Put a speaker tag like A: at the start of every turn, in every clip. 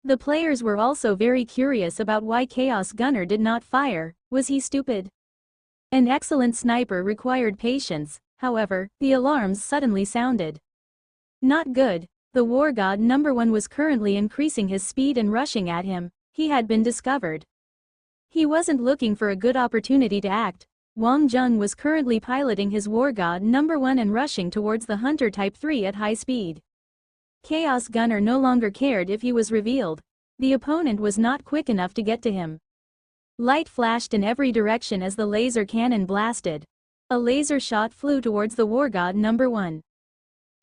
A: The players were also very curious about why Chaos Gunner did not fire. Was he stupid? An excellent sniper required patience, however, the alarms suddenly sounded. Not good. The war god number 1 was currently increasing his speed and rushing at him. He had been discovered. He wasn't looking for a good opportunity to act. Wang Zheng was currently piloting his war god number 1 and rushing towards the hunter type 3 at high speed. Chaos Gunner no longer cared if he was revealed. The opponent was not quick enough to get to him. Light flashed in every direction as the laser cannon blasted. A laser shot flew towards the war god number 1.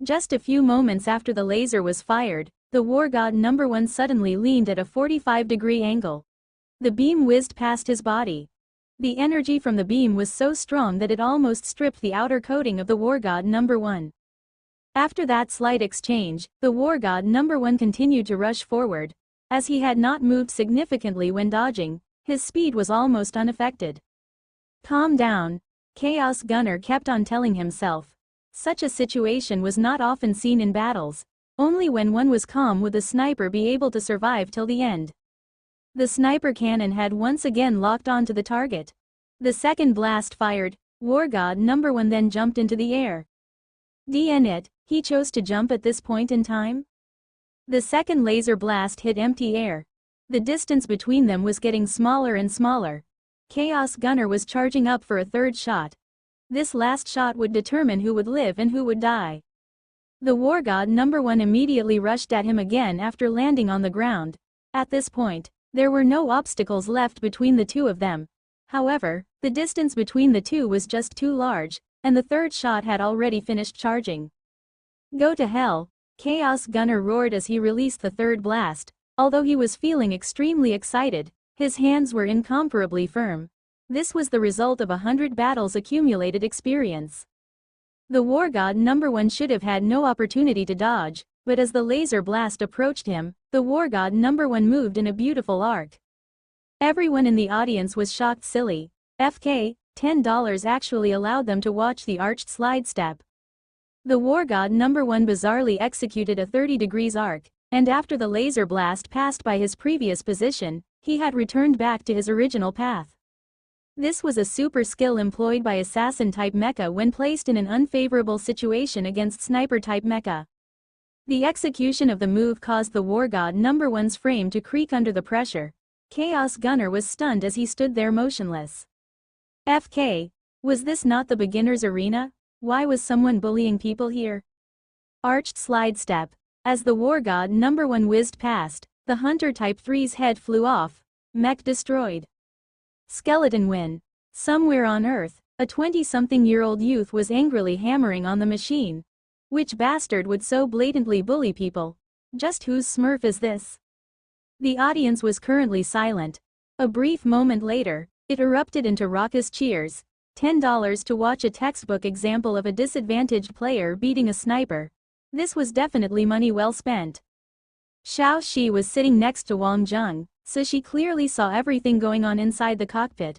A: Just a few moments after the laser was fired, the war god number 1 suddenly leaned at a 45-degree angle. The beam whizzed past his body. The energy from the beam was so strong that it almost stripped the outer coating of the war god number 1. After that slight exchange, the war god number 1 continued to rush forward. As he had not moved significantly when dodging, his speed was almost unaffected. Calm down. Chaos Gunner kept on telling himself. Such a situation was not often seen in battles. Only when one was calm would the sniper be able to survive till the end. The sniper cannon had once again locked onto the target. The second blast fired, war god number 1 then jumped into the air. DN it, he chose to jump at this point in time? The second laser blast hit empty air. The distance between them was getting smaller and smaller. Chaos Gunner was charging up for a third shot. This last shot would determine who would live and who would die. The war god number 1 immediately rushed at him again after landing on the ground. At this point, there were no obstacles left between the two of them. However, the distance between the two was just too large, and the third shot had already finished charging. Go to hell, Chaos Gunner roared as he released the third blast. Although he was feeling extremely excited, his hands were incomparably firm. This was the result of 100 battles accumulated experience. The war god number 1 should have had no opportunity to dodge, but as the laser blast approached him, the war god number 1 moved in a beautiful arc. Everyone in the audience was shocked silly. FK, $10 actually allowed them to watch the arched slide step. The war god number 1 bizarrely executed a 30 degrees arc, and after the laser blast passed by his previous position, he had returned back to his original path. This was a super skill employed by assassin-type mecha when placed in an unfavorable situation against sniper-type mecha. The execution of the move caused the war god number 1's frame to creak under the pressure. Chaos Gunner was stunned as he stood there motionless. FK. Was this not the beginner's arena? Why was someone bullying people here? Arched slide step. As the war god number 1 whizzed past, the hunter type 3's head flew off. Mech destroyed. Skeleton win. Somewhere on Earth, a 20-something-year-old youth was angrily hammering on the machine. Which bastard would so blatantly bully people? Just whose smurf is this? The audience was currently silent. A brief moment later, it erupted into raucous cheers. $10 to watch a textbook example of a disadvantaged player beating a sniper. This was definitely money well spent. Xiao Shi was sitting next to Wang Zheng, so she clearly saw everything going on inside the cockpit.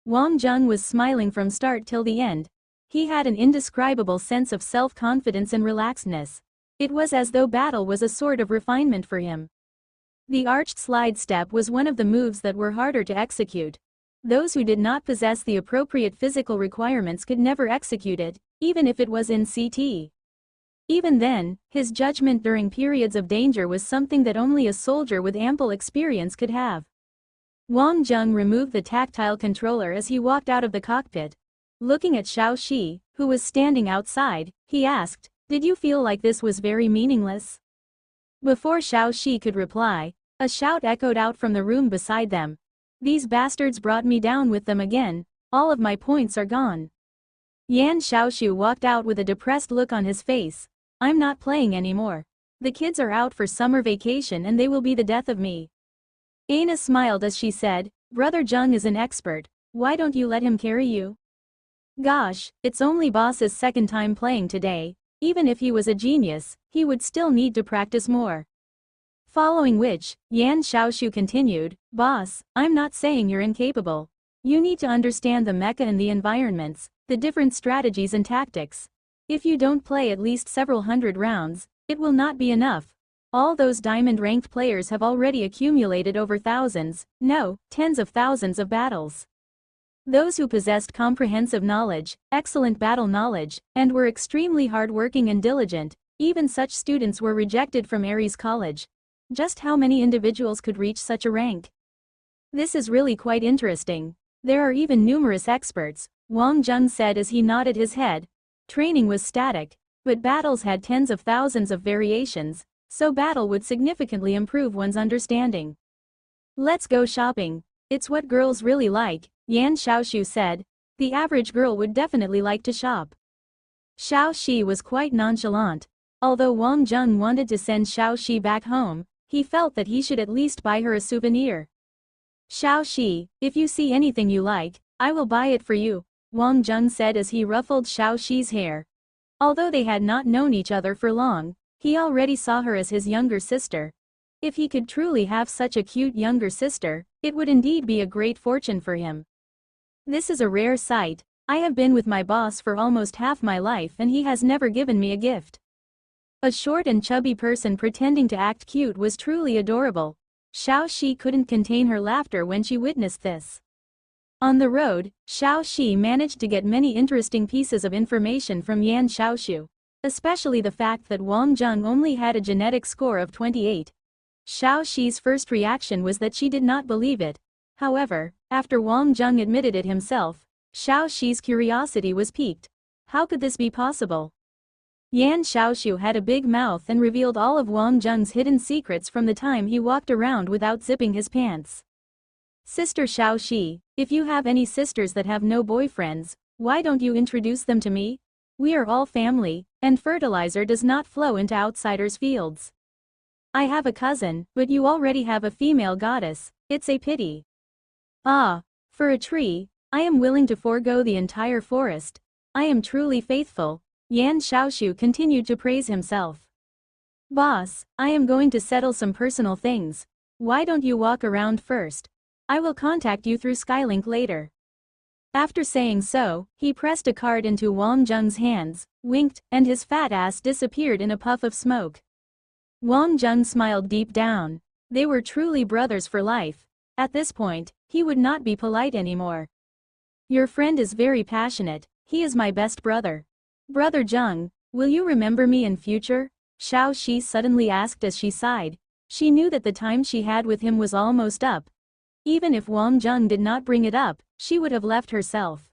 A: Wang Zheng was smiling from start till the end. He had an indescribable sense of self-confidence and relaxedness. It was as though battle was a sort of refinement for him. The arched slide step was one of the moves that were harder to execute. Those who did not possess the appropriate physical requirements could never execute it, even if it was in CT. Even then, his judgment during periods of danger was something that only a soldier with ample experience could have. Wang Zheng removed the tactile controller as he walked out of the cockpit. Looking at Xiao Shi, who was standing outside, he asked, "Did you feel like this was very meaningless?" Before Xiao Shi could reply, a shout echoed out from the room beside them. "These bastards brought me down with them again, all of my points are gone." Yan Xiaoshu walked out with a depressed look on his face. "I'm not playing anymore. The kids are out for summer vacation and they will be the death of me." Aina smiled as she said, "Brother Zheng is an expert, why don't you let him carry you?" "Gosh, it's only boss's second time playing today. Even if he was a genius, he would still need to practice more." Following which, Yan Xiaoshu continued, "Boss, I'm not saying you're incapable. You need to understand the mecha and the environments, the different strategies and tactics. If you don't play at least several hundred rounds, it will not be enough. All those diamond-ranked players have already accumulated over thousands, no, tens of thousands of battles. Those who possessed comprehensive knowledge, excellent battle knowledge, and were extremely hardworking and diligent, even such students were rejected from Ares College. Just how many individuals could reach such a rank? This is really quite interesting. There are even numerous experts, Wang Zheng said as he nodded his head. Training was static, but battles had tens of thousands of variations, so battle would significantly improve one's understanding. Let's go shopping. It's what girls really like, Yan Xiaoxu said. The average girl would definitely like to shop. Xiao Shi was quite nonchalant. Although Wang Zheng wanted to send Xiao Shi back home, he felt that he should at least buy her a souvenir. Xiao Shi, if you see anything you like, I will buy it for you, Wang Zheng said as he ruffled Xiao Shi's hair. Although they had not known each other for long, he already saw her as his younger sister. If he could truly have such a cute younger sister, it would indeed be a great fortune for him. This is a rare sight. I have been with my boss for almost half my life and he has never given me a gift. A short and chubby person pretending to act cute was truly adorable. Xiao Shi couldn't contain her laughter when she witnessed this. On the road, Xiao Shi managed to get many interesting pieces of information from Yan Xiaoxu, especially the fact that Wang Zheng only had a genetic score of 28. Xiao Shi's first reaction was that she did not believe it. However, after Wang Zheng admitted it himself, Xiao Shi's curiosity was piqued. How could this be possible? Yan Xiaoxu had a big mouth and revealed all of Wang Zheng's hidden secrets from the time he walked around without zipping his pants. Sister Xiao Shi, if you have any sisters that have no boyfriends, why don't you introduce them to me? We are all family, and fertilizer does not flow into outsiders' fields. I have a cousin, but you already have a female goddess, it's a pity. Ah, for a tree, I am willing to forego the entire forest. I am truly faithful. Yan Xiaoxu continued to praise himself. Boss, I am going to settle some personal things. Why don't you walk around first? I will contact you through Skylink later. After saying so, he pressed a card into Wang Zheng's hands, winked, and his fat ass disappeared in a puff of smoke. Wang Zheng smiled deep down. They were truly brothers for life. At this point, he would not be polite anymore. Your friend is very passionate, he is my best brother. Brother Zheng, will you remember me in future? Xiao Shi suddenly asked as she sighed. She knew that the time she had with him was almost up. Even if Wang Zheng did not bring it up, she would have left herself.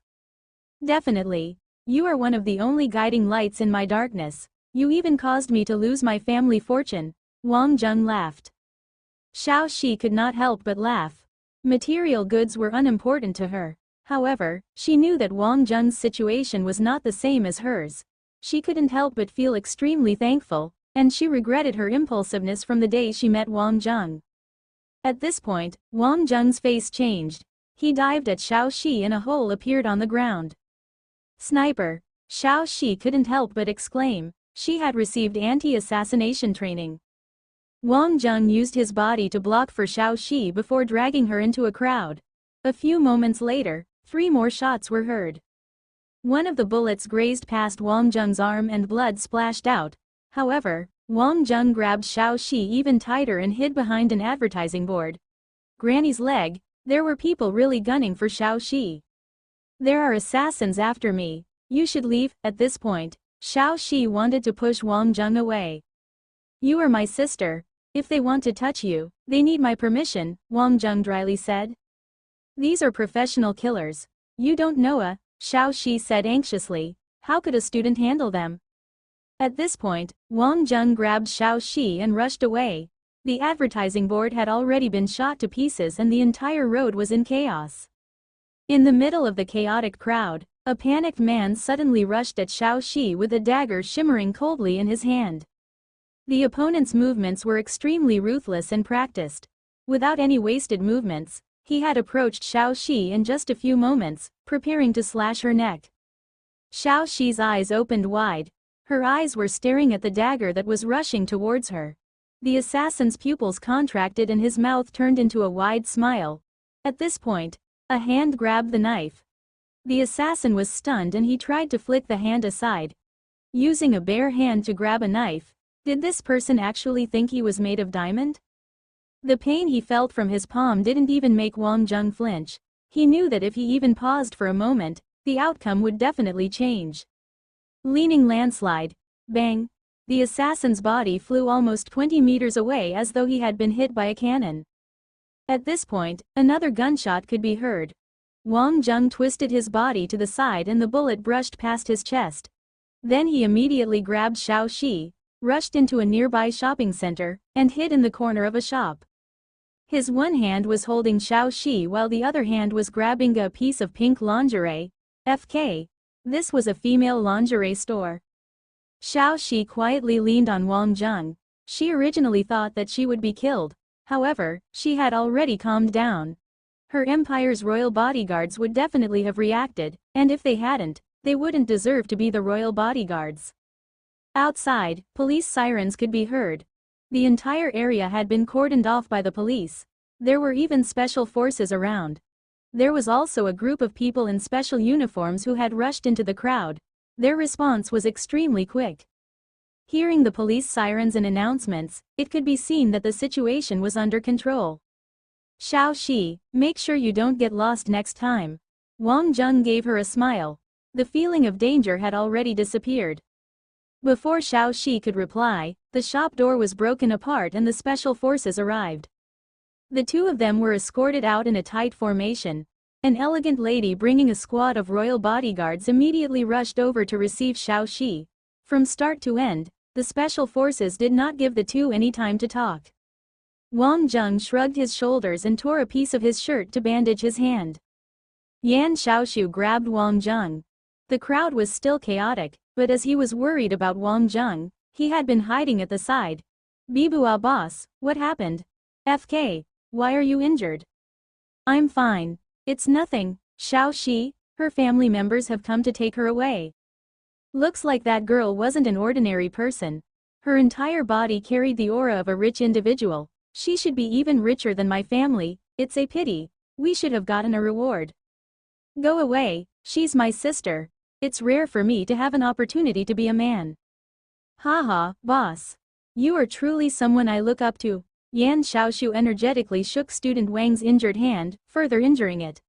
A: Definitely. You are one of the only guiding lights in my darkness. You even caused me to lose my family fortune. Wang Zheng laughed. Xiao Shi could not help but laugh. Material goods were unimportant to her. However, she knew that Wang Zheng's situation was not the same as hers. She couldn't help but feel extremely thankful, and she regretted her impulsiveness from the day she met Wang Zheng. At this point, Wang Zheng's face changed. He dived at Xiao Shi and a hole appeared on the ground. Sniper! Xiao Shi couldn't help but exclaim. She had received anti-assassination training. Wang Zheng used his body to block for Xiao Shi before dragging her into a crowd. A few moments later, 3 more shots were heard. One of the bullets grazed past Wang Zheng's arm and blood splashed out. However, Wang Zheng grabbed Xiao Shi even tighter and hid behind an advertising board. Granny's leg, there were people really gunning for Xiao Shi. There are assassins after me. You should leave. At this point, Xiao Shi wanted to push Wang Zheng away. You are my sister. If they want to touch you, they need my permission, Wang Zheng dryly said. These are professional killers. You don't know Xiao Shi said anxiously. How could a student handle them? At this point, Wang Zheng grabbed Xiao Shi and rushed away. The advertising board had already been shot to pieces and the entire road was in chaos. In the middle of the chaotic crowd, a panicked man suddenly rushed at Xiao Shi with a dagger shimmering coldly in his hand. The opponent's movements were extremely ruthless and practiced. Without any wasted movements, he had approached Xiao Shi in just a few moments, preparing to slash her neck. Xiao Shi's eyes opened wide. Her eyes were staring at the dagger that was rushing towards her. The assassin's pupils contracted and his mouth turned into a wide smile. At this point, a hand grabbed the knife. The assassin was stunned and he tried to flick the hand aside. Using a bare hand to grab a knife, Did this person actually think he was made of diamond? The pain he felt from his palm didn't even make Wang Jung flinch. He knew that if he even paused for a moment, the outcome would definitely change. Leaning landslide. Bang. The assassin's body flew almost 20 meters away as though he had been hit by a cannon. At this point, another gunshot could be heard. Wang Jung twisted his body to the side and the bullet brushed past his chest. Then he immediately grabbed Xiao Shi, rushed into a nearby shopping center, and hid in the corner of a shop. His one hand was holding Xiao Shi while the other hand was grabbing a piece of pink lingerie. FK. This was a female lingerie store. Xiao Shi quietly leaned on Wang Jung. She originally thought that she would be killed. However, she had already calmed down. Her empire's royal bodyguards would definitely have reacted, and if they hadn't, they wouldn't deserve to be the royal bodyguards. Outside, police sirens could be heard. The entire area had been cordoned off by the police. There were even special forces around. There was also a group of people in special uniforms who had rushed into the crowd. Their response was extremely quick. Hearing the police sirens and announcements, it could be seen that the situation was under control. Xiao Shi, make sure you don't get lost next time. Wang Jung gave her a smile. The feeling of danger had already disappeared. Before Xiao Shi could reply, the shop door was broken apart and the special forces arrived. The two of them were escorted out in a tight formation. An elegant lady bringing a squad of royal bodyguards immediately rushed over to receive Xiao Shi. From start to end, the special forces did not give the two any time to talk. Wang Jung shrugged his shoulders and tore a piece of his shirt to bandage his hand. Yan Xiaoshu grabbed Wang Jung. The crowd was still chaotic, but as he was worried about Wang Jung, he had been hiding at the side. Bibua boss, what happened? FK, why are you injured? I'm fine. It's nothing, Xiao Shi, her family members have come to take her away. Looks like that girl wasn't an ordinary person. Her entire body carried the aura of a rich individual. She should be even richer than my family. It's a pity. We should have gotten a reward. Go away, she's my sister. It's rare for me to have an opportunity to be a man. Haha, boss. You are truly someone I look up to. Yan Xiaoshu energetically shook student Wang's injured hand, further injuring it.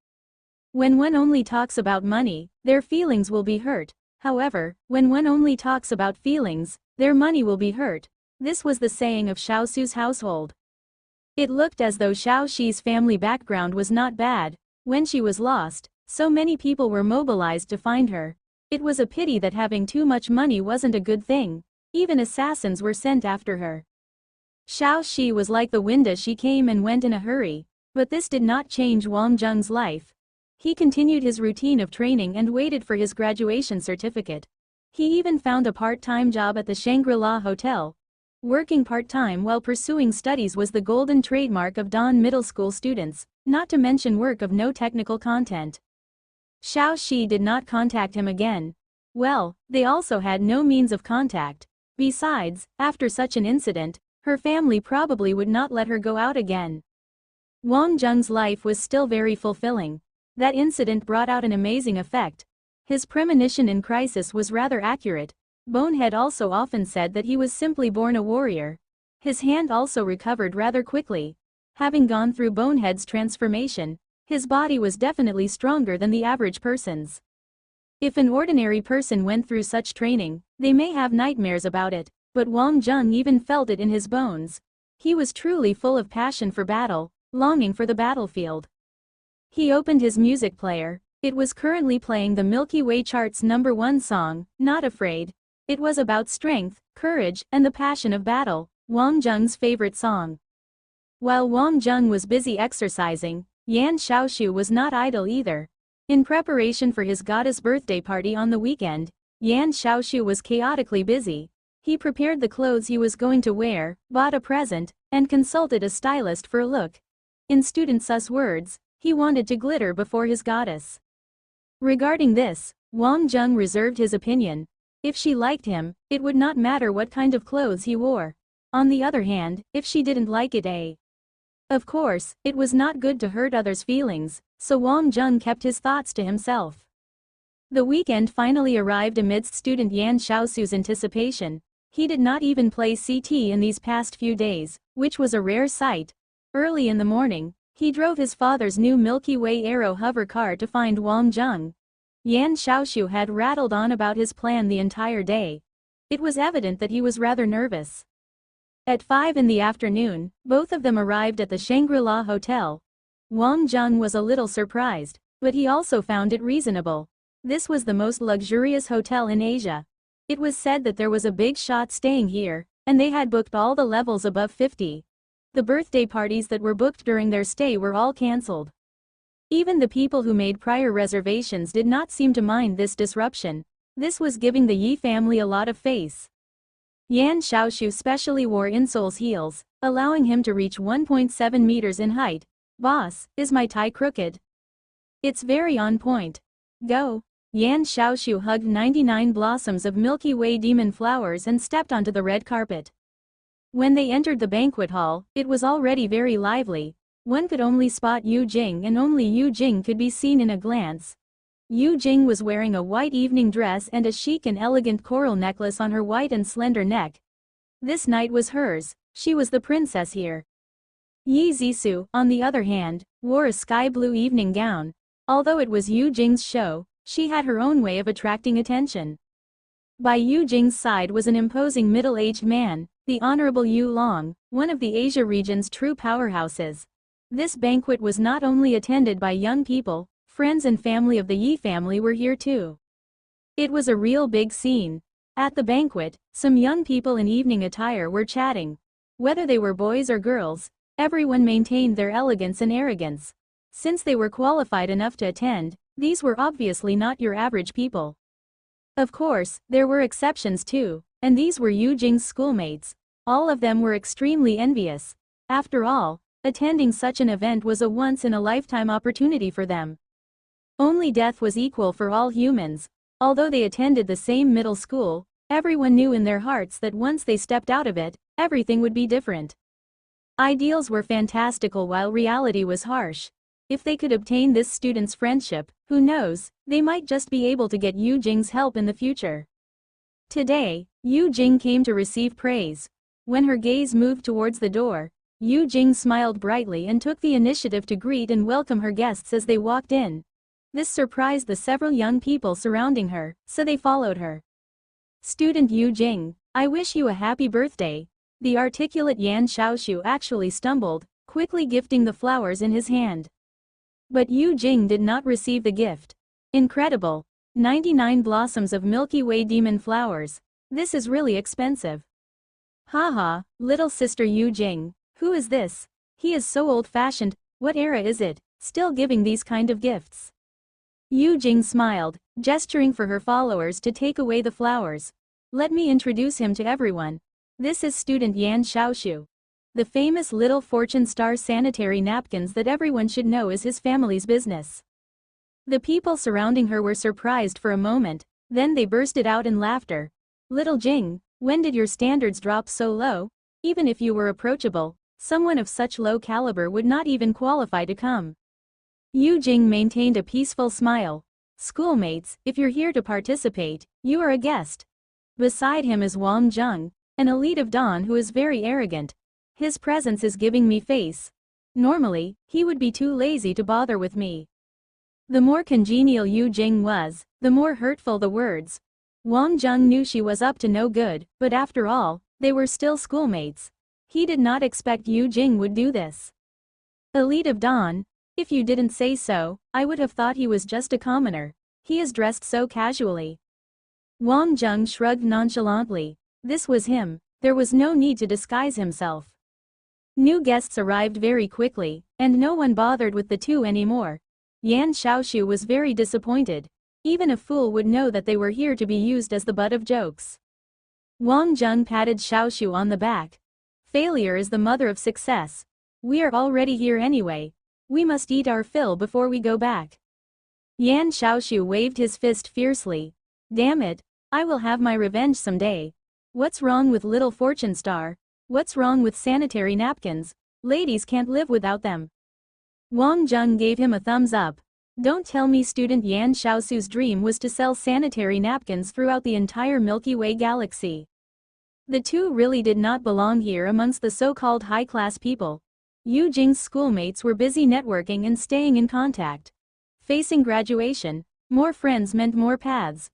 A: When one only talks about money, their feelings will be hurt. However, when one only talks about feelings, their money will be hurt. This was the saying of Xiaosu's household. It looked as though Xiao Shi's family background was not bad. When she was lost, so many people were mobilized to find her. It was a pity that having too much money wasn't a good thing. Even assassins were sent after her. Xiao Shi was like the wind, she came and went in a hurry. But this did not change Wang Jung's life. He continued his routine of training and waited for his graduation certificate. He even found a part-time job at the Shangri-La Hotel. Working part-time while pursuing studies was the golden trademark of Don middle school students, not to mention work of no technical content. Xiao Shi did not contact him again. Well, they also had no means of contact. Besides, after such an incident, her family probably would not let her go out again. Wang Jung's life was still very fulfilling. That incident brought out an amazing effect. His premonition in crisis was rather accurate. Bonehead also often said that he was simply born a warrior. His hand also recovered rather quickly. Having gone through Bonehead's transformation, his body was definitely stronger than the average person's. If an ordinary person went through such training, they may have nightmares about it, but Wang Jung even felt it in his bones. He was truly full of passion for battle, longing for the battlefield. He opened his music player. It was currently playing the Milky Way chart's #1 song, Not Afraid. It was about strength, courage, and the passion of battle, Wang Jung's favorite song. While Wang Jung was busy exercising, Yan Xiaoshu was not idle either. In preparation for his goddess birthday party on the weekend, Yan Xiaoshu was chaotically busy. He prepared the clothes he was going to wear, bought a present, and consulted a stylist for a look. In student Su's words, he wanted to glitter before his goddess. Regarding this, Wang Jung reserved his opinion. If she liked him, it would not matter what kind of clothes he wore. On the other hand, if she didn't like it, Of course, it was not good to hurt others' feelings, so Wang Jung kept his thoughts to himself. The weekend finally arrived amidst student Yan Xiaosu's anticipation. He did not even play CT in these past few days, which was a rare sight. Early in the morning, he drove his father's new Milky Way Aero hover car to find Wang Zheng. Yan Xiaoshu had rattled on about his plan the entire day. It was evident that he was rather nervous. At 5 in the afternoon, both of them arrived at the Shangri-La Hotel. Wang Zheng was a little surprised, but he also found it reasonable. This was the most luxurious hotel in Asia. It was said that there was a big shot staying here, and they had booked all the levels above 50. The birthday parties that were booked during their stay were all cancelled. Even the people who made prior reservations did not seem to mind this disruption. This was giving the Yi family a lot of face. Yan Xiaoshu specially wore insoles heels, allowing him to reach 1.7 meters in height. "Boss, is my tie crooked?" "It's very on point." "Go." Yan Xiaoshu hugged 99 blossoms of Milky Way demon flowers and stepped onto the red carpet. When they entered the banquet hall, it was already very lively. One could only spot Yu Jing, and only Yu Jing could be seen in a glance. Yu Jing was wearing a white evening dress and a chic and elegant coral necklace on her white and slender neck. This night was hers, she was the princess here. Yi Zisu, on the other hand, wore a sky blue evening gown. Although it was Yu Jing's show, she had her own way of attracting attention. By Yu Jing's side was an imposing middle-aged man, the Honorable Yu Long, one of the Asia region's true powerhouses. This banquet was not only attended by young people, friends and family of the Yi family were here too. It was a real big scene. At the banquet, some young people in evening attire were chatting. Whether they were boys or girls, everyone maintained their elegance and arrogance. Since they were qualified enough to attend, these were obviously not your average people. Of course, there were exceptions too, and these were Yu Jing's schoolmates. All of them were extremely envious. After all, attending such an event was a once-in-a-lifetime opportunity for them. Only death was equal for all humans. Although they attended the same middle school, everyone knew in their hearts that once they stepped out of it, everything would be different. Ideals were fantastical while reality was harsh. If they could obtain this student's friendship, who knows, they might just be able to get Yu Jing's help in the future. Today, Yu Jing came to receive praise. When her gaze moved towards the door, Yu Jing smiled brightly and took the initiative to greet and welcome her guests as they walked in. This surprised the several young people surrounding her, so they followed her. "Student Yu Jing, I wish you a happy birthday." The articulate Yan Xiaoshu actually stumbled, quickly gifting the flowers in his hand. But Yu Jing did not receive the gift. Incredible. 99 blossoms of Milky Way demon flowers. This is really expensive. Haha, little sister Yu Jing, who is this? He is so old-fashioned, what era is it, still giving these kind of gifts? Yu Jing smiled, gesturing for her followers to take away the flowers. "Let me introduce him to everyone. This is student Yan Xiaoshu. The famous Little Fortune Star sanitary napkins that everyone should know is his family's business." The people surrounding her were surprised for a moment, then they bursted out in laughter. "Little Jing, when did your standards drop so low? Even if you were approachable, someone of such low caliber would not even qualify to come." Yu Jing maintained a peaceful smile. "Schoolmates, if you're here to participate, you are a guest." Beside him is Wang Zheng, an elite of Dawn who is very arrogant. His presence is giving me face. Normally, he would be too lazy to bother with me. The more congenial Yu Jing was, the more hurtful the words. Wang Zheng knew she was up to no good, but after all, they were still schoolmates. He did not expect Yu Jing would do this. "Elite of Dawn? If you didn't say so, I would have thought he was just a commoner. He is dressed so casually." Wang Zheng shrugged nonchalantly. This was him, there was no need to disguise himself. New guests arrived very quickly, and no one bothered with the two anymore. Yan Xiaoshu was very disappointed. Even a fool would know that they were here to be used as the butt of jokes. Wang Zheng patted Xiaoshu on the back. "Failure is the mother of success. We are already here anyway. We must eat our fill before we go back." Yan Xiaoshu waved his fist fiercely. "Damn it, I will have my revenge someday. What's wrong with Little Fortune Star? What's wrong with sanitary napkins? Ladies can't live without them." Wang Zheng gave him a thumbs up. Don't tell me student Yan Xiaoshu's dream was to sell sanitary napkins throughout the entire Milky Way galaxy. The two really did not belong here amongst the so-called high-class people. Yu Jing's schoolmates were busy networking and staying in contact. Facing graduation, more friends meant more paths.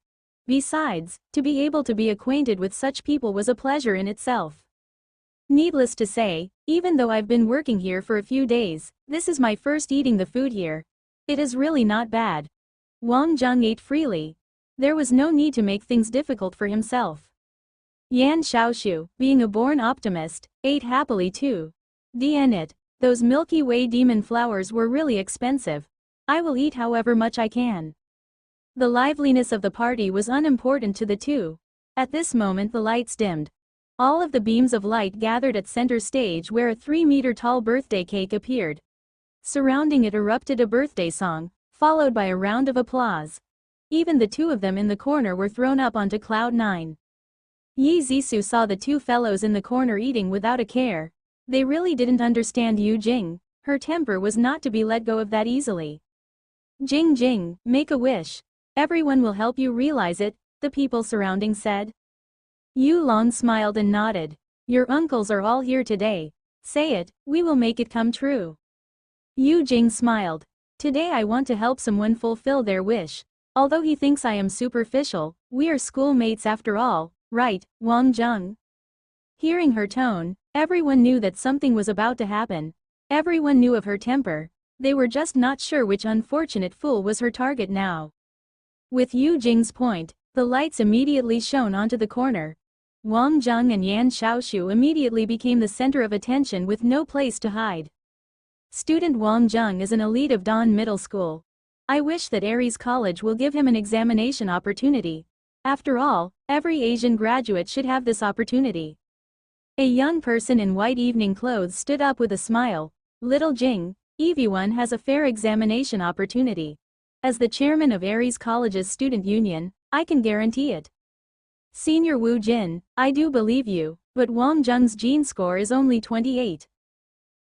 A: Besides, to be able to be acquainted with such people was a pleasure in itself. Needless to say, even though I've been working here for a few days, this is my first eating the food here. It is really not bad. Wang Zheng ate freely. There was no need to make things difficult for himself. Yan Xiaoshu, being a born optimist, ate happily too. It. Those Milky Way demon flowers were really expensive. I will eat however much I can. The liveliness of the party was unimportant to the two. At this moment the lights dimmed. All of the beams of light gathered at center stage where a 3-meter-tall birthday cake appeared. Surrounding it erupted a birthday song, followed by a round of applause. Even the two of them in the corner were thrown up onto cloud 9. Yi Zisu saw the two fellows in the corner eating without a care. They really didn't understand Yu Jing. Her temper was not to be let go of that easily. Jing Jing, make a wish. Everyone will help you realize it, the people surrounding said. Yu Long smiled and nodded. Your uncles are all here today. Say it, we will make it come true. Yu Jing smiled. Today I want to help someone fulfill their wish. Although he thinks I am superficial, we are schoolmates after all, right, Wang Zheng? Hearing her tone, everyone knew that something was about to happen. Everyone knew of her temper. They were just not sure which unfortunate fool was her target now. With Yu Jing's point, the lights immediately shone onto the corner. Wang Zheng and Yan Xiaoshu immediately became the center of attention with no place to hide. Student Wang Zheng is an elite of Dan Middle School. I wish that Aries College will give him an examination opportunity. After all, every Asian graduate should have this opportunity. A young person in white evening clothes stood up with a smile. Little Jing, everyone has a fair examination opportunity. As the chairman of Aries College's student union, I can guarantee it. Senior Wu Jin, I do believe you, but Wang Zheng's gene score is only 28.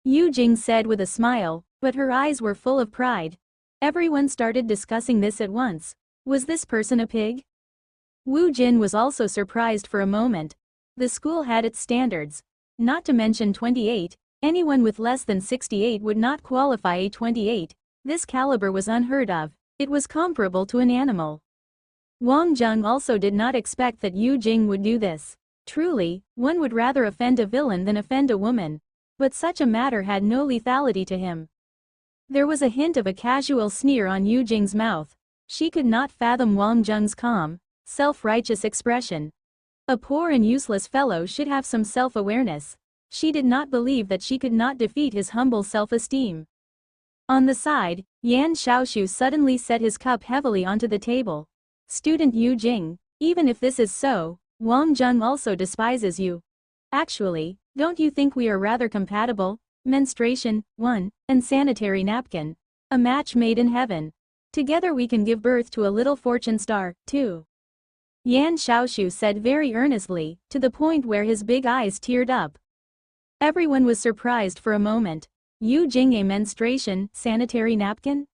A: Yu Jing said with a smile, but her eyes were full of pride. Everyone started discussing this at once. Was this person a pig? Wu Jin was also surprised for a moment. The school had its standards. Not to mention 28, anyone with less than 68 would not qualify a 28. This caliber was unheard of. It was comparable to an animal. Wang Zheng also did not expect that Yu Jing would do this. Truly, one would rather offend a villain than offend a woman. But such a matter had no lethality to him. There was a hint of a casual sneer on Yu Jing's mouth. She could not fathom Wang Zheng's calm, self-righteous expression. A poor and useless fellow should have some self-awareness. She did not believe that she could not defeat his humble self-esteem. On the side, Yan Xiaoshu suddenly set his cup heavily onto the table. Student Yu Jing, even if this is so, Wang Zheng also despises you. Actually, don't you think we are rather compatible? Menstruation, 1, and sanitary napkin. A match made in heaven. Together we can give birth to a little fortune star, 2. Yan Xiaoshu said very earnestly, to the point where his big eyes teared up. Everyone was surprised for a moment. Yu Jing, a menstruation, sanitary napkin?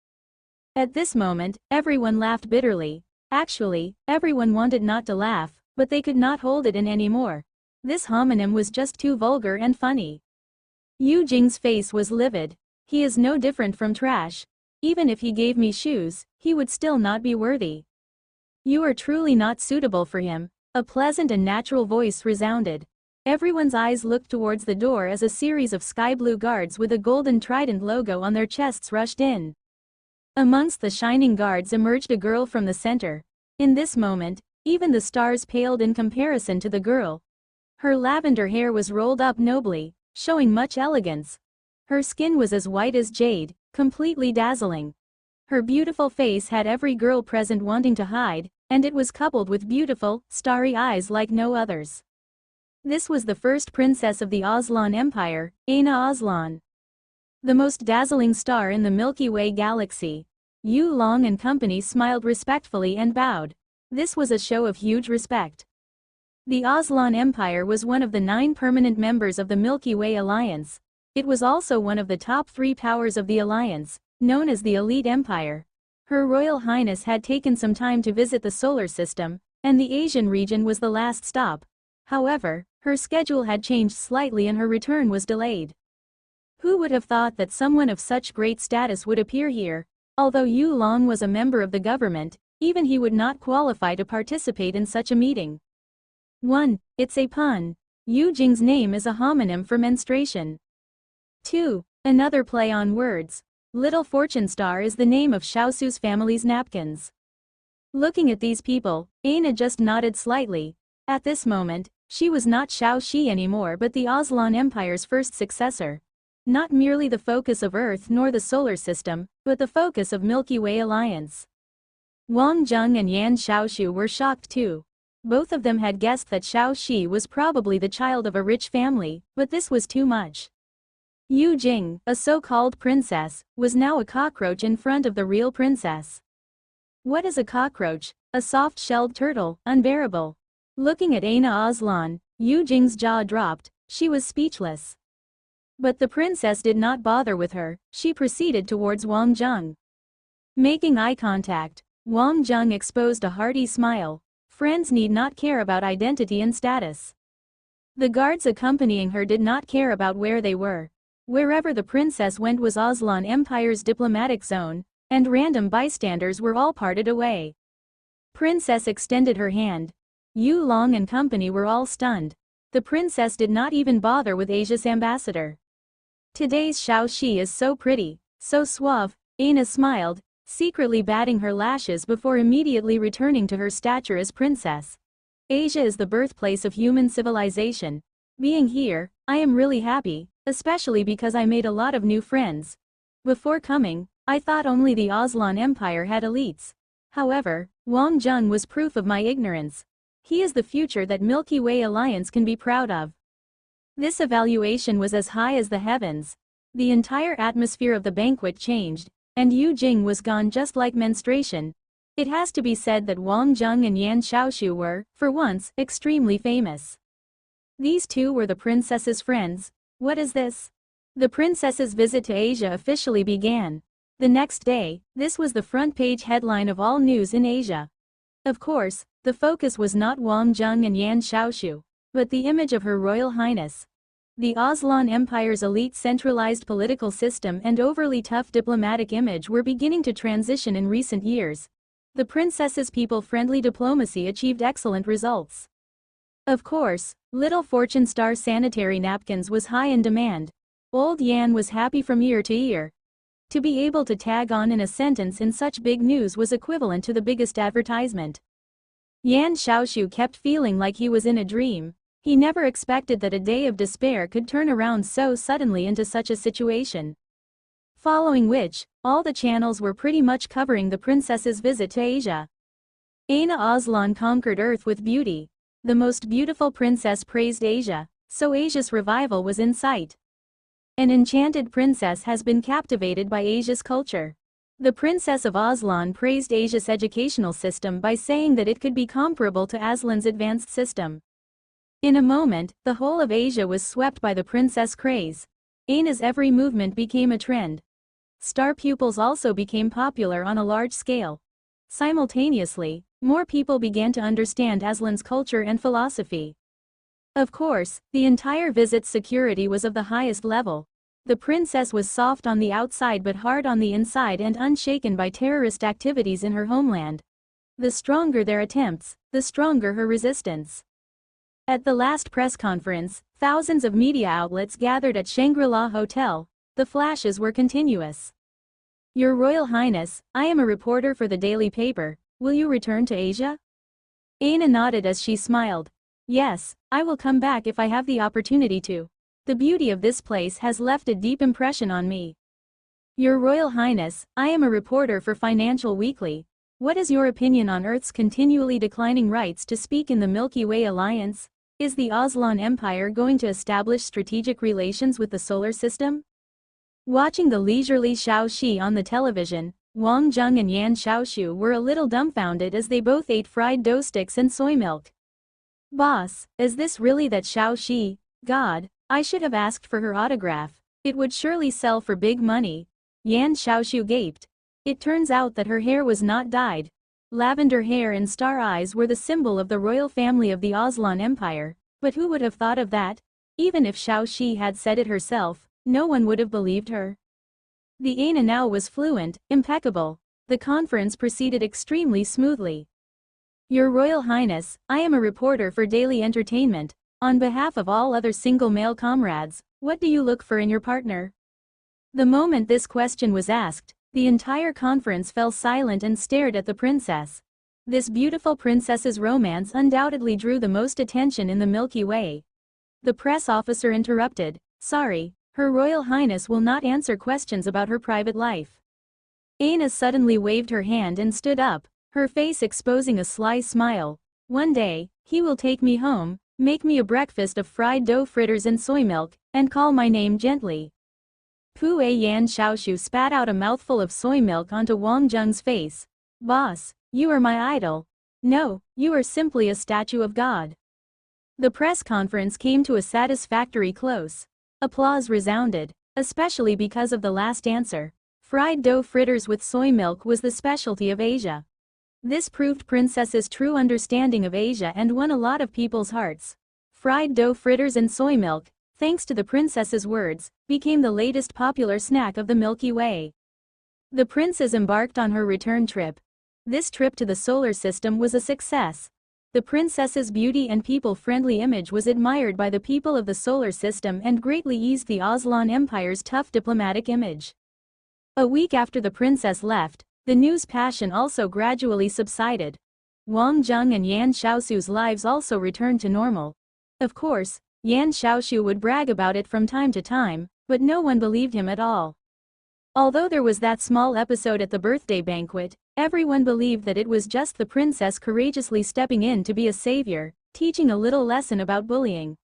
A: At this moment, everyone laughed bitterly. Actually, everyone wanted not to laugh, but they could not hold it in anymore. This homonym was just too vulgar and funny. Yu Jing's face was livid. He is no different from trash. Even if he gave me shoes, he would still not be worthy. You are truly not suitable for him. A pleasant and natural voice resounded. Everyone's eyes looked towards the door as a series of sky blue guards with a golden trident logo on their chests rushed in. Amongst the shining guards emerged a girl from the center. In this moment, even the stars paled in comparison to the girl. Her lavender hair was rolled up nobly, showing much elegance. Her skin was as white as jade, completely dazzling. Her beautiful face had every girl present wanting to hide, and it was coupled with beautiful, starry eyes like no others. This was the first princess of the Aslan Empire, Aina Aslan. The most dazzling star in the Milky Way galaxy. Yu Long and company smiled respectfully and bowed. This was a show of huge respect. The Aslan Empire was one of the 9 permanent members of the Milky Way Alliance. It was also one of the top 3 powers of the Alliance, known as the Elite Empire. Her Royal Highness had taken some time to visit the solar system, and the Asian region was the last stop. However, her schedule had changed slightly and her return was delayed. Who would have thought that someone of such great status would appear here? Although Yu Long was a member of the government, even he would not qualify to participate in such a meeting. 1. It's a pun. Yu Jing's name is a homonym for menstruation. 2. Another play on words. Little Fortune Star is the name of Xiaosu's family's napkins. Looking at these people, Aina just nodded slightly. At this moment, she was not Xiaoxi anymore but the Aslan Empire's first successor. Not merely the focus of Earth nor the solar system, but the focus of Milky Way Alliance. Wang Zheng and Yan Xiaoshu were shocked too. Both of them had guessed that Xiaoxi was probably the child of a rich family, but this was too much. Yu Jing, a so-called princess, was now a cockroach in front of the real princess. What is a cockroach? A soft-shelled turtle, unbearable. Looking at Aina Aslan, Yu Jing's jaw dropped, she was speechless. But the princess did not bother with her, she proceeded towards Wang Zheng. Making eye contact, Wang Zheng exposed a hearty smile. Friends need not care about identity and status. The guards accompanying her did not care about where they were. Wherever the princess went was Aslan Empire's diplomatic zone, and random bystanders were all parted away. Princess extended her hand. Yu Long and company were all stunned. The princess did not even bother with Asia's ambassador. Today's Xiaoxi is so pretty, so suave, Aina smiled, secretly batting her lashes before immediately returning to her stature as princess. Asia is the birthplace of human civilization. Being here, I am really happy, especially because I made a lot of new friends. Before coming, I thought only the Aslan Empire had elites. However, Wang Zheng was proof of my ignorance. He is the future that Milky Way Alliance can be proud of. This evaluation was as high as the heavens. The entire atmosphere of the banquet changed, and Yu Jing was gone just like menstruation. It has to be said that Wang Zheng and Yan Xiaoshu were, for once, extremely famous. These two were the princess's friends. What is this? The princess's visit to Asia officially began. The next day, this was the front-page headline of all news in Asia. Of course, the focus was not Wang Zheng and Yan Xiaoshu, but the image of Her Royal Highness. The Aslan Empire's elite centralized political system and overly tough diplomatic image were beginning to transition in recent years. The princess's people-friendly diplomacy achieved excellent results. Of course, Little Fortune Star sanitary napkins was high in demand. Old Yan was happy from ear to ear. To be able to tag on in a sentence in such big news was equivalent to the biggest advertisement. Yan Xiaoshu kept feeling like he was in a dream. He never expected that a day of despair could turn around so suddenly into such a situation. Following which, all the channels were pretty much covering the princess's visit to Asia. Aina Aslan conquered Earth with beauty. The most beautiful princess praised Asia, so Asia's revival was in sight. An enchanted princess has been captivated by Asia's culture. The Princess of Aslan praised Asia's educational system by saying that it could be comparable to Aslan's advanced system. In a moment, the whole of Asia was swept by the princess craze. Aina's every movement became a trend. Star pupils also became popular on a large scale. Simultaneously, more people began to understand Aslan's culture and philosophy. Of course, the entire visit's security was of the highest level. The princess was soft on the outside but hard on the inside and unshaken by terrorist activities in her homeland. The stronger their attempts, the stronger her resistance. At the last press conference, thousands of media outlets gathered at Shangri-La Hotel. The flashes were continuous. Your Royal Highness, I am a reporter for the daily paper. Will you return to Asia? Aina nodded as she smiled. Yes, I will come back if I have the opportunity to. The beauty of this place has left a deep impression on me. Your Royal Highness, I am a reporter for Financial Weekly. What is your opinion on Earth's continually declining rights to speak in the Milky Way Alliance? Is the Aslan Empire going to establish strategic relations with the solar system? Watching the leisurely Xiaoxi on the television, Wang Zheng and Yan Xiaoshu were a little dumbfounded as they both ate fried dough sticks and soy milk. Boss, is this really that Xiaoxi? God, I should have asked for her autograph. It would surely sell for big money. Yan Xiaoshu gaped. It turns out that her hair was not dyed. Lavender hair and star eyes were the symbol of the royal family of the Aslan Empire, But who would have thought of that? Even if Xiao Shi had said it herself, no one would have believed her. The Aina now was fluent, impeccable. The conference proceeded extremely smoothly. Your Royal Highness, I am a reporter for Daily Entertainment. On behalf of all other single male comrades, what do you look for in your partner? The moment this question was asked, the entire conference fell silent and stared at the princess. This beautiful princess's romance undoubtedly drew the most attention in the Milky Way. The press officer interrupted, sorry, Her Royal Highness will not answer questions about her private life. Aina suddenly waved her hand and stood up, her face exposing a sly smile. One day, he will take me home, make me a breakfast of fried dough fritters and soy milk, and call my name gently. Pu Yan Xiaoshu spat out a mouthful of soy milk onto Wang Zheng's face. Boss, you are my idol. No, you are simply a statue of God. The press conference came to a satisfactory close. Applause resounded, especially because of the last answer. Fried dough fritters with soy milk was the specialty of Asia. This proved Princess's true understanding of Asia and won a lot of people's hearts. Fried dough fritters and soy milk, thanks to the princess's words, became the latest popular snack of the Milky Way. The princess embarked on her return trip. This trip to the solar system was a success. The princess's beauty and people-friendly image was admired by the people of the solar system and greatly eased the Aslan Empire's tough diplomatic image. A week after the princess left, the news passion also gradually subsided. Wang Zheng and Yan Xiaoshu's lives also returned to normal. Of course, Yan Xiaoshu would brag about it from time to time, but no one believed him at all. Although there was that small episode at the birthday banquet, everyone believed that it was just the princess courageously stepping in to be a savior, teaching a little lesson about bullying.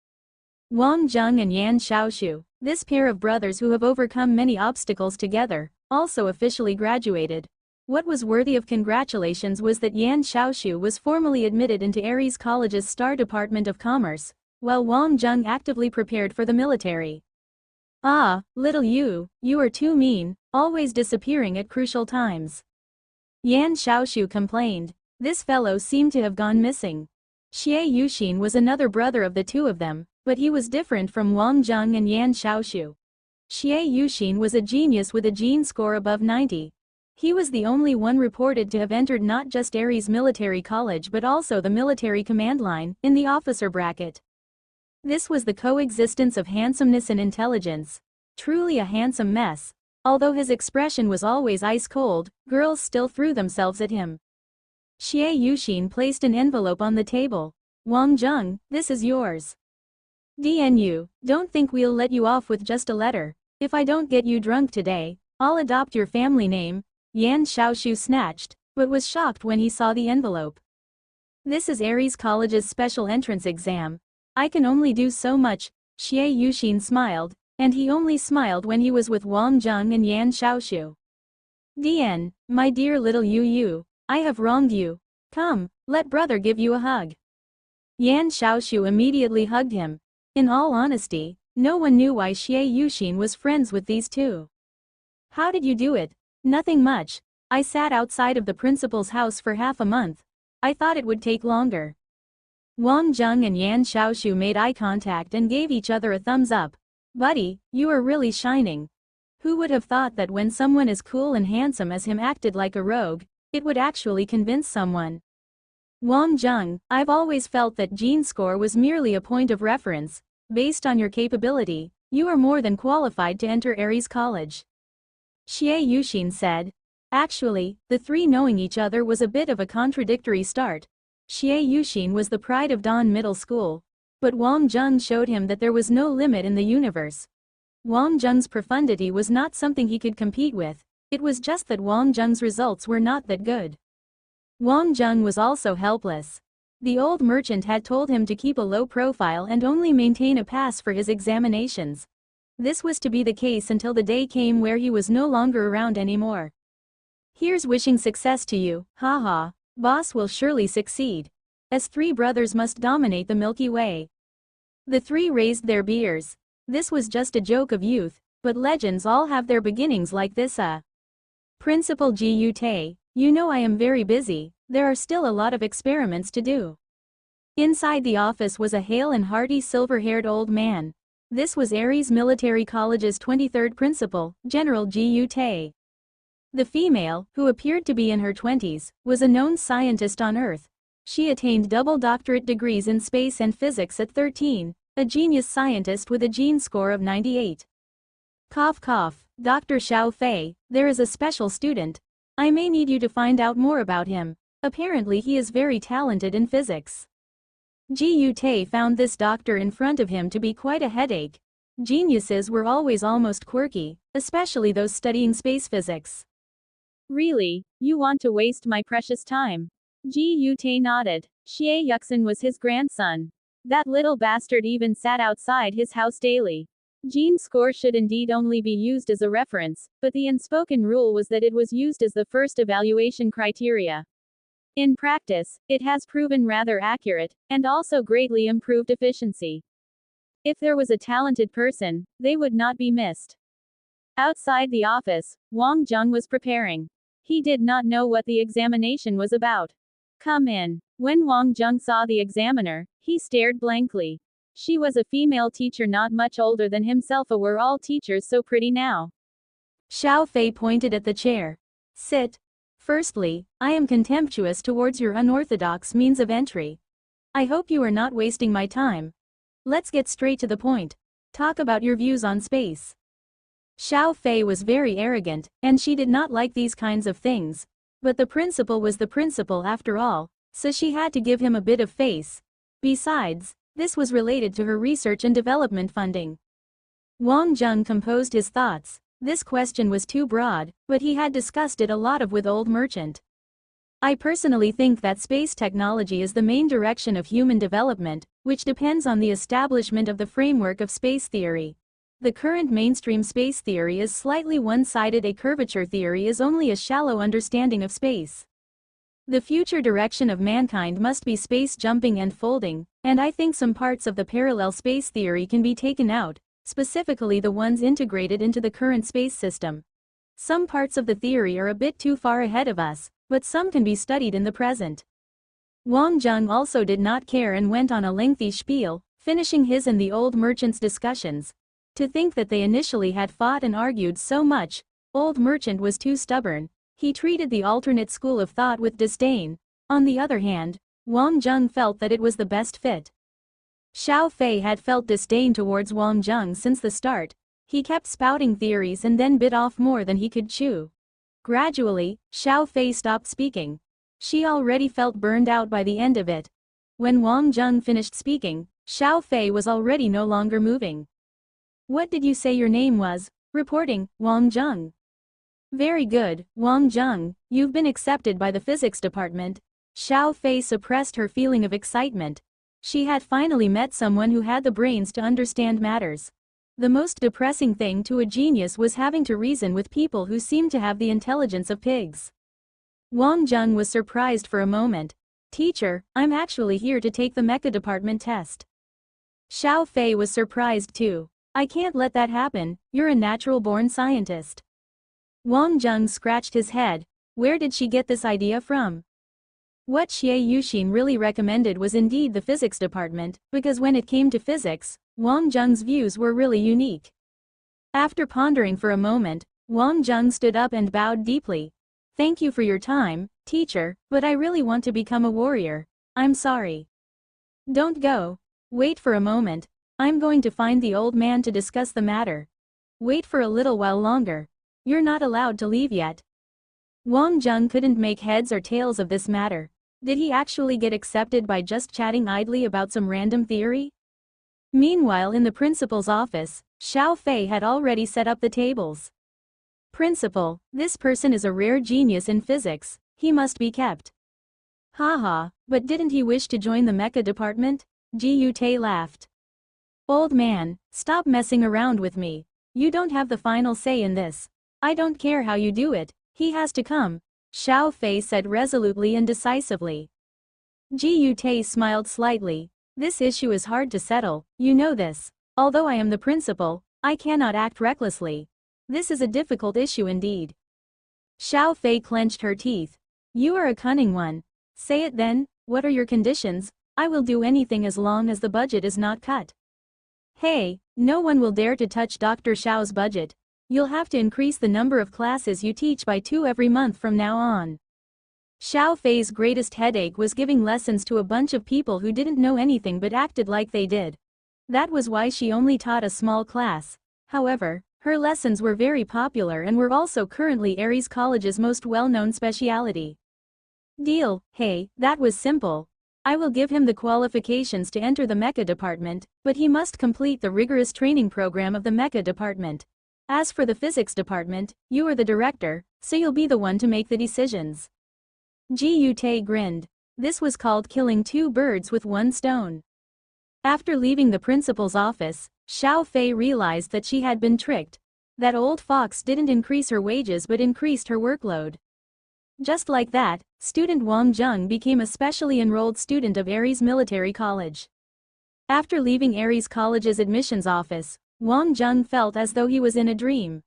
A: Wang Zheng and Yan Xiaoshu, this pair of brothers who have overcome many obstacles together, also officially graduated. What was worthy of congratulations was that Yan Xiaoshu was formally admitted into Aries College's Star Department of Commerce, while Wang Zheng actively prepared for the military. Ah, little you are too mean, always disappearing at crucial times. Yan Xiaoshu complained. This fellow seemed to have gone missing. Xie Yuxin was another brother of the two of them, but he was different from Wang Zheng and Yan Xiaoshu. Xie Yuxin was a genius with a gene score above 90. He was the only one reported to have entered not just Ares Military College but also the military command line, in the officer bracket. This was the coexistence of handsomeness and intelligence. Truly a handsome mess. Although his expression was always ice-cold, girls still threw themselves at him. Xie Yuxin placed an envelope on the table. Wang Zheng, this is yours. DNU, don't think we'll let you off with just a letter. If I don't get you drunk today, I'll adopt your family name. Yan Xiaoshu snatched, but was shocked when he saw the envelope. This is Ares College's special entrance exam. I can only do so much. Xie Yuxin smiled, and he only smiled when he was with Wang Zheng and Yan Xiaoshu. DN, my dear little Yu, I have wronged you. Come, let brother give you a hug. Yan Xiaoshu immediately hugged him. In all honesty, no one knew why Xie Yuxin was friends with these two. How did you do it? Nothing much. I sat outside of the principal's house for half a month. I thought it would take longer. Wang Zheng and Yan Xiaoshu made eye contact and gave each other a thumbs up. Buddy, you are really shining. Who would have thought that when someone as cool and handsome as him acted like a rogue, it would actually convince someone? Wang Zheng, I've always felt that gene score was merely a point of reference. Based on your capability, you are more than qualified to enter Ares College. Xie Yuxin said. Actually, the three knowing each other was a bit of a contradictory start. Xie Yuxin was the pride of Dawn Middle School. But Wang Zheng showed him that there was no limit in the universe. Wang Zheng's profundity was not something he could compete with, it was just that Wang Zheng's results were not that good. Wang Zheng was also helpless. The old merchant had told him to keep a low profile and only maintain a pass for his examinations. This was to be the case until the day came where he was no longer around anymore. Here's wishing success to you, haha, boss will surely succeed. As three brothers must dominate the Milky Way. The three raised their beers. This was just a joke of youth, but legends all have their beginnings like this. Principal Gu Tae, you know I am very busy, there are still a lot of experiments to do. Inside the office was a hale and hearty silver-haired old man. This was Ares Military College's 23rd principal, General Gu Tae. The female, who appeared to be in her 20s, was a known scientist on Earth. She attained double doctorate degrees in space and physics at 13, a genius scientist with a gene score of 98. Cough cough, Dr. Xiao Fei, there is a special student. I may need you to find out more about him. Apparently he is very talented in physics. Gu Tae found this doctor in front of him to be quite a headache. Geniuses were always almost quirky, especially those studying space physics. Really, you want to waste my precious time? Gu Tae nodded. Xie Yuxin was his grandson. That little bastard even sat outside his house daily. Gene score should indeed only be used as a reference, but the unspoken rule was that it was used as the first evaluation criteria. In practice, it has proven rather accurate, and also greatly improved efficiency. If there was a talented person, they would not be missed. Outside the office, Wang Zheng was preparing. He did not know what the examination was about. Come in. When Wang Zheng saw the examiner, he stared blankly. She was a female teacher not much older than himself. Were all teachers so pretty now? Xiao Fei pointed at the chair. Sit. Firstly, I am contemptuous towards your unorthodox means of entry. I hope you are not wasting my time. Let's get straight to the point. Talk about your views on space. Xiao Fei was very arrogant, and she did not like these kinds of things. But the principal was the principal after all, so she had to give him a bit of face. Besides, this was related to her research and development funding. Wang Zheng composed his thoughts. This question was too broad, but he had discussed it a lot with Old Merchant. I personally think that space technology is the main direction of human development, which depends on the establishment of the framework of space theory. The current mainstream space theory is slightly one-sided. A curvature theory is only a shallow understanding of space. The future direction of mankind must be space jumping and folding, and I think some parts of the parallel space theory can be taken out, specifically the ones integrated into the current space system. Some parts of the theory are a bit too far ahead of us, but some can be studied in the present. Wang Zheng also did not care and went on a lengthy spiel, finishing his and the Old Merchant's discussions. To think that they initially had fought and argued so much, Old Merchant was too stubborn. He treated the alternate school of thought with disdain. On the other hand, Wang Zheng felt that it was the best fit. Xiao Fei had felt disdain towards Wang Zheng since the start. He kept spouting theories and then bit off more than he could chew. Gradually, Xiao Fei stopped speaking. She already felt burned out by the end of it. When Wang Zheng finished speaking, Xiao Fei was already no longer moving. What did you say your name was? Reporting, Wang Zheng. Very good, Wang Zheng, you've been accepted by the physics department. Xiao Fei suppressed her feeling of excitement. She had finally met someone who had the brains to understand matters. The most depressing thing to a genius was having to reason with people who seemed to have the intelligence of pigs. Wang Zheng was surprised for a moment. Teacher, I'm actually here to take the mecha department test. Xiao Fei was surprised too. I can't let that happen, you're a natural-born scientist. Wang Zheng scratched his head. Where did she get this idea from? What Xie Yuxin really recommended was indeed the physics department, because when it came to physics, Wang Zheng's views were really unique. After pondering for a moment, Wang Zheng stood up and bowed deeply. Thank you for your time, teacher, but I really want to become a warrior. I'm sorry. Don't go. Wait for a moment. I'm going to find the old man to discuss the matter. Wait for a little while longer. You're not allowed to leave yet. Wang Zheng couldn't make heads or tails of this matter. Did he actually get accepted by just chatting idly about some random theory? Meanwhile, in the principal's office, Xiao Fei had already set up the tables. Principal, this person is a rare genius in physics. He must be kept. Haha, but didn't he wish to join the mecha department? Gu Tae laughed. Old man, stop messing around with me. You don't have the final say in this. I don't care how you do it, he has to come, Xiao Fei said resolutely and decisively. Gu Tae smiled slightly. This issue is hard to settle, you know this. Although I am the principal, I cannot act recklessly. This is a difficult issue indeed. Xiao Fei clenched her teeth. You are a cunning one. Say it then, what are your conditions? I will do anything as long as the budget is not cut. Hey, no one will dare to touch Dr. Xiao's budget. You'll have to increase the number of classes you teach by 2 every month from now on. Xiao Fei's greatest headache was giving lessons to a bunch of people who didn't know anything but acted like they did. That was why she only taught a small class. However, her lessons were very popular and were also currently Aries College's most well-known specialty. Deal. Hey, that was simple. I will give him the qualifications to enter the mecha department, but he must complete the rigorous training program of the mecha department. As for the physics department, you are the director, so you'll be the one to make the decisions. Ji Yute grinned. This was called killing two birds with one stone. After leaving the principal's office, Xiao Fei realized that she had been tricked. That old fox didn't increase her wages but increased her workload. Just like that, student Wang Zheng became a specially enrolled student of Aries Military College. After leaving Aries College's admissions office, Wang Zheng felt as though he was in a dream.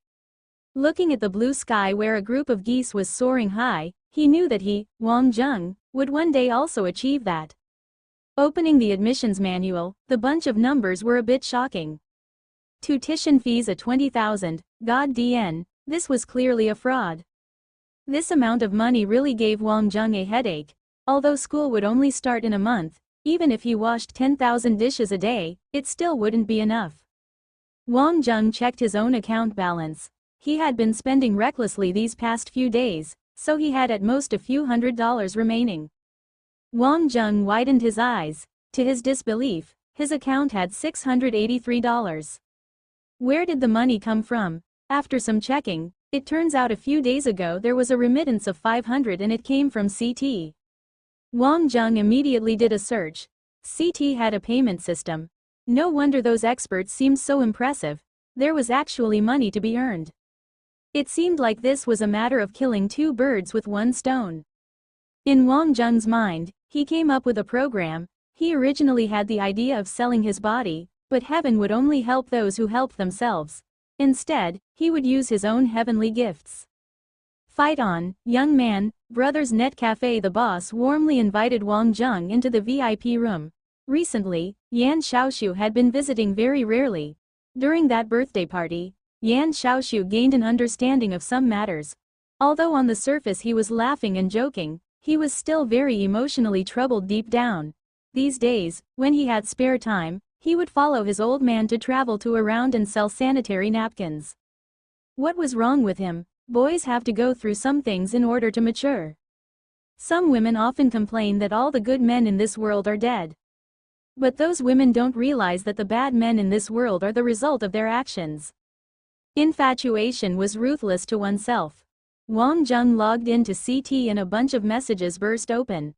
A: Looking at the blue sky where a group of geese was soaring high, he knew that he, Wang Zheng, would one day also achieve that. Opening the admissions manual, the bunch of numbers were a bit shocking. Tuition fees at 20,000, god DN, this was clearly a fraud. This amount of money really gave Wang Zheng a headache. Although school would only start in a month, even if he washed 10,000 dishes a day, it still wouldn't be enough. Wang Zheng checked his own account balance. He had been spending recklessly these past few days, so he had at most a few $100 remaining. Wang Zheng widened his eyes. To his disbelief, his account had $683. Where did the money come from? After some checking, it turns out a few days ago there was a remittance of 500 and it came from CT. Wang Zheng immediately did a search. CT had a payment system. No wonder those experts seemed so impressive. There was actually money to be earned. It seemed like this was a matter of killing two birds with one stone. In Wang Zheng's mind, he came up with a program. He originally had the idea of selling his body, but heaven would only help those who help themselves. Instead, he would use his own heavenly gifts. Fight on, young man. Brothers Net Cafe. The boss warmly invited Wang Zheng into the VIP room. Recently, Yan Xiaoshu had been visiting very rarely. During that birthday party, Yan Xiaoshu gained an understanding of some matters. Although on the surface he was laughing and joking, he was still very emotionally troubled deep down. These days, when he had spare time, he would follow his old man to travel to around and sell sanitary napkins. What was wrong with him? Boys have to go through some things in order to mature. Some women often complain that all the good men in this world are dead. But those women don't realize that the bad men in this world are the result of their actions. Infatuation was ruthless to oneself. Wang Zheng logged into CT and a bunch of messages burst open.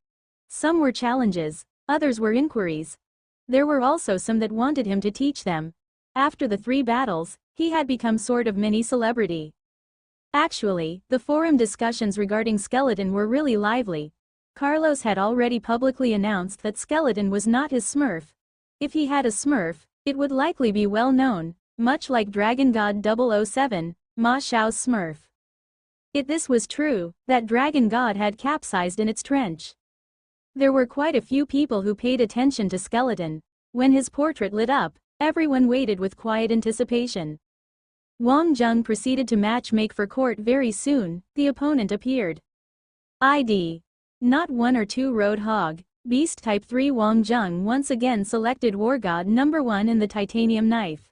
A: Some were challenges, others were inquiries. There were also some that wanted him to teach them. After the 3 battles, he had become sort of mini-celebrity. Actually, the forum discussions regarding Skeleton were really lively. Carlos had already publicly announced that Skeleton was not his Smurf. If he had a Smurf, it would likely be well known, much like Dragon God 007, Ma Xiao's Smurf. If this was true, that Dragon God had capsized in its trench. There were quite a few people who paid attention to Skeleton. When his portrait lit up, everyone waited with quiet anticipation. Wang Zheng proceeded to match-make for court very soon. The opponent appeared. ID. Not 1 or 2 Roadhog, Beast Type 3. Wang Zheng once again selected War God number 1 in the titanium knife.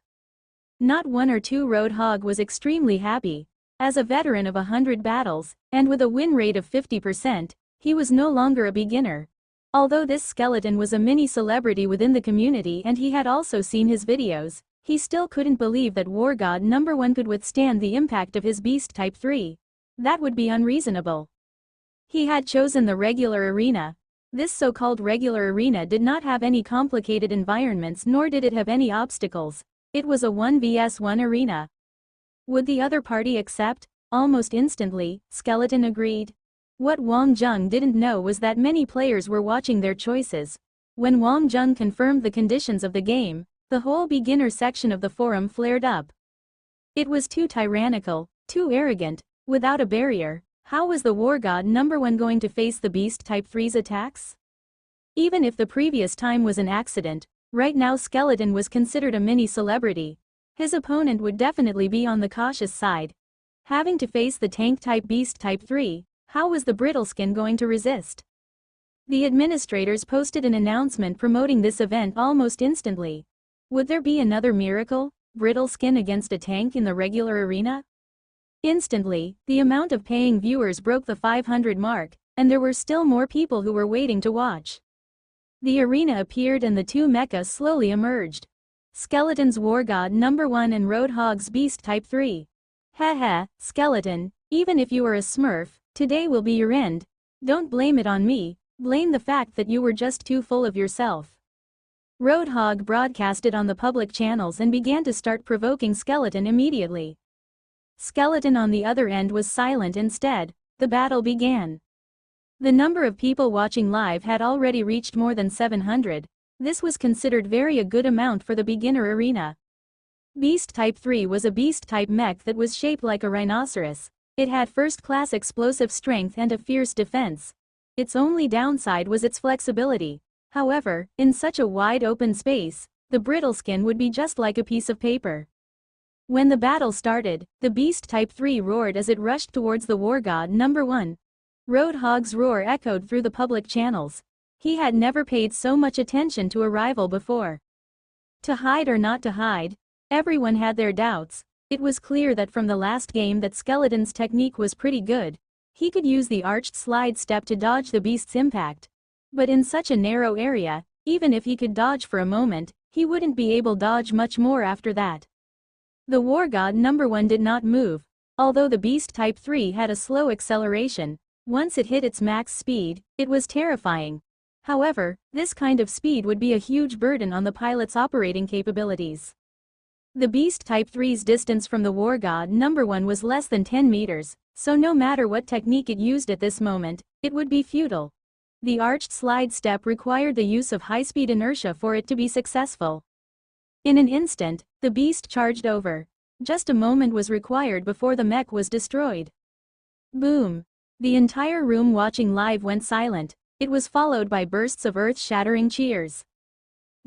A: Not 1 or 2 Roadhog was extremely happy. As a veteran of 100 battles, and with a win rate of 50%, he was no longer a beginner. Although this skeleton was a mini-celebrity within the community and he had also seen his videos, he still couldn't believe that War God number 1 could withstand the impact of his Beast Type 3. That would be unreasonable. He had chosen the regular arena. This so-called regular arena did not have any complicated environments nor did it have any obstacles. It was a 1 vs 1 arena. Would the other party accept? Almost instantly, Skeleton agreed. What Wang Zheng didn't know was that many players were watching their choices. When Wang Zheng confirmed the conditions of the game, the whole beginner section of the forum flared up. It was too tyrannical, too arrogant, without a barrier. How was the War God number 1 going to face the Beast Type 3's attacks? Even if the previous time was an accident, right now Skeleton was considered a mini celebrity. His opponent would definitely be on the cautious side. Having to face the tank-type Beast Type 3, how was the Brittleskin going to resist? The administrators posted an announcement promoting this event almost instantly. Would there be another miracle, Brittleskin against a tank in the regular arena? Instantly, the amount of paying viewers broke the 500 mark, and there were still more people who were waiting to watch. The arena appeared and the two mechas slowly emerged. Skeleton's War God #1 and Roadhog's Beast Type 3. Haha, Skeleton, even if you are a smurf, today will be your end. Don't blame it on me, blame the fact that you were just too full of yourself. Roadhog broadcasted on the public channels and began to start provoking Skeleton immediately. Skeleton on the other end was silent instead. The battle began. The number of people watching live had already reached more than 700. This was considered a good amount for the beginner arena. Beast Type 3 was a beast-type mech that was shaped like a rhinoceros. It had first-class explosive strength and a fierce defense. Its only downside was its flexibility. However, in such a wide open space, the Brittleskin would be just like a piece of paper. When the battle started, the Beast Type 3 roared as it rushed towards the War God #1. Roadhog's roar echoed through the public channels. He had never paid so much attention to a rival before. To hide or not to hide, everyone had their doubts. It was clear that from the last game that Skeleton's technique was pretty good. He could use the arched slide step to dodge the beast's impact. But in such a narrow area, even if he could dodge for a moment, he wouldn't be able to dodge much more after that. The War God #1 did not move, although the Beast Type 3 had a slow acceleration. Once it hit its max speed, it was terrifying. However, this kind of speed would be a huge burden on the pilot's operating capabilities. The Beast Type 3's distance from the War God #1 was less than 10 meters, so no matter what technique it used at this moment, it would be futile. The arched slide step required the use of high-speed inertia for it to be successful. In an instant, the beast charged over. Just a moment was required before the mech was destroyed. Boom! The entire room watching live went silent. It was followed by bursts of earth-shattering cheers.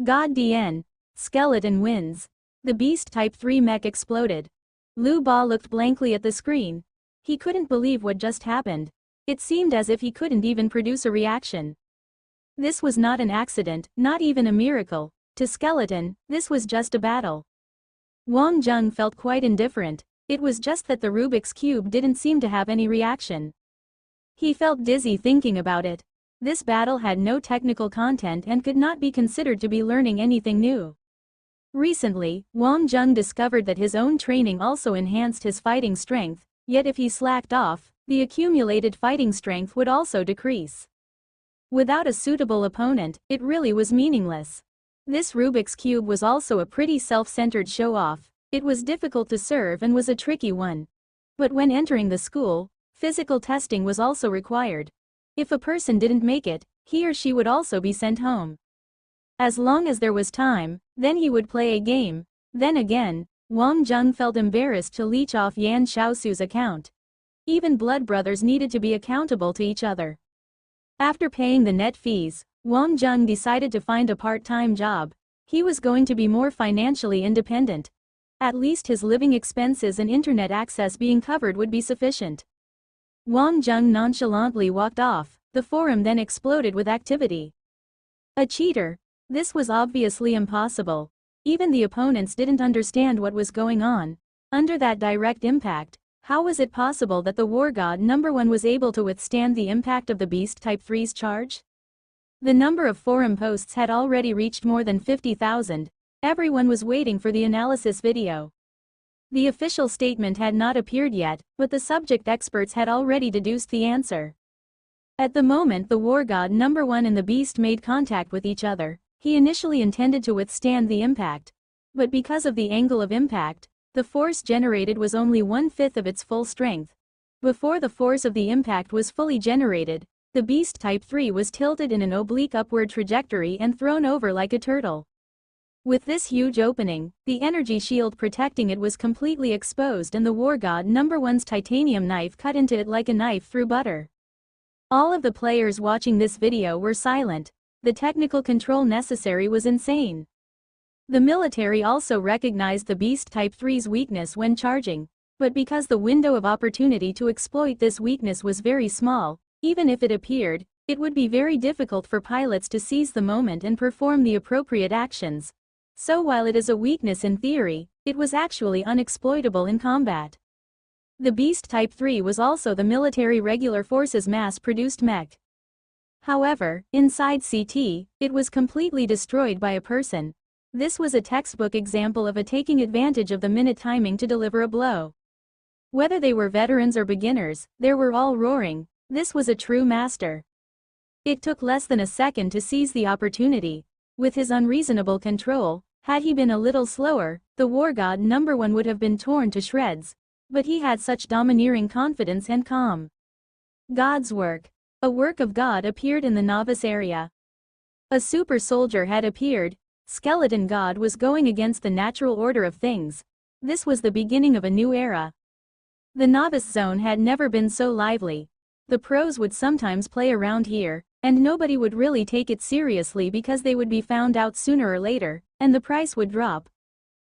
A: God DN. Skeleton wins. The Beast Type 3 mech exploded. Lu Ba looked blankly at the screen. He couldn't believe what just happened. It seemed as if he couldn't even produce a reaction. This was not an accident, not even a miracle. To Skeleton, this was just a battle. Wang Jung felt quite indifferent. It was just that the Rubik's Cube didn't seem to have any reaction. He felt dizzy thinking about it. This battle had no technical content and could not be considered to be learning anything new. Recently, Wang Jung discovered that his own training also enhanced his fighting strength, yet if he slacked off, the accumulated fighting strength would also decrease. Without a suitable opponent, it really was meaningless. This Rubik's Cube was also a pretty self-centered show-off. It was difficult to serve and was a tricky one. But when entering the school, physical testing was also required. If a person didn't make it, he or she would also be sent home. As long as there was time, then he would play a game. Then again, Wang Jung felt embarrassed to leech off Yan Xiaosu's account. Even blood brothers needed to be accountable to each other. After paying the net fees, Wang Jung decided to find a part-time job. He was going to be more financially independent. At least his living expenses and internet access being covered would be sufficient. Wang Jung nonchalantly walked off. The forum then exploded with activity. A cheater. This was obviously impossible. Even the opponents didn't understand what was going on. Under that direct impact, how was it possible that the War God #1 was able to withstand the impact of the Beast Type 3's charge? The number of forum posts had already reached more than 50,000. Everyone was waiting for the analysis video. The official statement had not appeared yet, but the subject experts had already deduced the answer. At the moment the War God #1 and the Beast made contact with each other, he initially intended to withstand the impact. But because of the angle of impact, the force generated was only 1/5 of its full strength. Before the force of the impact was fully generated, the Beast Type 3 was tilted in an oblique upward trajectory and thrown over like a turtle. With this huge opening, the energy shield protecting it was completely exposed and the War God #1's titanium knife cut into it like a knife through butter. All of the players watching this video were silent. The technical control necessary was insane. The military also recognized the Beast Type 3's weakness when charging, but because the window of opportunity to exploit this weakness was very small, even if it appeared, it would be very difficult for pilots to seize the moment and perform the appropriate actions. So while it is a weakness in theory, it was actually unexploitable in combat. The Beast Type 3 was also the military regular forces mass-produced mech. However, inside CT, it was completely destroyed by a person. This was a textbook example of a taking advantage of the minute timing to deliver a blow. Whether they were veterans or beginners, they were all roaring. This was a true master. It took less than a second to seize the opportunity. With his unreasonable control, had he been a little slower, the war god number 1 would have been torn to shreds. But he had such domineering confidence and calm. God's work. A work of God appeared in the novice area. A super soldier had appeared. Skeleton God was going against the natural order of things. This was the beginning of a new era. The novice zone had never been so lively. The pros would sometimes play around here, and nobody would really take it seriously because they would be found out sooner or later, and the price would drop.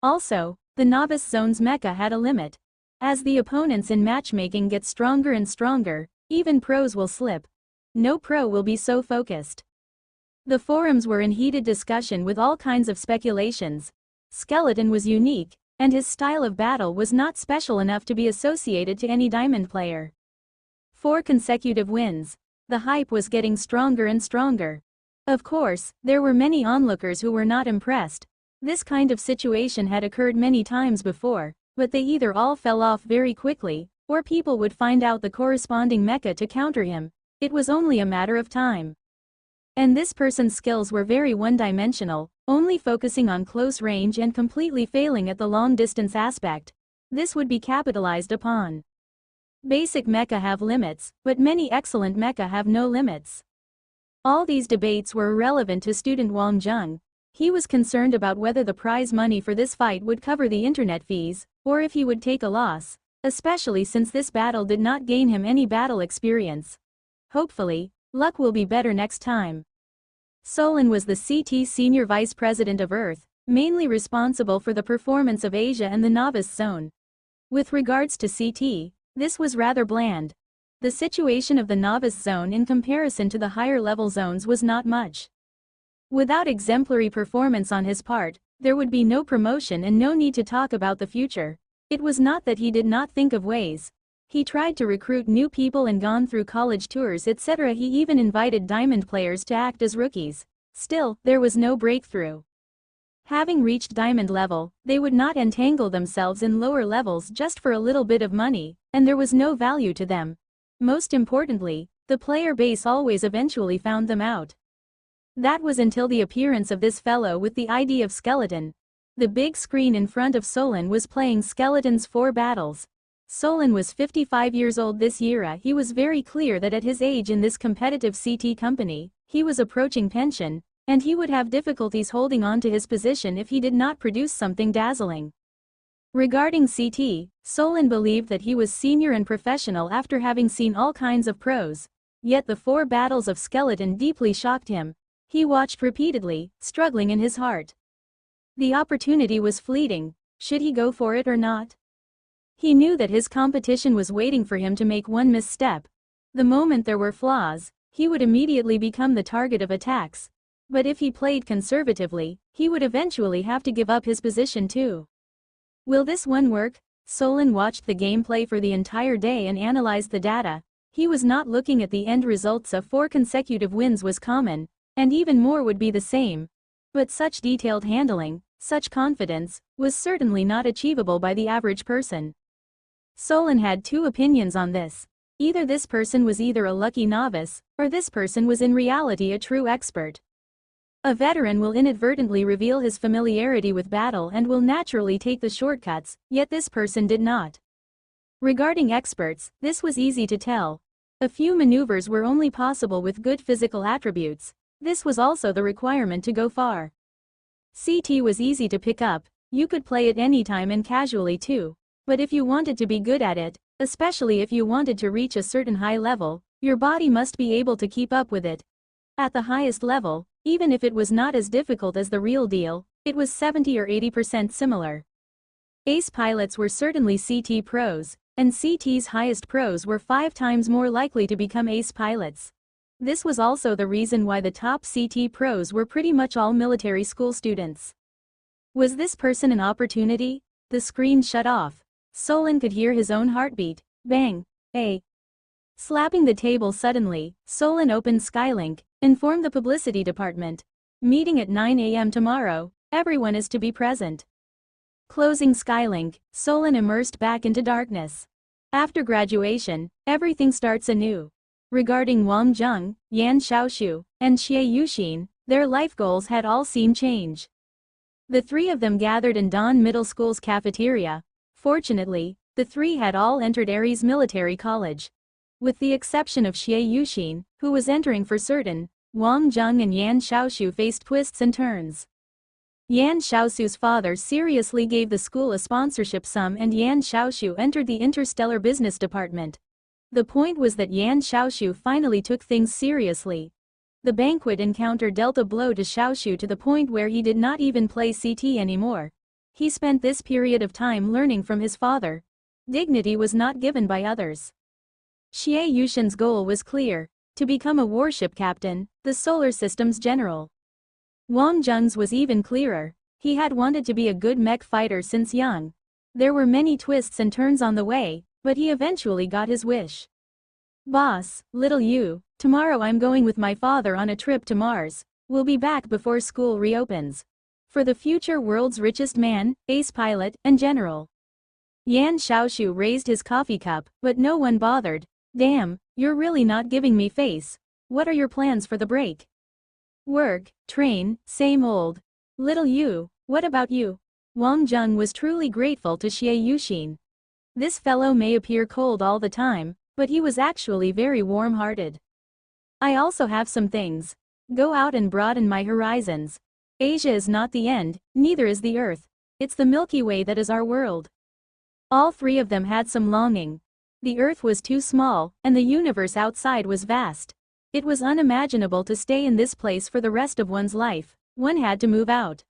A: Also, the novice zone's mecha had a limit. As the opponents in matchmaking get stronger and stronger, even pros will slip. No pro will be so focused. The forums were in heated discussion with all kinds of speculations. Skeleton was unique, and his style of battle was not special enough to be associated to any diamond player. 4 consecutive wins. The hype was getting stronger and stronger. Of course, there were many onlookers who were not impressed. This kind of situation had occurred many times before, but they either all fell off very quickly, or people would find out the corresponding mecha to counter him. It was only a matter of time. And this person's skills were very one-dimensional, only focusing on close range and completely failing at the long-distance aspect. This would be capitalized upon. Basic mecha have limits, but many excellent mecha have no limits. All these debates were irrelevant to student Wang Zheng. He was concerned about whether the prize money for this fight would cover the internet fees, or if he would take a loss, especially since this battle did not gain him any battle experience. Hopefully, luck will be better next time. Solon was the CT Senior Vice President of Earth, mainly responsible for the performance of Asia and the novice zone. With regards to CT, this was rather bland. The situation of the novice zone in comparison to the higher level zones was not much. Without exemplary performance on his part, there would be no promotion and no need to talk about the future. It was not that he did not think of ways. He tried to recruit new people and gone through college tours etc. He even invited diamond players to act as rookies. Still, there was no breakthrough. Having reached diamond level, they would not entangle themselves in lower levels just for a little bit of money, and there was no value to them. Most importantly, the player base always eventually found them out. That was until the appearance of this fellow with the ID of Skeleton. The big screen in front of Solon was playing Skeleton's 4 battles. Solon was 55 years old this year. He was very clear that at his age in this competitive CT company, he was approaching pension, and he would have difficulties holding on to his position if he did not produce something dazzling. Regarding CT, Solon believed that he was senior and professional after having seen all kinds of pros. Yet the 4 battles of Skeleton deeply shocked him. He watched repeatedly, struggling in his heart. The opportunity was fleeting. Should he go for it or not? He knew that his competition was waiting for him to make one misstep. The moment there were flaws, he would immediately become the target of attacks. But if he played conservatively, he would eventually have to give up his position too. Will this one work? Solon watched the gameplay for the entire day and analyzed the data. He was not looking at the end results of 4 consecutive wins was common, and even more would be the same. But such detailed handling, such confidence, was certainly not achievable by the average person. Solon had 2 opinions on this. Either this person was either a lucky novice, or this person was in reality a true expert. A veteran will inadvertently reveal his familiarity with battle and will naturally take the shortcuts, yet this person did not. Regarding experts, this was easy to tell. A few maneuvers were only possible with good physical attributes. This was also the requirement to go far. CT was easy to pick up, you could play it anytime and casually too. But if you wanted to be good at it, especially if you wanted to reach a certain high level, your body must be able to keep up with it. At the highest level, Even if it was not as difficult as the real deal, it was 70 or 80% similar. Ace pilots were certainly CT pros, and CT's highest pros were 5 times more likely to become ace pilots. This was also the reason why the top CT pros were pretty much all military school students. Was this person an opportunity? The screen shut off. Solon could hear his own heartbeat. Bang. Slapping the table suddenly, Solon opened Skylink, informed the publicity department. Meeting at 9 a.m. tomorrow, everyone is to be present. Closing Skylink, Solon immersed back into darkness. After graduation, everything starts anew. Regarding Wang Zheng, Yan Xiaoshu, and Xie Yuxin, their life goals had all seen change. The three of them gathered in Dan Middle School's cafeteria. Fortunately, the three had all entered Ares Military College. With the exception of Xie Yuxin, who was entering for certain, Wang Zheng and Yan Xiaoshu faced twists and turns. Yan Xiaoshu's father seriously gave the school a sponsorship sum and Yan Xiaoshu entered the Interstellar Business Department. The point was that Yan Xiaoshu finally took things seriously. The banquet encounter dealt a blow to Xiaoshu to the point where he did not even play CT anymore. He spent this period of time learning from his father. Dignity was not given by others. Xie Yuxin's goal was clear: to become a warship captain, the solar system's general. Wang Zheng's was even clearer. He had wanted to be a good mech fighter since young. There were many twists and turns on the way, but he eventually got his wish. Boss, little you, tomorrow I'm going with my father on a trip to Mars. We'll be back before school reopens. For the future world's richest man, ace pilot, and general. Yan Xiaoshu raised his coffee cup, but no one bothered. Damn, you're really not giving me face. What are your plans for the break? Work, train, same old. Little you, what about you? Wang Zheng was truly grateful to Xie Yuxin. This fellow may appear cold all the time, but he was actually very warm-hearted. I also have some things. Go out and broaden my horizons. Asia is not the end, neither is the Earth. It's the Milky Way that is our world. All three of them had some longing. The Earth was too small, and the universe outside was vast. It was unimaginable to stay in this place for the rest of one's life. One had to move out.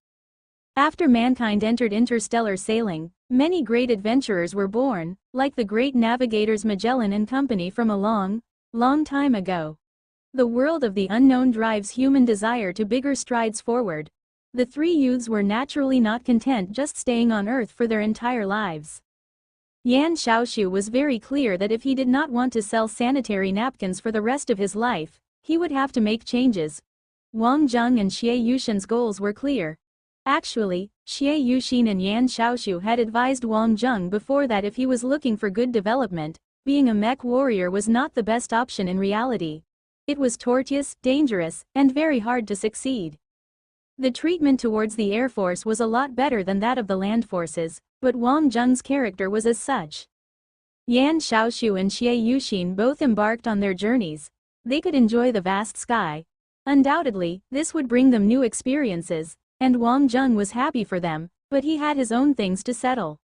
A: After mankind entered interstellar sailing, many great adventurers were born, like the great navigators Magellan and company from a long, long time ago. The world of the unknown drives human desire to bigger strides forward. The three youths were naturally not content just staying on Earth for their entire lives. Yan Xiaoshu was very clear that if he did not want to sell sanitary napkins for the rest of his life, he would have to make changes. Wang Zheng and Xie Yuxin's goals were clear. Actually, Xie Yuxin and Yan Xiaoshu had advised Wang Zheng before that if he was looking for good development, being a mech warrior was not the best option in reality. It was tortuous, dangerous, and very hard to succeed. The treatment towards the Air Force was a lot better than that of the land forces, but Wang Zheng's character was as such. Yan Xiaoshu and Xie Yuxin both embarked on their journeys. They could enjoy the vast sky. Undoubtedly, this would bring them new experiences, and Wang Zheng was happy for them, but he had his own things to settle.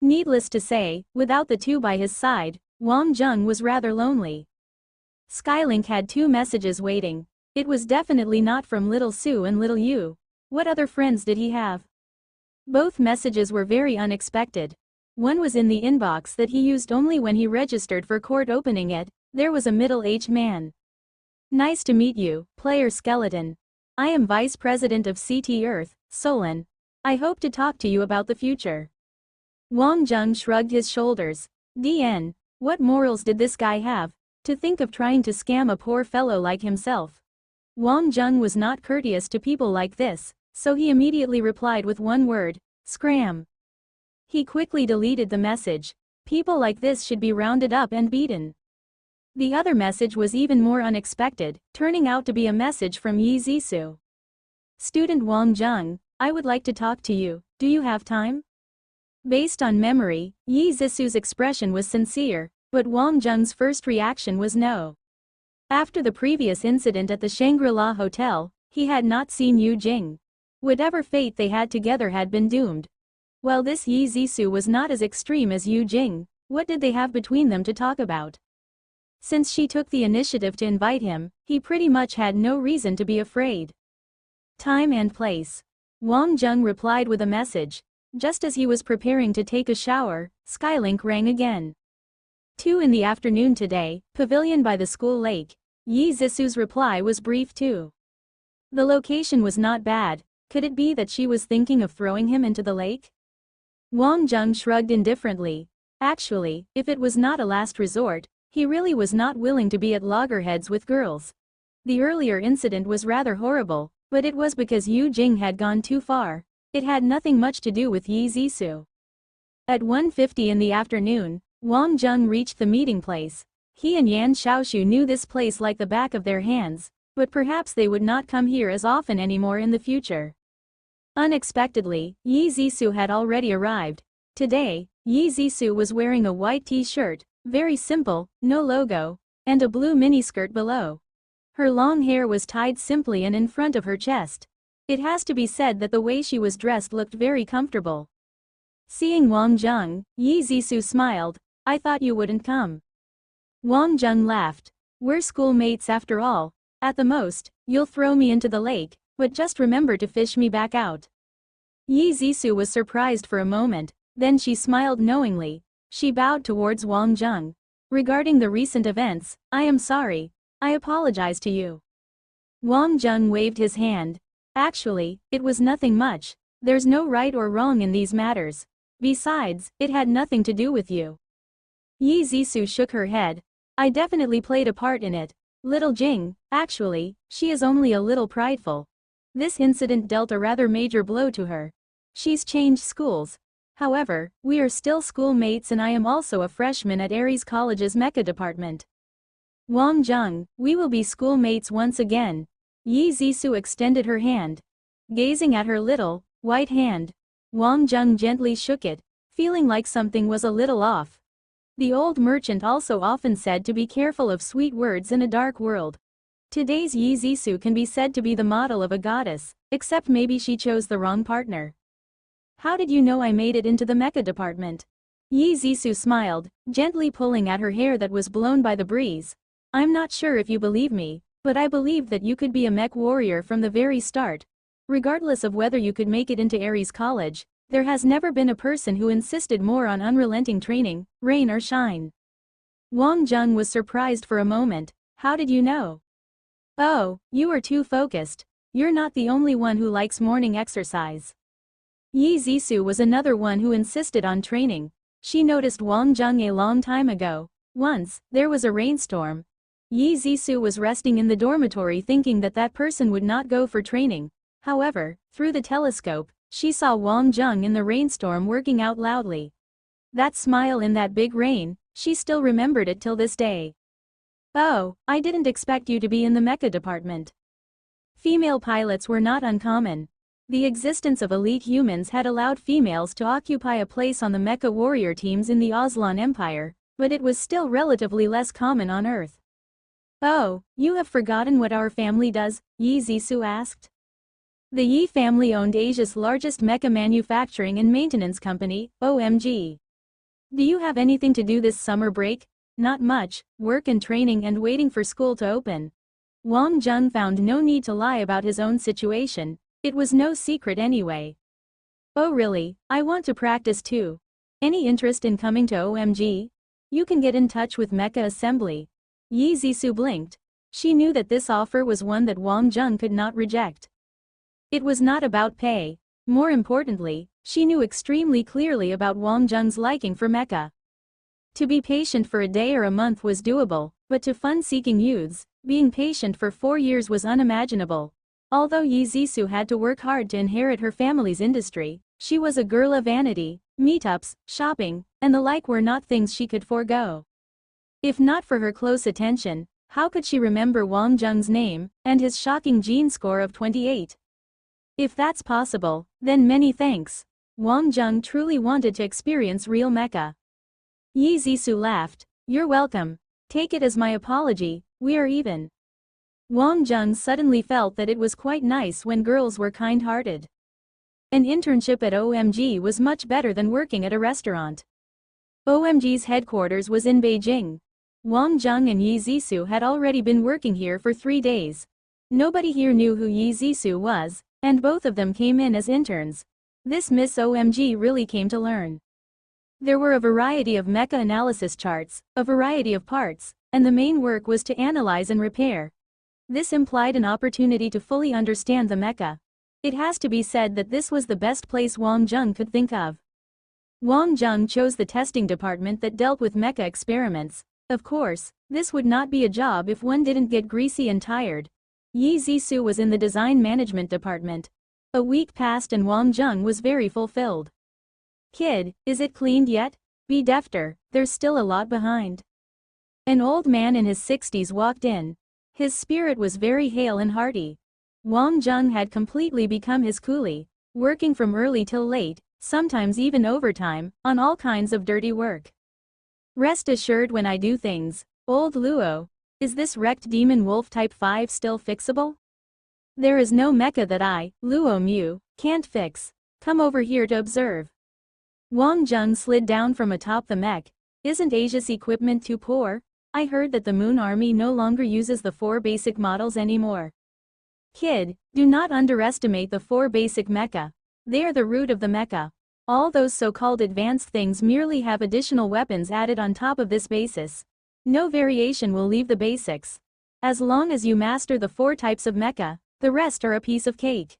A: Needless to say, without the two by his side, Wang Zheng was rather lonely. Skylink had 2 messages waiting. It was definitely not from Little Sue and Little You. What other friends did he have? Both messages were very unexpected. One was in the inbox that he used only when he registered for court. Opening it, there was a middle-aged man. Nice to meet you, Player Skeleton. I am Vice President of CT Earth, Solon. I hope to talk to you about the future. Wang Zheng shrugged his shoulders. DN, what morals did this guy have? To think of trying to scam a poor fellow like himself. Wang Zheng was not courteous to people like this, so he immediately replied with one word: scram. He quickly deleted the message. People like this should be rounded up and beaten. The other message was even more unexpected, turning out to be a message from Yi Zisu. Student Wang Zheng, I would like to talk to you. Do you have time? Based on memory, Yi Zisu's expression was sincere, but Wang Zheng's first reaction was no. After the previous incident at the Shangri-La Hotel, he had not seen Yu Jing. Whatever fate they had together had been doomed. While this Yi Zisu was not as extreme as Yu Jing, what did they have between them to talk about? Since she took the initiative to invite him, he pretty much had no reason to be afraid. Time and place. Wang Jung replied with a message. Just as he was preparing to take a shower, Skylink rang again. 2 in the afternoon today, pavilion by the school lake. Yi Zisu's reply was brief too. The location was not bad. Could it be that she was thinking of throwing him into the lake? Wang Jung shrugged indifferently. Actually, if it was not a last resort, he really was not willing to be at loggerheads with girls. The earlier incident was rather horrible, but it was because Yu Jing had gone too far. It had nothing much to do with Yi Zisu. At 1:50 in the afternoon, Wang Jung reached the meeting place. He and Yan Xiaoshu knew this place like the back of their hands, but perhaps they would not come here as often anymore in the future. Unexpectedly, Yi Zisu had already arrived. Today, Yi Zisu was wearing a white t-shirt, very simple, no logo, and a blue miniskirt below. Her long hair was tied simply and in front of her chest. It has to be said that the way she was dressed looked very comfortable. Seeing Wang Jung, Yi Zisu smiled. I thought you wouldn't come. Wang Jung laughed. We're schoolmates after all. At the most, you'll throw me into the lake, but just remember to fish me back out. Yi Zisu was surprised for a moment, then she smiled knowingly. She bowed towards Wang Jung. Regarding the recent events, I am sorry. I apologize to you. Wang Jung waved his hand. Actually, it was nothing much. There's no right or wrong in these matters. Besides, it had nothing to do with you. Yi Zisu shook her head. I definitely played a part in it. Little Jing, actually, she is only a little prideful. This incident dealt a rather major blow to her. She's changed schools. However, we are still schoolmates and I am also a freshman at Aries College's mecha department. Wang Jung, we will be schoolmates once again. Yi Zisu extended her hand. Gazing at her little, white hand, Wang Jung gently shook it, feeling like something was a little off. The old merchant also often said to be careful of sweet words in a dark world. Today's Yi Zisu can be said to be the model of a goddess, except maybe she chose the wrong partner. How did you know I made it into the mecha department? Yi Zisu smiled, gently pulling at her hair that was blown by the breeze. I'm not sure if you believe me, but I believe that you could be a mech warrior from the very start. Regardless of whether you could make it into Aries College, there has never been a person who insisted more on unrelenting training, rain or shine. Wang Jung was surprised for a moment. How did you know? Oh, you are too focused. You're not the only one who likes morning exercise. Yi Zisu was another one who insisted on training. She noticed Wang Jung a long time ago. Once, there was a rainstorm. Yi Zisu was resting in the dormitory thinking that that person would not go for training. However, through the telescope, she saw Wang Jung in the rainstorm working out loudly. That smile in that big rain, she still remembered it till this day. Oh, I didn't expect you to be in the mecha department. Female pilots were not uncommon. The existence of elite humans had allowed females to occupy a place on the mecha warrior teams in the Aslan Empire, but it was still relatively less common on Earth. Oh, you have forgotten what our family does? Yi Zisu asked. The Yi family owned Asia's largest mecha manufacturing and maintenance company, OMG. Do you have anything to do this summer break? Not much, work and training and waiting for school to open. Wang Jung found no need to lie about his own situation. It was no secret anyway. Oh really, I want to practice too. Any interest in coming to OMG? You can get in touch with Mecha Assembly. Yi Zisu blinked. She knew that this offer was one that Wang Jung could not reject. It was not about pay. More importantly, she knew extremely clearly about Wang Jung's liking for mecha. To be patient for a day or a month was doable, but to fun-seeking youths, being patient for 4 years was unimaginable. Although Yi Zisu had to work hard to inherit her family's industry, she was a girl of vanity. Meetups, shopping, and the like were not things she could forego. If not for her close attention, how could she remember Wang Jung's name and his shocking gene score of 28? If that's possible, then many thanks. Wang Jung truly wanted to experience real mecha. Yi Zisu laughed. You're welcome. Take it as my apology, we are even. Wang Jung suddenly felt that it was quite nice when girls were kind-hearted. An internship at OMG was much better than working at a restaurant. OMG's headquarters was in Beijing. Wang Jung and Yi Zisu had already been working here for 3 days. Nobody here knew who Yi Zisu was, And both of them came in as interns. This Miss OMG really came to learn. There were a variety of mecha analysis charts, a variety of parts, and the main work was to analyze and repair. This implied an opportunity to fully understand the mecha. It has to be said that this was the best place Wang Zheng could think of. Wang Zheng chose the testing department that dealt with mecha experiments. Of course, this would not be a job if one didn't get greasy and tired. Yi Zisu was in the design management department. A week passed and Wang Zheng was very fulfilled. Kid, is it cleaned yet? Be defter, there's still a lot behind. An old man in his 60s walked in. His spirit was very hale and hearty. Wang Zheng had completely become his coolie, working from early till late, sometimes even overtime, on all kinds of dirty work. Rest assured when I do things, old Luo. Is this wrecked demon wolf type 5 still fixable? There is no mecha that I, Luo Mu, can't fix. Come over here to observe. Wang Zheng slid down from atop the mech. Isn't Asia's equipment too poor? I heard that the Moon Army no longer uses the 4 basic models anymore. Kid, do not underestimate the 4 basic mecha. They are the root of the mecha. All those so-called advanced things merely have additional weapons added on top of this basis. No variation will leave the basics. As long as you master the 4 types of mecha, the rest are a piece of cake.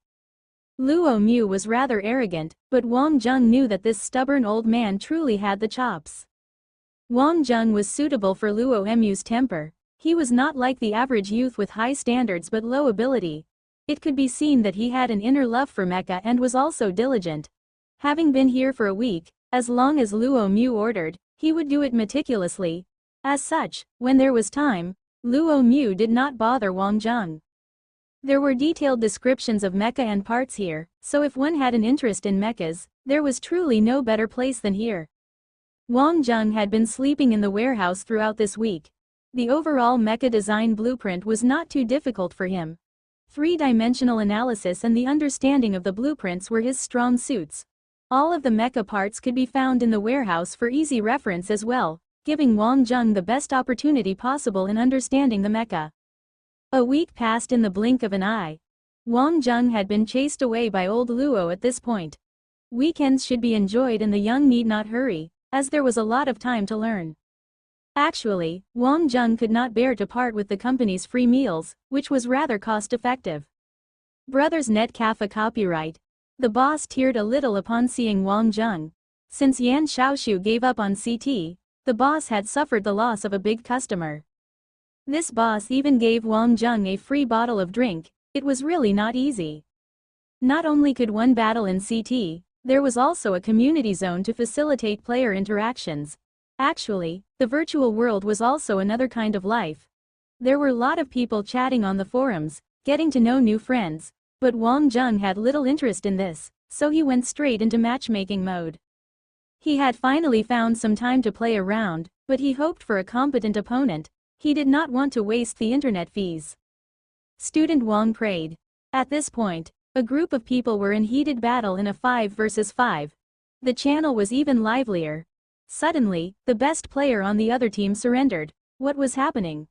A: Luo Mu was rather arrogant, but Wang Zheng knew that this stubborn old man truly had the chops. Wang Zheng was suitable for Luo Mu's temper. He was not like the average youth with high standards but low ability. It could be seen that he had an inner love for mecha and was also diligent. Having been here for a week, as long as Luo Mu ordered, he would do it meticulously. As such, when there was time, Luo Mu did not bother Wang Zheng. There were detailed descriptions of mecha and parts here, so if one had an interest in mechas, there was truly no better place than here. Wang Zheng had been sleeping in the warehouse throughout this week. The overall mecha design blueprint was not too difficult for him. 3-dimensional analysis and the understanding of the blueprints were his strong suits. All of the mecha parts could be found in the warehouse for easy reference as well, giving Wang Zheng the best opportunity possible in understanding the mecha. A week passed in the blink of an eye. Wang Zheng had been chased away by old Luo at this point. Weekends should be enjoyed and the young need not hurry, as there was a lot of time to learn. Actually, Wang Zheng could not bear to part with the company's free meals, which was rather cost-effective. Brothers Net Cafe copyright. The boss teared a little upon seeing Wang Zheng. Since Yan Xiaoshu gave up on CT, the boss had suffered the loss of a big customer. This boss even gave Wang Zheng a free bottle of drink. It was really not easy. Not only could one battle in CT, there was also a community zone to facilitate player interactions. Actually, the virtual world was also another kind of life. There were a lot of people chatting on the forums, getting to know new friends, but Wang Zheng had little interest in this, so he went straight into matchmaking mode. He had finally found some time to play around, but he hoped for a competent opponent. He did not want to waste the internet fees. Student Wang prayed. At this point, a group of people were in heated battle in a 5 versus 5. The channel was even livelier. Suddenly, the best player on the other team surrendered. What was happening?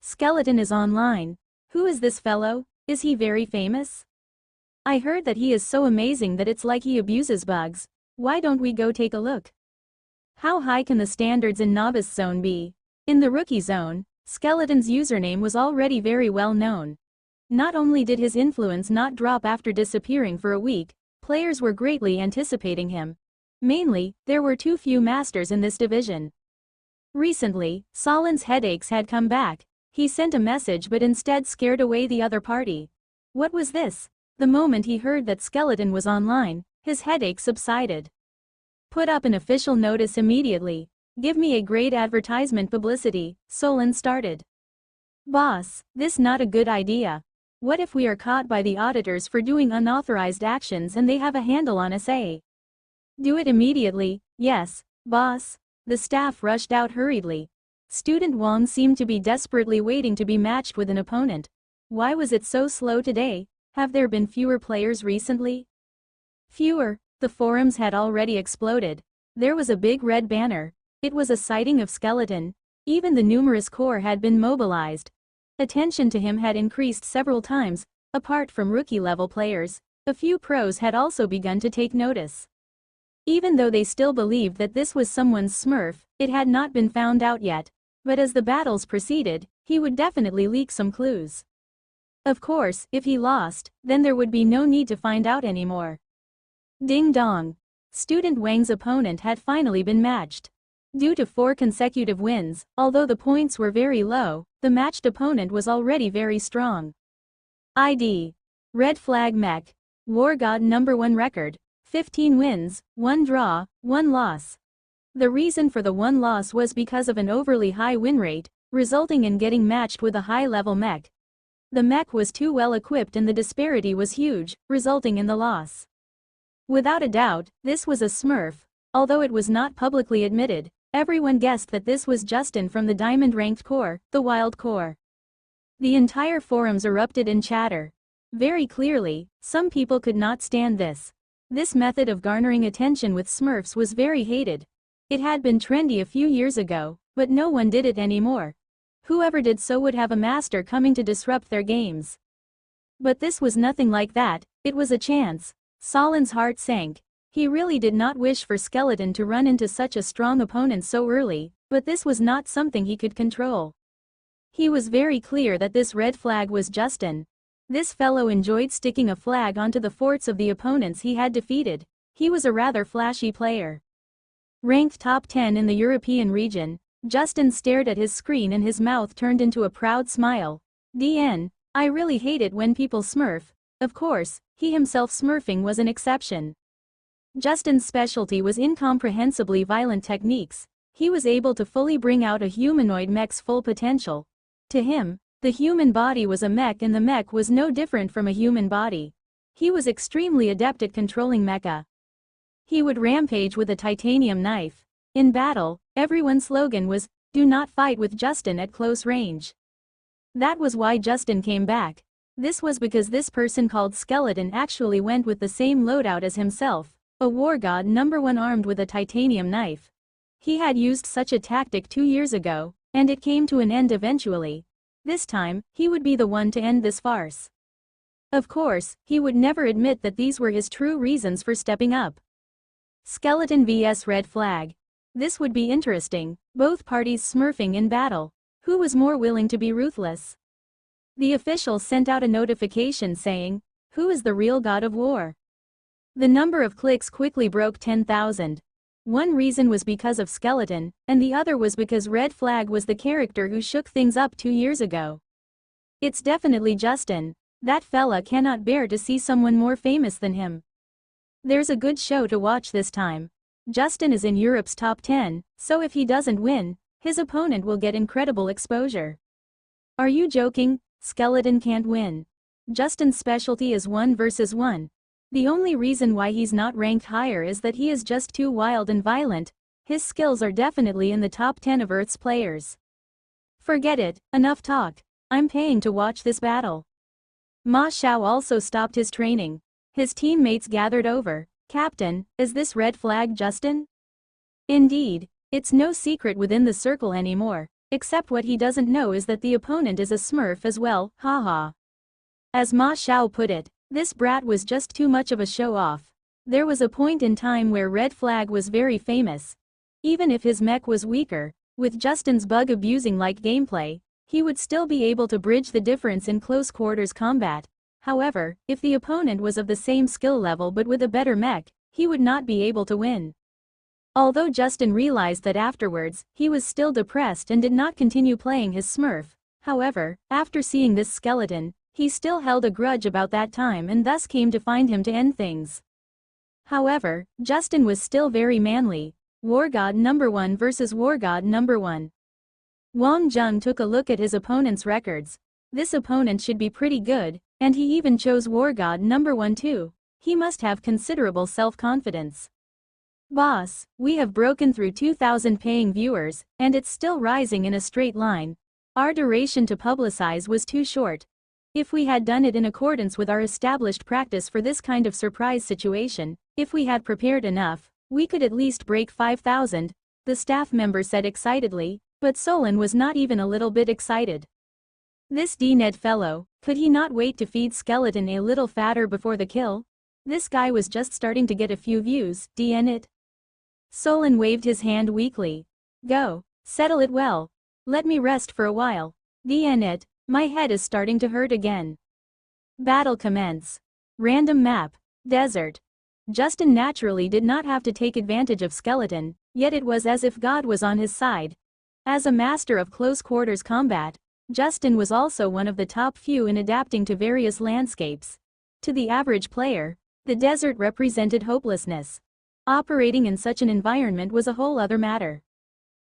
A: Skeleton is online. Who is this fellow? Is he very famous? I heard that he is so amazing that it's like he abuses bugs. Why don't we go take a look? How high can the standards in novice zone be? In the rookie zone, Skeleton's username was already very well known. Not only did his influence not drop after disappearing for a week, players were greatly anticipating him. Mainly, there were too few masters in this division. Recently, Solin's headaches had come back. He sent a message but instead scared away the other party. What was this? The moment he heard that Skeleton was online, his headache subsided. Put up an official notice immediately. Give me a great advertisement publicity, Solon started. Boss, this not a good idea. What if we are caught by the auditors for doing unauthorized actions and they have a handle on us, eh? Do it immediately, yes, boss. The staff rushed out hurriedly. Student Wang seemed to be desperately waiting to be matched with an opponent. Why was it so slow today? Have there been fewer players recently? Fewer. The forums had already exploded. There was a big red banner. It was a sighting of Skeleton. Even the numerous corps had been mobilized. Attention to him had increased several times. Apart from rookie-level players, a few pros had also begun to take notice. Even though they still believed that this was someone's smurf, it had not been found out yet, but as the battles proceeded, he would definitely leak some clues. Of course, if he lost, then there would be no need to find out anymore. Ding dong. Student Wang's opponent had finally been matched. Due to 4 consecutive wins, although the points were very low, the matched opponent was already very strong. ID. Red Flag Mech. War God #1 record. 15 wins, 1 draw, 1 loss. The reason for the 1 loss was because of an overly high win rate, resulting in getting matched with a high-level mech. The mech was too well equipped and the disparity was huge, resulting in the loss. Without a doubt, this was a smurf. Although it was not publicly admitted, everyone guessed that this was Justin from the Diamond-ranked Corps, the Wild Corps. The entire forums erupted in chatter. Very clearly, some people could not stand this. This method of garnering attention with smurfs was very hated. It had been trendy a few years ago, but no one did it anymore. Whoever did so would have a master coming to disrupt their games. But this was nothing like that, it was a chance. Solin's heart sank. He really did not wish for Skeleton to run into such a strong opponent so early, but this was not something he could control. He was very clear that this red flag was Justin. This fellow enjoyed sticking a flag onto the forts of the opponents he had defeated. He was a rather flashy player. Ranked top 10 in the European region, Justin stared at his screen and his mouth turned into a proud smile. DN, I really hate it when people smurf. Of course, he himself smurfing was an exception. Justin's specialty was incomprehensibly violent techniques. He was able to fully bring out a humanoid mech's full potential. To him, the human body was a mech and the mech was no different from a human body. He was extremely adept at controlling mecha. He would rampage with a titanium knife. In battle, everyone's slogan was, "Do not fight with Justin at close range." That was why Justin came back. This was because this person called Skeleton actually went with the same loadout as himself, a war god #1 armed with a titanium knife. He had used such a tactic 2 years ago, and it came to an end eventually. This time, he would be the one to end this farce. Of course, he would never admit that these were his true reasons for stepping up. Skeleton vs Red Flag. This would be interesting, both parties smurfing in battle. Who was more willing to be ruthless? The officials sent out a notification saying, "Who is the real god of war?" The number of clicks quickly broke 10,000. One reason was because of Skeleton, and the other was because Red Flag was the character who shook things up 2 years ago. It's definitely Justin. That fella cannot bear to see someone more famous than him. There's a good show to watch this time. Justin is in Europe's top 10, so if he doesn't win, his opponent will get incredible exposure. Are you joking? Skeleton can't win. Justin's specialty is 1 versus 1. The only reason why he's not ranked higher is that he is just too wild and violent. His skills are definitely in the top 10 of Earth's players. Forget it, enough talk. I'm paying to watch this battle. Ma Xiao also stopped his training. His teammates gathered over. Captain, is this Red Flag Justin? Indeed, it's no secret within the circle anymore, except what he doesn't know is that the opponent is a smurf as well, haha. As Ma Xiao put it, this brat was just too much of a show-off. There was a point in time where Red Flag was very famous. Even if his mech was weaker, with Justin's bug-abusing-like gameplay, he would still be able to bridge the difference in close-quarters combat. However, if the opponent was of the same skill level but with a better mech, he would not be able to win. Although Justin realized that afterwards, he was still depressed and did not continue playing his smurf. However, after seeing this Skeleton, he still held a grudge about that time and thus came to find him to end things. However, Justin was still very manly. War God #1 versus War God #1. Wang Zheng took a look at his opponent's records. This opponent should be pretty good, and he even chose War God #1 too. He must have considerable self-confidence. Boss, we have broken through 2,000 paying viewers, and it's still rising in a straight line. Our duration to publicize was too short. If we had done it in accordance with our established practice for this kind of surprise situation, if we had prepared enough, we could at least break 5,000, the staff member said excitedly, but Solon was not even a little bit excited. This D-Ned fellow, could he not wait to feed Skeleton a little fatter before the kill? This guy was just starting to get a few views, DN it. Solon waved his hand weakly. Go, settle it well. Let me rest for a while. DN it, my head is starting to hurt again. Battle commence. Random map. Desert. Justin naturally did not have to take advantage of Skeleton, yet it was as if God was on his side. As a master of close-quarters combat, Justin was also one of the top few in adapting to various landscapes. To the average player, the desert represented hopelessness. Operating in such an environment was a whole other matter.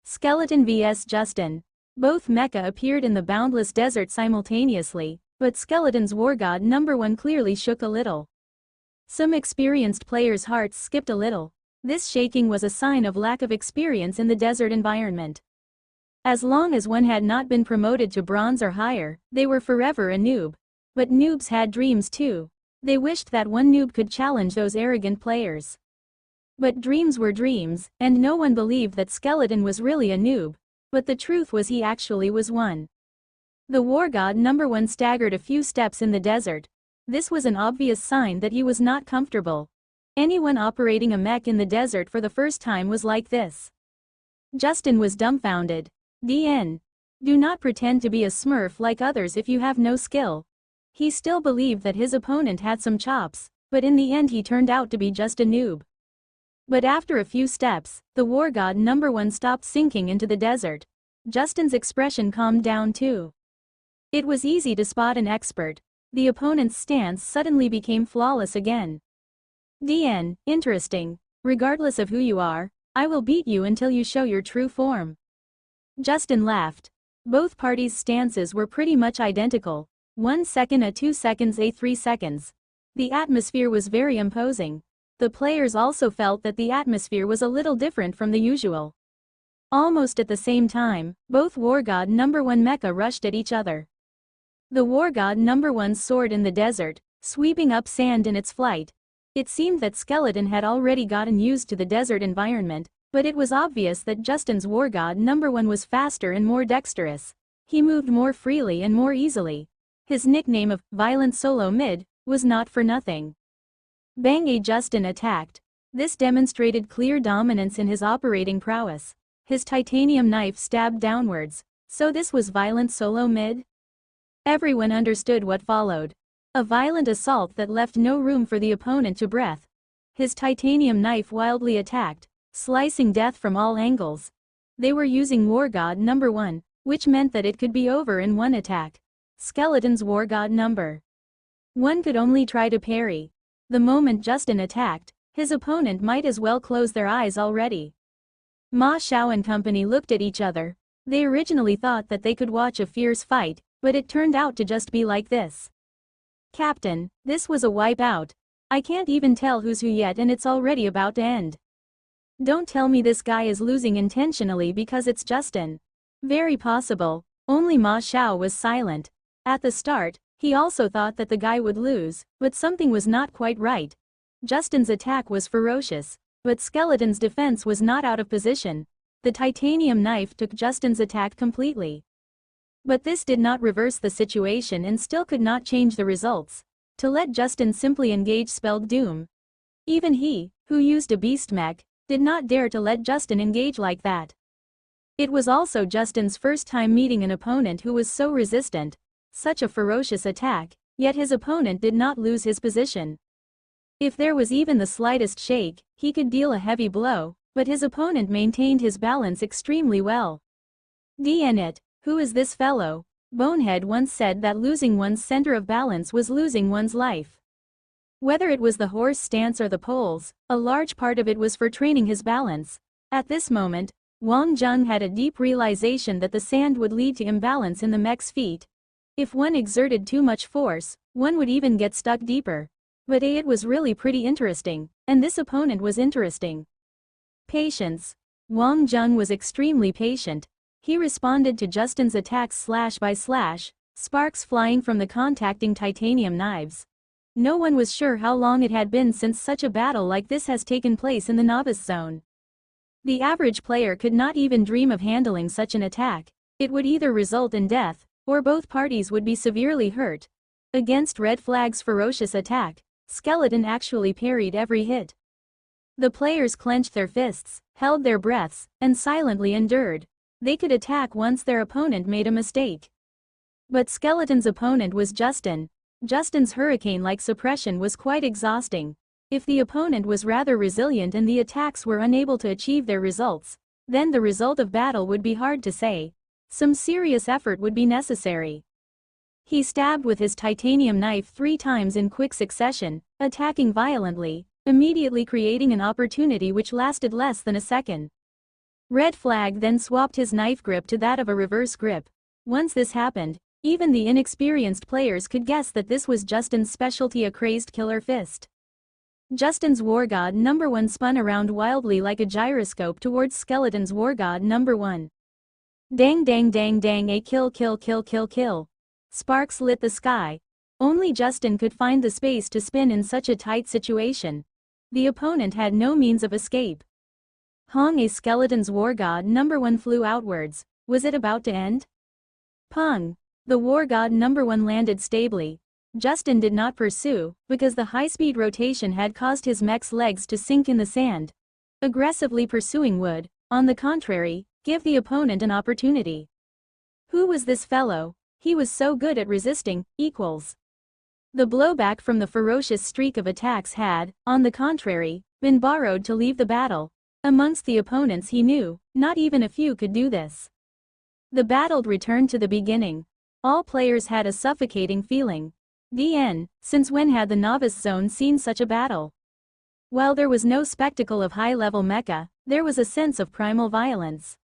A: Skeleton vs Justin. Both mecha appeared in the boundless desert simultaneously, but Skeleton's war god number 1 clearly shook a little. Some experienced players' hearts skipped a little. This shaking was a sign of lack of experience in the desert environment. As long as one had not been promoted to bronze or higher, they were forever a noob. But noobs had dreams too. They wished that one noob could challenge those arrogant players. But dreams were dreams, and no one believed that Skeleton was really a noob. But the truth was he actually was one. The war god number 1 staggered a few steps in the desert. This was an obvious sign that he was not comfortable. Anyone operating a mech in the desert for the first time was like this. Justin was dumbfounded. DN. Do not pretend to be a smurf like others if you have no skill. He still believed that his opponent had some chops, but in the end he turned out to be just a noob. But after a few steps, the war god number 1 stopped sinking into the desert. Justin's expression calmed down too. It was easy to spot an expert. The opponent's stance suddenly became flawless again. DN, interesting. Regardless of who you are, I will beat you until you show your true form. Justin laughed. Both parties' stances were pretty much identical. 1 second, a 2 seconds, a 3 seconds. The atmosphere was very imposing. The players also felt that the atmosphere was a little different from the usual. Almost at the same time, both war god number 1 mecha rushed at each other. The war god number 1 soared in the desert, sweeping up sand in its flight. It seemed that Skeleton had already gotten used to the desert environment, but it was obvious that Justin's war god number 1 was faster and more dexterous. He moved more freely and more easily. His nickname of Violent Solo Mid was not for nothing. Bang! Justin attacked. This demonstrated clear dominance in his operating prowess. His titanium knife stabbed downwards. So this was Violent Solo Mid? Everyone understood what followed. A violent assault that left no room for the opponent to breathe. His titanium knife wildly attacked, slicing death from all angles. They were using war god number 1, which meant that it could be over in one attack. Skeleton's war god number 1 could only try to parry. The moment Justin attacked, his opponent might as well close their eyes already. Ma Xiao and company looked at each other. They originally thought that they could watch a fierce fight, but it turned out to just be like this. Captain, this was a wipeout. I can't even tell who's who yet and it's already about to end. Don't tell me this guy is losing intentionally because it's Justin. Very possible. Only Ma Xiao was silent. At the start, he also thought that the guy would lose, but something was not quite right. Justin's attack was ferocious, but Skeleton's defense was not out of position. The titanium knife took Justin's attack completely. But this did not reverse the situation and still could not change the results. To let Justin simply engage spelled doom. Even he, who used a beast mech, did not dare to let Justin engage like that. It was also Justin's first time meeting an opponent who was so resistant. Such a ferocious attack, yet his opponent did not lose his position. If there was even the slightest shake, he could deal a heavy blow, but his opponent maintained his balance extremely well. DN it. Who is this fellow? Bonehead once said that losing one's center of balance was losing one's life. Whether it was the horse stance or the poles, a large part of it was for training his balance. At this moment, Wang Zheng had a deep realization that the sand would lead to imbalance in the mech's feet. If one exerted too much force, one would even get stuck deeper. But it was really pretty interesting, and this opponent was interesting. Patience. Wang Zheng was extremely patient. He responded to Justin's attacks slash by slash, sparks flying from the contacting titanium knives. No one was sure how long it had been since such a battle like this has taken place in the novice zone. The average player could not even dream of handling such an attack. It would either result in death, or both parties would be severely hurt. Against Red Flag's ferocious attack, Skeleton actually parried every hit. The players clenched their fists, held their breaths, and silently endured. They could attack once their opponent made a mistake. But Skeleton's opponent was Justin. Justin's hurricane-like suppression was quite exhausting. If the opponent was rather resilient and the attacks were unable to achieve their results, then the result of battle would be hard to say. Some serious effort would be necessary. He stabbed with his titanium knife 3 times in quick succession, attacking violently, immediately creating an opportunity which lasted less than a second. Red Flag then swapped his knife grip to that of a reverse grip. Once this happened, even the inexperienced players could guess that this was Justin's specialty, a crazed killer fist. Justin's War God number 1 spun around wildly like a gyroscope towards Skeleton's War God number 1. Dang dang dang dang, a kill kill kill kill kill. Sparks lit the sky. Only Justin could find the space to spin in such a tight situation. The opponent had no means of escape. Hong, a Skeleton's War God number 1 flew outwards. Was it about to end? Pung. The War God number 1 landed stably. Justin did not pursue, because the high-speed rotation had caused his mech's legs to sink in the sand. Aggressively pursuing would, on the contrary, give the opponent an opportunity. Who was this fellow? He was so good at resisting, equals. The blowback from the ferocious streak of attacks had, on the contrary, been borrowed to leave the battle. Amongst the opponents he knew, not even a few could do this. The battle returned to the beginning. All players had a suffocating feeling. DN, since when had the novice zone seen such a battle? While there was no spectacle of high-level mecha, there was a sense of primal violence.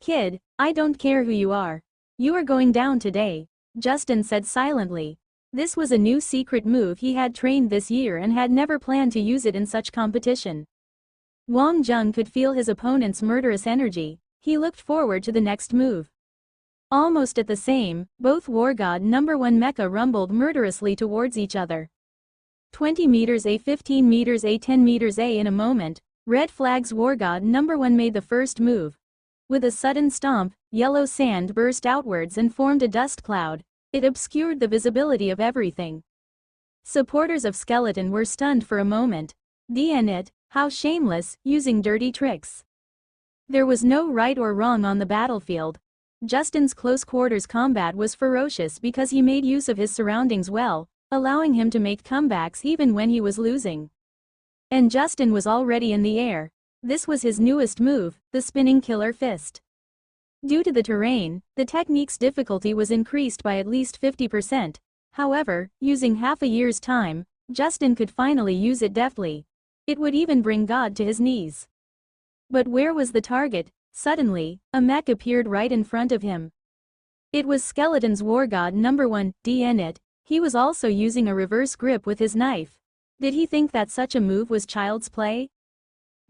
A: Kid, I don't care who you are. You are going down today, Justin said silently. This was a new secret move he had trained this year and had never planned to use it in such competition. Wang Jung could feel his opponent's murderous energy. He looked forward to the next move. Almost at the same, both War God number 1 mecha rumbled murderously towards each other. 20 meters A, 15 meters A, 10 meters A. In a moment, Red Flag's War God number 1 made the first move. With a sudden stomp, yellow sand burst outwards and formed a dust cloud. It obscured the visibility of everything. Supporters of Skeleton were stunned for a moment. DN it, how shameless, using dirty tricks. There was no right or wrong on the battlefield. Justin's close-quarters combat was ferocious because he made use of his surroundings well, allowing him to make comebacks even when he was losing. And Justin was already in the air. This was his newest move, the spinning killer fist. Due to the terrain, the technique's difficulty was increased by at least 50%. However, using half a year's time, Justin could finally use it deftly. It would even bring God to his knees. But where was the target? Suddenly, a mech appeared right in front of him. It was Skeleton's War God number 1, DN it. He was also using a reverse grip with his knife. Did he think that such a move was child's play?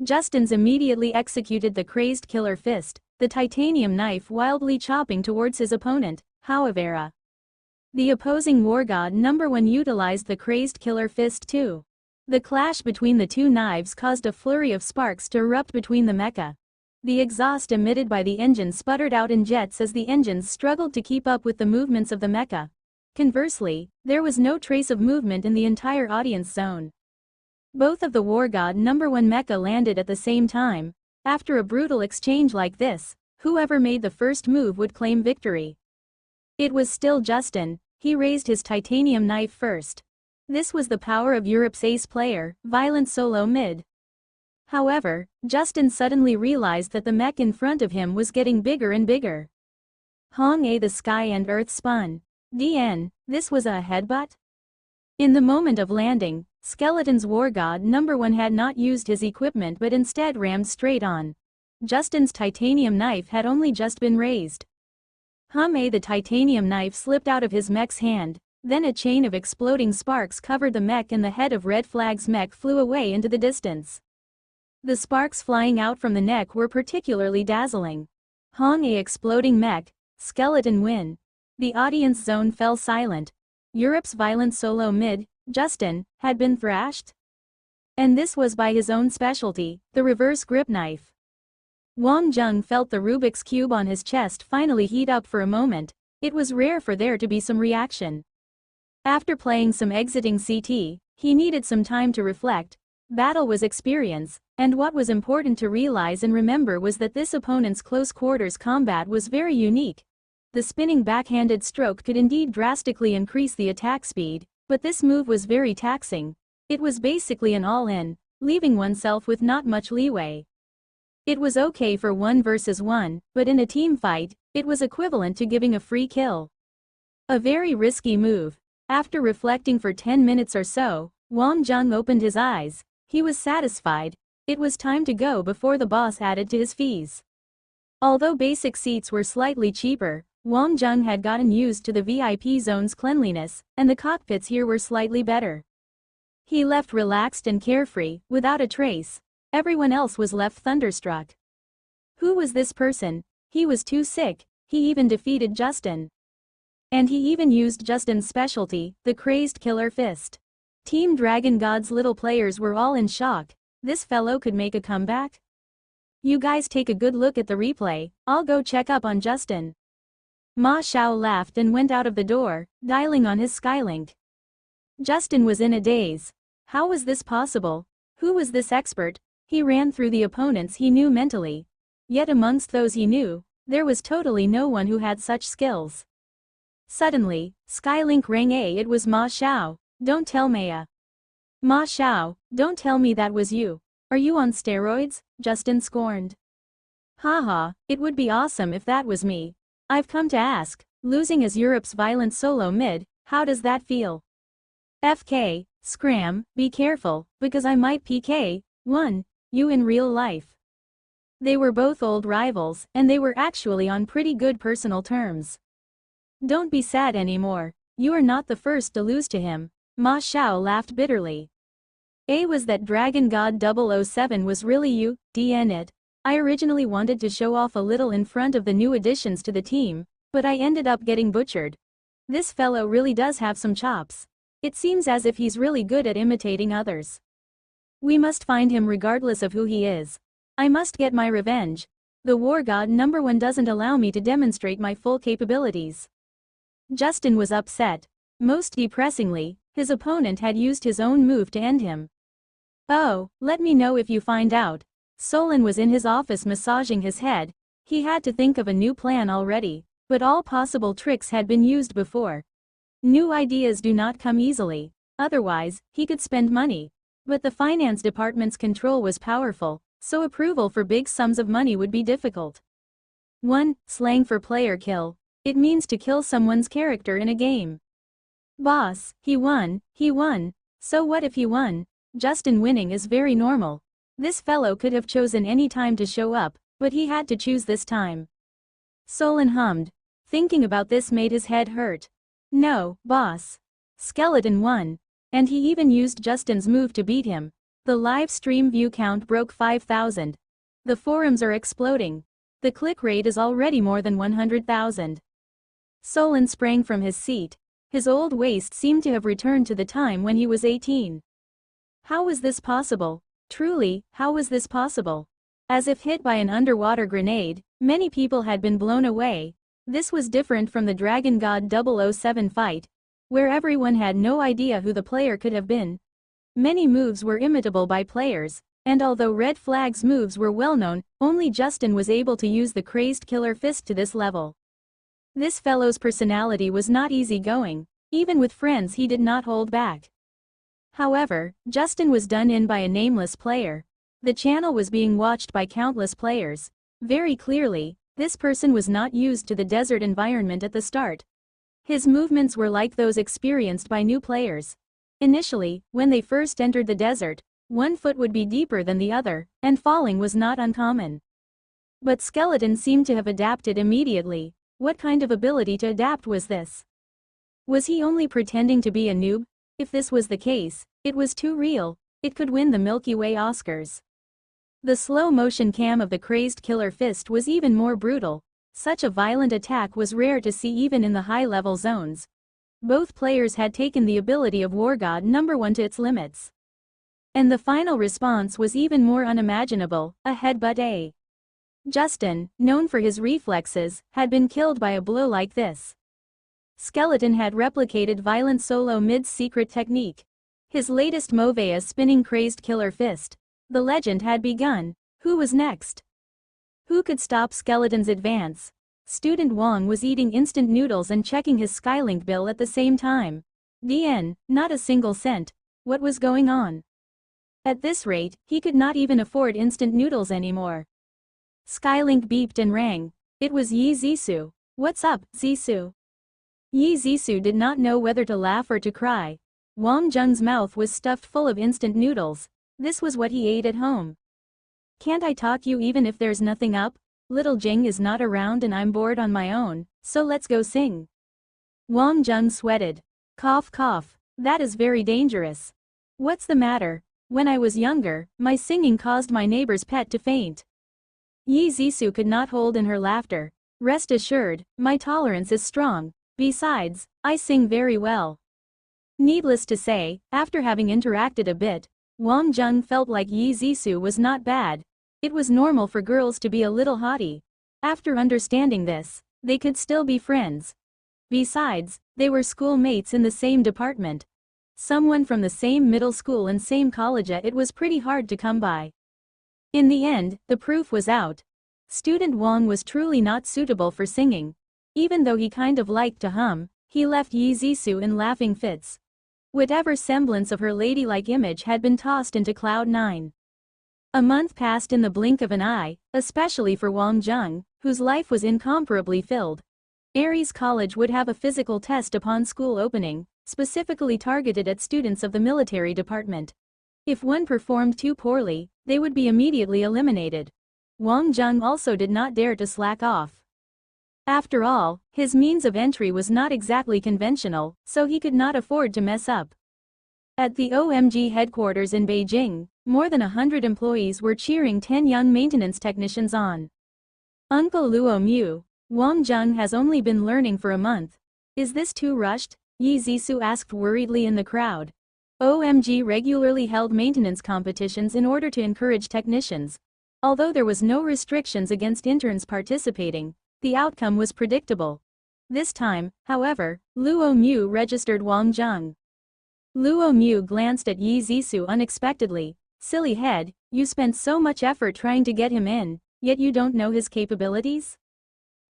A: Justin's immediately executed the crazed killer fist, the titanium knife wildly chopping towards his opponent, however. The opposing War God number 1 utilized the crazed killer fist too. The clash between the two knives caused a flurry of sparks to erupt between the mecha. The exhaust emitted by the engine sputtered out in jets as the engines struggled to keep up with the movements of the mecha. Conversely, there was no trace of movement in the entire audience zone. Both of the War God number 1 mecha landed at the same time. After a brutal exchange like this, whoever made the first move would claim victory. It was still Justin. He raised his titanium knife first. This was the power of Europe's ace player, Violent Solo Mid. However, Justin suddenly realized that the mech in front of him was getting bigger and bigger. Hong A, the sky and earth spun. DN, this was a headbutt? In the moment of landing, Skeleton's War God number 1 had not used his equipment but instead rammed straight on. Justin's titanium knife had only just been raised. A, the titanium knife slipped out of his mech's hand, then a chain of exploding sparks covered the mech and the head of Red Flag's mech flew away into the distance. The sparks flying out from the neck were particularly dazzling. Hong A, exploding mech, Skeleton win. The audience zone fell silent. Europe's Violent Solo Mid, Justin, had been thrashed? And this was by his own specialty, the reverse grip knife. Wang Jung felt the Rubik's Cube on his chest finally heat up for a moment. It was rare for there to be some reaction. After playing some exiting CT, he needed some time to reflect. Battle was experience, and what was important to realize and remember was that this opponent's close quarters combat was very unique. The spinning backhanded stroke could indeed drastically increase the attack speed, but this move was very taxing. It was basically an all-in, leaving oneself with not much leeway. It was okay for 1 versus 1, but in a team fight, it was equivalent to giving a free kill. A very risky move. After reflecting for 10 minutes or so, Wang Zheng opened his eyes. He was satisfied. It was time to go before the boss added to his fees. Although basic seats were slightly cheaper, Wang Zheng had gotten used to the VIP zone's cleanliness, and the cockpits here were slightly better. He left relaxed and carefree, without a trace. Everyone else was left thunderstruck. Who was this person? He was too sick. He even defeated Justin. And he even used Justin's specialty, the crazed killer fist. Team Dragon God's little players were all in shock. This fellow could make a comeback? You guys take a good look at the replay, I'll go check up on Justin. Ma Xiao laughed and went out of the door, dialing on his Skylink. Justin was in a daze. How was this possible? Who was this expert? He ran through the opponents he knew mentally. Yet amongst those he knew, there was totally no one who had such skills. Suddenly, Skylink rang. It was Ma Xiao. Don't tell Maya. Ma Xiao, don't tell me that was you. Are you on steroids? Justin scorned. Haha, it would be awesome if that was me. I've come to ask, losing as Europe's violent solo mid, how does that feel? FK, Scram, be careful, because I might PK1 you in real life. They were both old rivals, and they were actually on pretty good personal terms. Don't be sad anymore. You are not the first to lose to him. Ma Xiao laughed bitterly. Was that Dragon God 007 was really you, DN it. I originally wanted to show off a little in front of the new additions to the team, but I ended up getting butchered. This fellow really does have some chops. It seems as if he's really good at imitating others. We must find him regardless of who he is. I must get my revenge. The War God #1 doesn't allow me to demonstrate my full capabilities. Justin was upset. Most depressingly, his opponent had used his own move to end him. Oh, let me know if you find out. Solon was in his office massaging his head. He had to think of a new plan already, but all possible tricks had been used before. New ideas do not come easily. Otherwise, he could spend money. But the finance department's control was powerful, so approval for big sums of money would be difficult. 1. Slang for player kill. It means to kill someone's character in a game. Boss, he won. So what if he won? Justin winning is very normal. This fellow could have chosen any time to show up, but he had to choose this time. Solon hummed. Thinking about this made his head hurt. No, boss. Skeleton won. And he even used Justin's move to beat him. The live stream view count broke 5,000. The forums are exploding. The click rate is already more than 100,000. Solon sprang from his seat. His old waist seemed to have returned to the time when he was 18. How was this possible? Truly, how was this possible? As if hit by an underwater grenade, many people had been blown away. This was different from the Dragon God 007 fight, where everyone had no idea who the player could have been. Many moves were imitable by players, and although Red Flag's moves were well known, only Justin was able to use the crazed killer fist to this level. This fellow's personality was not easygoing. Even with friends he did not hold back. However, Justin was done in by a nameless player. The channel was being watched by countless players. Very clearly, this person was not used to the desert environment at the start. His movements were like those experienced by new players. Initially, when they first entered the desert, one foot would be deeper than the other, and falling was not uncommon. But Skeleton seemed to have adapted immediately. What kind of ability to adapt was this? Was he only pretending to be a noob? If this was the case, it was too real. It could win the Milky Way Oscars. The slow motion cam of the crazed killer fist was even more brutal. Such a violent attack was rare to see even in the high-level zones. Both players had taken the ability of War God #1 to its limits. And the final response was even more unimaginable, a headbutt. Justin, known for his reflexes, had been killed by a blow like this. Skeleton had replicated violent solo mid's secret technique. His latest move a spinning crazed killer fist. The legend had begun. Who was next? Who could stop Skeleton's advance? Student Wong was eating instant noodles and checking his Skylink bill at the same time. DN, not a single cent. What was going on? At this rate, he could not even afford instant noodles anymore. Skylink beeped and rang. It was Yi Zisou. What's up, Zisou? Yi Zisou did not know whether to laugh or to cry. Wang Zheng's mouth was stuffed full of instant noodles. This was what he ate at home. Can't I talk you even if there's nothing up? Little Jing is not around and I'm bored on my own, so let's go sing. Wang Zheng sweated. Cough cough. That is very dangerous. What's the matter? When I was younger, my singing caused my neighbor's pet to faint. Yi Zisou could not hold in her laughter. Rest assured, my tolerance is strong. Besides, I sing very well. Needless to say, after having interacted a bit, Wang Zheng felt like Yi Zisou was not bad. It was normal for girls to be a little haughty. After understanding this, they could still be friends. Besides, they were schoolmates in the same department. Someone from the same middle school and same college, it was pretty hard to come by. In the end, the proof was out. Student Wang was truly not suitable for singing. Even though he kind of liked to hum, he left Yi Zisou in laughing fits. Whatever semblance of her ladylike image had been tossed into cloud nine. A month passed in the blink of an eye, especially for Wang Zheng, whose life was incomparably filled. Aries College would have a physical test upon school opening, specifically targeted at students of the military department. If one performed too poorly, they would be immediately eliminated. Wang Zheng also did not dare to slack off. After all, his means of entry was not exactly conventional, so he could not afford to mess up. At the OMG headquarters in Beijing, more than 100 employees were cheering 10 young maintenance technicians on. Uncle Luo Mu, Wang Zheng has only been learning for a month. Is this too rushed? Yi Zisou asked worriedly in the crowd. OMG regularly held maintenance competitions in order to encourage technicians. Although there was no restrictions against interns participating, the outcome was predictable. This time, however, Luo Mu registered Wang Zheng. Luo Mu glanced at Yi Zisou unexpectedly. Silly head, you spent so much effort trying to get him in, yet you don't know his capabilities?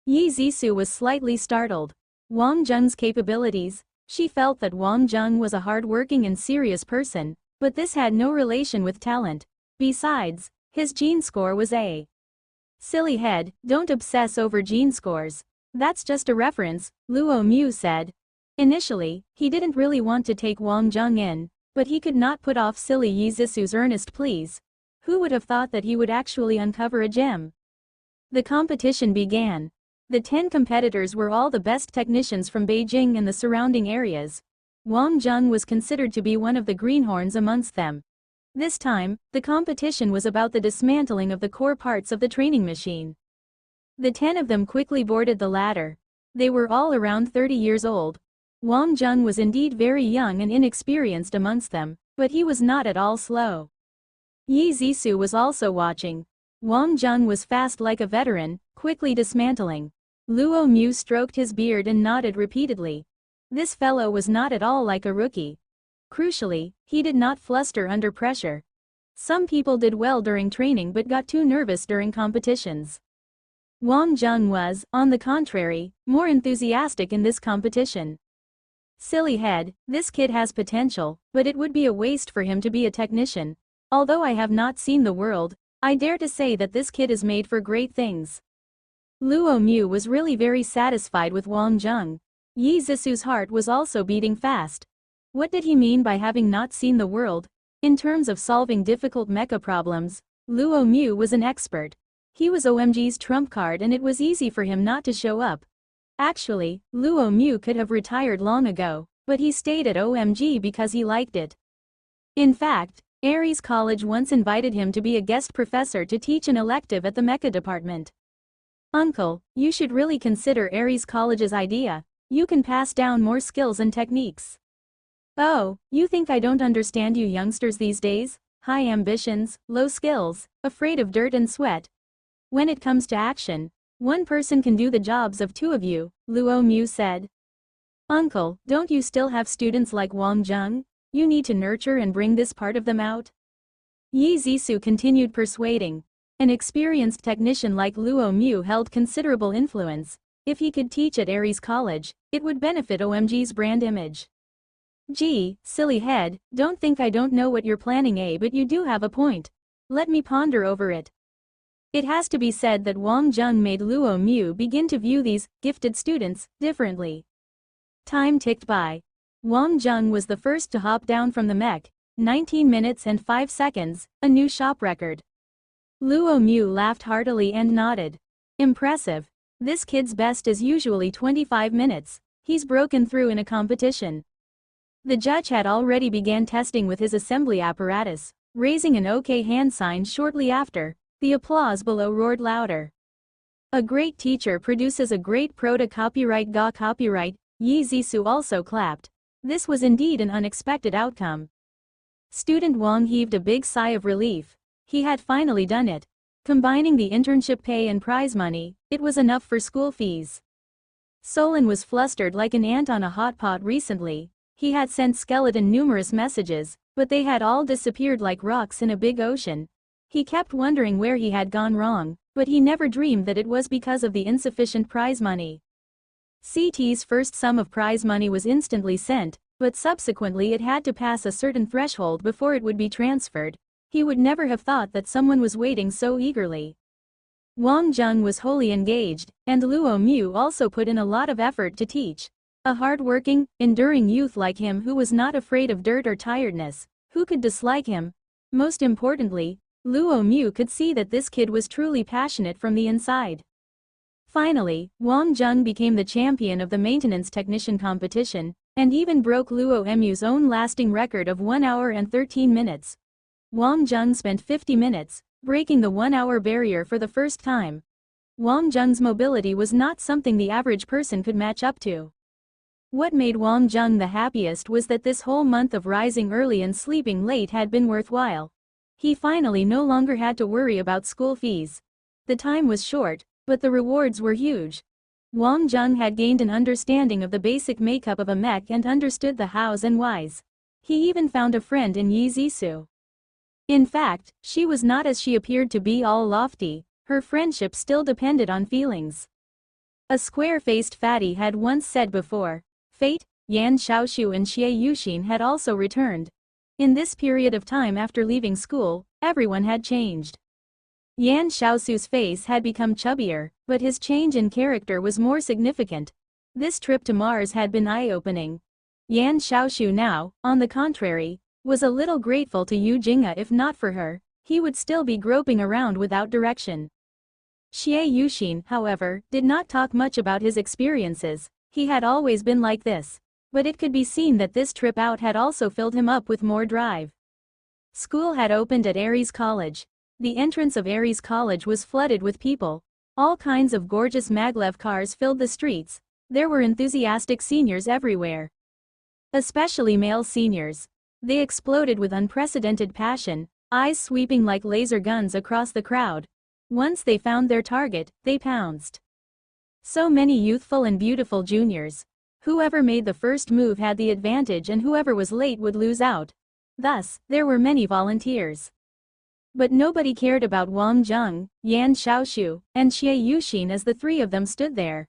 A: Yi Zisou was slightly startled. Wang Zheng's capabilities? She felt that Wang Zheng was a hard-working and serious person, but this had no relation with talent. Besides, his gene score was A. Silly head, don't obsess over gene scores. That's just a reference, Luo Mu said. Initially, he didn't really want to take Wang Zheng in, but he could not put off silly Yi Zisou's earnest pleas. Who would have thought that he would actually uncover a gem? The competition began. The 10 competitors were all the best technicians from Beijing and the surrounding areas. Wang Zheng was considered to be one of the greenhorns amongst them. This time, the competition was about the dismantling of the core parts of the training machine. The 10 of them quickly boarded the ladder. They were all around 30 years old. Wang Zheng was indeed very young and inexperienced amongst them, but he was not at all slow. Yi Zisou was also watching. Wang Zheng was fast like a veteran, quickly dismantling. Luo Mu stroked his beard and nodded repeatedly. This fellow was not at all like a rookie. Crucially, he did not fluster under pressure. Some people did well during training but got too nervous during competitions. Wang Zheng was, on the contrary, more enthusiastic in this competition. Silly head, this kid has potential, but it would be a waste for him to be a technician. Although I have not seen the world, I dare to say that this kid is made for great things. Luo Mu was really very satisfied with Wang Zheng. Yi Zisou's heart was also beating fast. What did he mean by having not seen the world? In terms of solving difficult mecha problems, Luo Mu was an expert. He was OMG's trump card and it was easy for him not to show up. Actually, Luo Mu could have retired long ago, but he stayed at OMG because he liked it. In fact, Aries College once invited him to be a guest professor to teach an elective at the mecha department. Uncle, you should really consider Aries College's idea. You can pass down more skills and techniques. Oh, you think I don't understand you youngsters these days? High ambitions, low skills, afraid of dirt and sweat. When it comes to action, one person can do the jobs of 2 of you, Luo Mu said. Uncle, don't you still have students like Wang Zheng? You need to nurture and bring this part of them out. Yi Zisu continued persuading. An experienced technician like Luo Mu held considerable influence. If he could teach at Aries College, it would benefit OMG's brand image. Gee, silly head, don't think I don't know what you're planning, but you do have a point. Let me ponder over it. It has to be said that Wang Zheng made Luo Mu begin to view these gifted students differently. Time ticked by. Wang Zheng was the first to hop down from the mech, 19 minutes and 5 seconds, a new shop record. Luo Mu laughed heartily and nodded. Impressive. This kid's best is usually 25 minutes. He's broken through in a competition. The judge had already began testing with his assembly apparatus, raising an OK hand sign shortly after. The applause below roared louder. A great teacher produces a great proto copyright ga copyright. Yi Zisu also clapped. This was indeed an unexpected outcome. Student Wang heaved a big sigh of relief. He had finally done it. Combining the internship pay and prize money, it was enough for school fees. Solon was flustered like an ant on a hot pot recently. He had sent Skeleton numerous messages, but they had all disappeared like rocks in a big ocean. He kept wondering where he had gone wrong, but he never dreamed that it was because of the insufficient prize money. CT's first sum of prize money was instantly sent, but subsequently it had to pass a certain threshold before it would be transferred. He would never have thought that someone was waiting so eagerly. Wang Zheng was wholly engaged, and Luo Mu also put in a lot of effort to teach. A hard-working, enduring youth like him who was not afraid of dirt or tiredness. Who could dislike him? Most importantly, Luo Mu could see that this kid was truly passionate from the inside. Finally, Wang Zheng became the champion of the maintenance technician competition, and even broke Luo Mu's own lasting record of 1 hour and 13 minutes. Wang Zheng spent 50 minutes, breaking the 1-hour barrier for the first time. Wang Zheng's mobility was not something the average person could match up to. What made Wang Zheng the happiest was that this whole month of rising early and sleeping late had been worthwhile. He finally no longer had to worry about school fees. The time was short, but the rewards were huge. Wang Zheng had gained an understanding of the basic makeup of a mech and understood the hows and whys. He even found a friend in Yi Zisu. In fact, she was not as she appeared to be all lofty. Her friendship still depended on feelings. A square-faced fatty had once said before, fate, Yan Xiaoshu and Xie Yuxin had also returned. In this period of time after leaving school, everyone had changed. Yan Xiaoshu's face had become chubbier, but his change in character was more significant. This trip to Mars had been eye-opening. Yan Xiaoshu now, on the contrary, was a little grateful to Yu Jing'a. If not for her, he would still be groping around without direction. Xie Yuxin, however, did not talk much about his experiences. He had always been like this. But it could be seen that this trip out had also filled him up with more drive. School had opened at Aries College. The entrance of Aries College was flooded with people. All kinds of gorgeous maglev cars filled the streets. There were enthusiastic seniors everywhere. Especially male seniors. They exploded with unprecedented passion, eyes sweeping like laser guns across the crowd. Once they found their target, they pounced. So many youthful and beautiful juniors. Whoever made the first move had the advantage and whoever was late would lose out. Thus, there were many volunteers. But nobody cared about Wang Zheng, Yan Xiaoshu, and Xie Yuxin as the three of them stood there.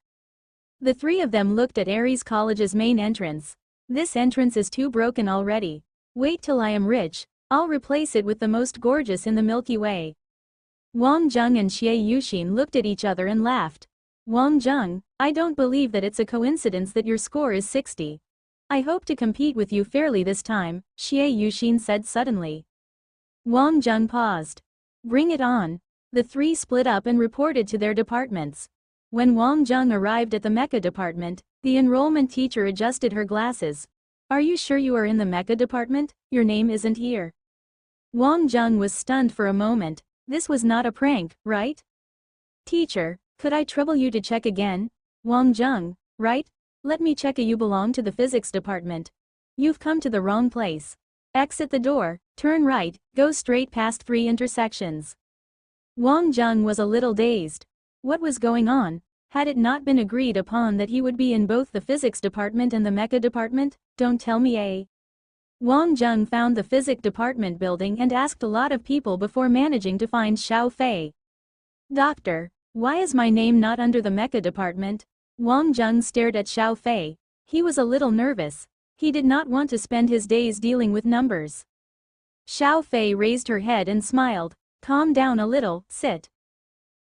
A: The three of them looked at Aries College's main entrance. This entrance is too broken already. Wait till I am rich, I'll replace it with the most gorgeous in the Milky Way. Wang Zheng and Xie Yuxin looked at each other and laughed. Wang Zheng, I don't believe that it's a coincidence that your score is 60. I hope to compete with you fairly this time, Xie Yuxin said suddenly. Wang Zheng paused. Bring it on. The three split up and reported to their departments. When Wang Zheng arrived at the mecha department, the enrollment teacher adjusted her glasses. Are you sure you are in the mecha department? Your name isn't here. Wang Zheng was stunned for a moment. This was not a prank, right? Teacher, could I trouble you to check again? Wang Zheng, right? Let me check. You belong to the physics department. You've come to the wrong place. Exit the door, turn right, go straight past 3 intersections. Wang Zheng was a little dazed. What was going on? Had it not been agreed upon that he would be in both the physics department and the mecha department? Don't tell me eh? Wang Zheng found the physics department building and asked a lot of people before managing to find Xiao Fei. Doctor, why is my name not under the mecha department? Wang Zheng stared at Xiao Fei. He was a little nervous. He did not want to spend his days dealing with numbers. Xiao Fei raised her head and smiled. Calm down a little, sit.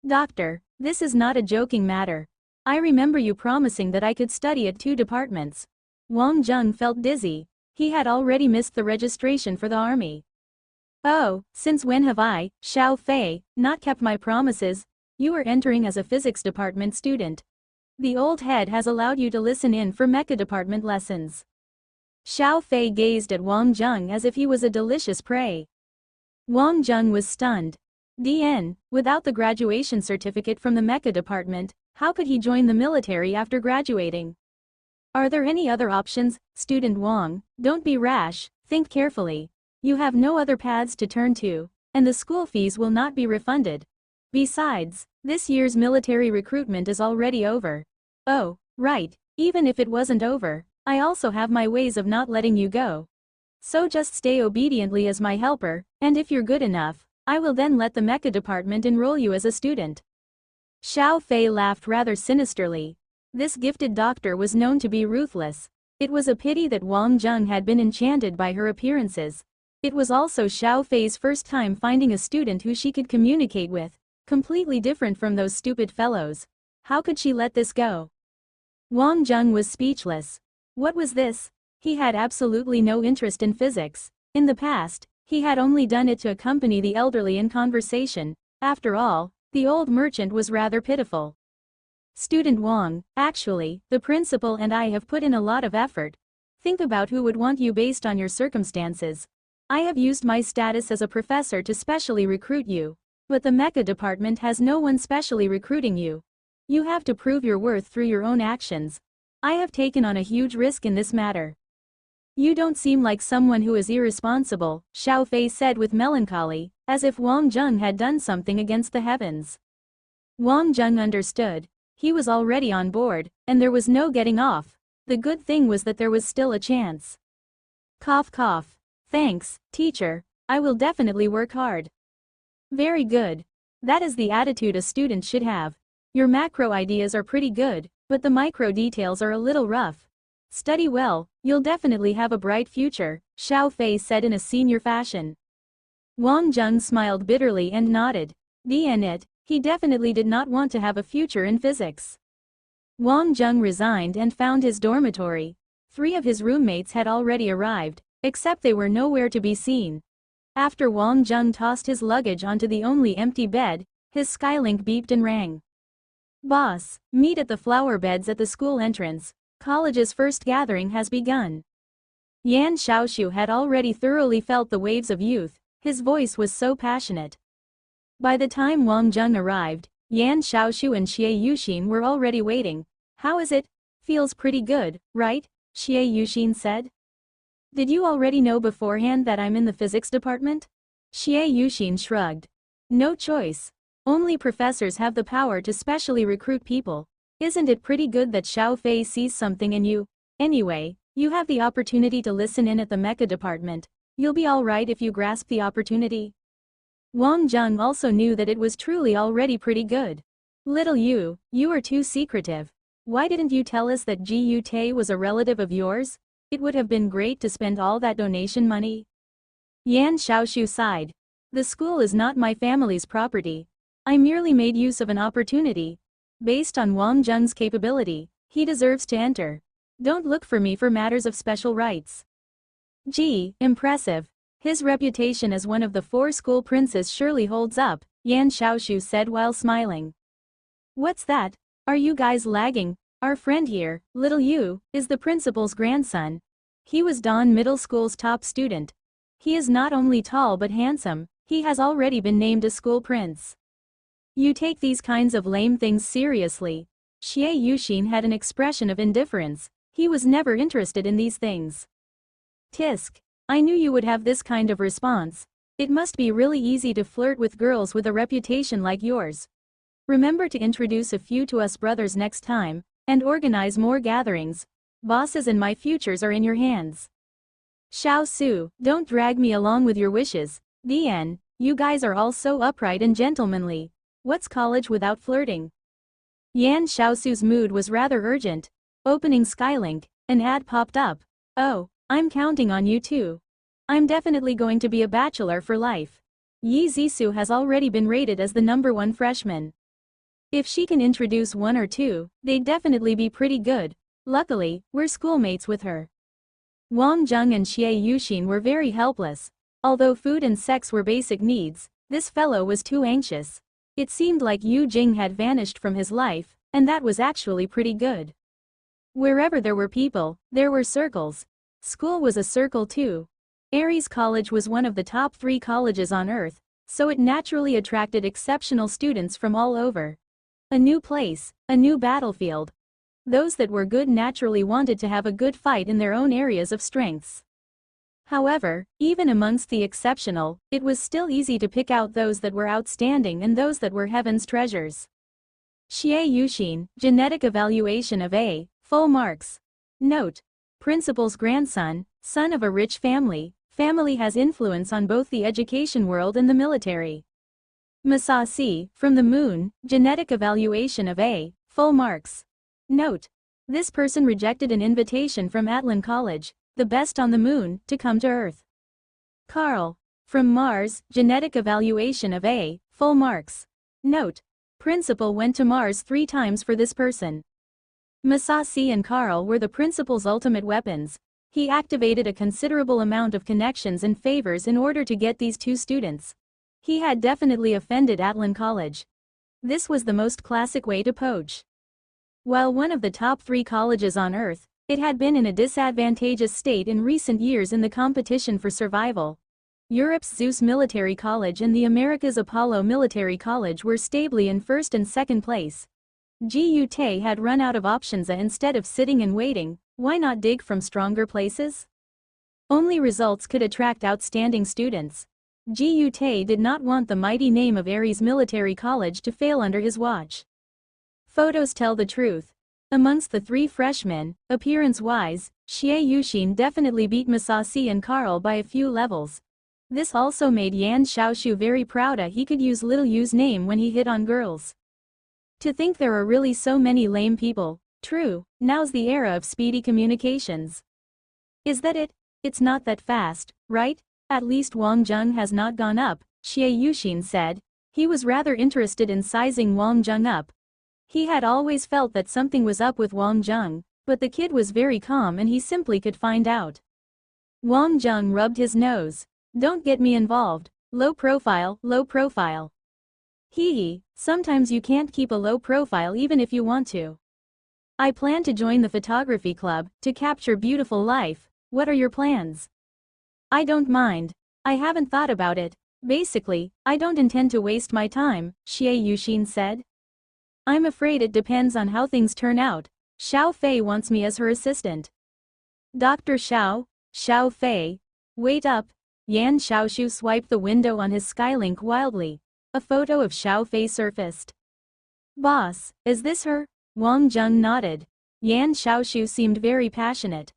A: Doctor, this is not a joking matter. I remember you promising that I could study at 2 departments. Wang Zheng felt dizzy. He had already missed the registration for the army. Oh, since when have I, Xiao Fei, not kept my promises? You are entering as a physics department student. The old head has allowed you to listen in for mecha department lessons. Xiao Fei gazed at Wang Zheng as if he was a delicious prey. Wang Zheng was stunned. DN, without the graduation certificate from the mecha department, how could he join the military after graduating? Are there any other options? Student Wang, don't be rash, think carefully. You have no other paths to turn to, and the school fees will not be refunded. Besides, this year's military recruitment is already over. Oh, right, even if it wasn't over, I also have my ways of not letting you go. So just stay obediently as my helper, and if you're good enough, I will then let the mecha department enroll you as a student. Xiao Fei laughed rather sinisterly. This gifted doctor was known to be ruthless. It was a pity that Wang Zheng had been enchanted by her appearances. It was also Xiao Fei's first time finding a student who she could communicate with, completely different from those stupid fellows. How could she let this go? Wang Zheng was speechless. What was this? He had absolutely no interest in physics. In the past, he had only done it to accompany the elderly in conversation. After all, the old merchant was rather pitiful. Student Wang, actually, the principal and I have put in a lot of effort. Think about who would want you based on your circumstances. I have used my status as a professor to specially recruit you. But the mecha department has no one specially recruiting you. You have to prove your worth through your own actions. I have taken on a huge risk in this matter. You don't seem like someone who is irresponsible, Xiao Fei said with melancholy, as if Wang Zheng had done something against the heavens. Wang Zheng understood. He was already on board, and there was no getting off. The good thing was that there was still a chance. Cough cough. Thanks, teacher. I will definitely work hard. Very good. That is the attitude a student should have. Your macro ideas are pretty good, but the micro details are a little rough. Study well, you'll definitely have a bright future, Xiao Fei said in a senior fashion. Wang Zheng smiled bitterly and nodded. DN, he definitely did not want to have a future in physics. Wang Zheng resigned and found his dormitory. 3 of his roommates had already arrived, except they were nowhere to be seen. After Wang Zheng tossed his luggage onto the only empty bed, his Skylink beeped and rang. Boss, meet at the flower beds at the school entrance. College's first gathering has begun. Yan Xiaoshu had already thoroughly felt the waves of youth. His voice was so passionate. By the time Wang Zheng arrived, Yan Xiaoshu and Xie Yuxin were already waiting. How is it? Feels pretty good, right? Xie Yuxin said. Did you already know beforehand that I'm in the physics department? Xie Yuxin shrugged. No choice. Only professors have the power to specially recruit people. Isn't it pretty good that Xiao Fei sees something in you? Anyway, you have the opportunity to listen in at the mecha department. You'll be alright if you grasp the opportunity. Wang Zheng also knew that it was truly already pretty good. Little you are too secretive. Why didn't you tell us that Ji Yute was a relative of yours? It would have been great to spend all that donation money. Yan Xiaoshu sighed. The school is not my family's property. I merely made use of an opportunity. Based on Wang Zheng's capability, he deserves to enter. Don't look for me for matters of special rights. Gee, impressive. His reputation as one of the 4 school princes surely holds up, Yan Xiaoshu said while smiling. What's that? Are you guys lagging? Our friend here, Little Yu, is the principal's grandson. He was Don Middle School's top student. He is not only tall but handsome, he has already been named a school prince. You take these kinds of lame things seriously. Xie Yuxin had an expression of indifference. He was never interested in these things. Tisk. I knew you would have this kind of response. It must be really easy to flirt with girls with a reputation like yours. Remember to introduce a few to us brothers next time, and organize more gatherings. Bosses and my futures are in your hands. Xiao Su, don't drag me along with your wishes. DN, you guys are all so upright and gentlemanly. What's college without flirting? Yan Xiaosu's mood was rather urgent. Opening Skylink, an ad popped up. Oh, I'm counting on you too. I'm definitely going to be a bachelor for life. Yi Zisu has already been rated as the #1 freshman. If she can introduce one or two, they'd definitely be pretty good. Luckily, we're schoolmates with her. Wang Zheng and Xie Yuxin were very helpless. Although food and sex were basic needs, this fellow was too anxious. It seemed like Yu Jing had vanished from his life, and that was actually pretty good. Wherever there were people, there were circles. School was a circle too. Ares College was one of the top 3 colleges on Earth, so it naturally attracted exceptional students from all over. A new place, a new battlefield. Those that were good naturally wanted to have a good fight in their own areas of strengths. However, even amongst the exceptional, it was still easy to pick out those that were outstanding and those that were heaven's treasures. Xie Yuxin, genetic evaluation of A, full marks. Note: principal's grandson, son of a rich family. Family has influence on both the education world and the military. Masasi, from the moon, genetic evaluation of A, full marks. Note: this person rejected an invitation from Atlan College, the best on the moon, to come to Earth. Carl, from Mars, genetic evaluation of A, full marks. Note: principal went to Mars 3 times for this person. Masasi and Carl were the principal's ultimate weapons. He activated a considerable amount of connections and favors in order to get these 2 students. He had definitely offended Atlan College. This was the most classic way to poach. While one of the top 3 colleges on Earth, it had been in a disadvantageous state in recent years in the competition for survival. Europe's Zeus Military College and the America's Apollo Military College were stably in 1st and 2nd place. Gu Te had run out of options. Instead of sitting and waiting, why not dig from stronger places? Only results could attract outstanding students. Gu Te did not want the mighty name of Ares Military College to fail under his watch. Photos tell the truth. Amongst the 3 freshmen, appearance-wise, Xie Yuxin definitely beat Masasi and Carl by a few levels. This also made Yan Xiaoshu very proud. He could use Little Yu's name when he hit on girls. To think there are really so many lame people. True, now's the era of speedy communications. Is that it? It's not that fast, right? At least Wang Zheng has not gone up, Xie Yuxin said. He was rather interested in sizing Wang Zheng up. He had always felt that something was up with Wang Zheng, but the kid was very calm and he simply could find out. Wang Zheng rubbed his nose. Don't get me involved. Low profile, low profile. Hee, sometimes you can't keep a low profile even if you want to. I plan to join the photography club, to capture beautiful life. What are your plans? I don't mind. I haven't thought about it. Basically, I don't intend to waste my time, Xie Yuxin said. I'm afraid it depends on how things turn out. Xiao Fei wants me as her assistant. Dr. Xiao? Xiao Fei? Wait up. Yan Xiaoshu swiped the window on his Skylink wildly. A photo of Xiao Fei surfaced. Boss, is this her? Wang Zheng nodded. Yan Xiaoshu seemed very passionate.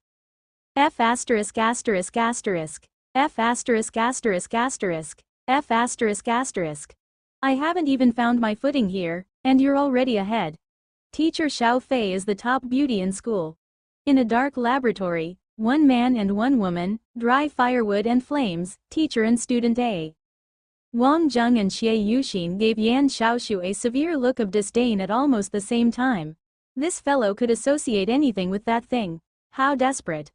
A: F asterisk asterisk asterisk. F asterisk asterisk asterisk. F asterisk asterisk. I haven't even found my footing here, and you're already ahead. Teacher Xiao Fei is the top beauty in school. In a dark laboratory, 1 man and 1 woman, dry firewood and flames, teacher and student A. Wang Zheng and Xie Yuxin gave Yan Xiaoshu a severe look of disdain at almost the same time. This fellow could associate anything with that thing. How desperate.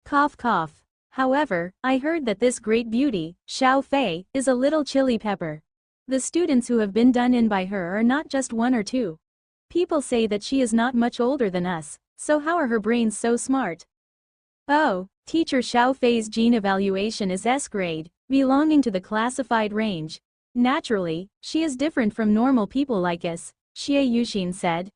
A: Cough cough. However, I heard that this great beauty, Xiao Fei, is a little chili pepper. The students who have been done in by her are not just 1 or 2. People say that she is not much older than us, so how are her brains so smart? Oh, teacher Xiao Fei's gene evaluation is S grade, belonging to the classified range. Naturally, she is different from normal people like us, Xie Yuxin said.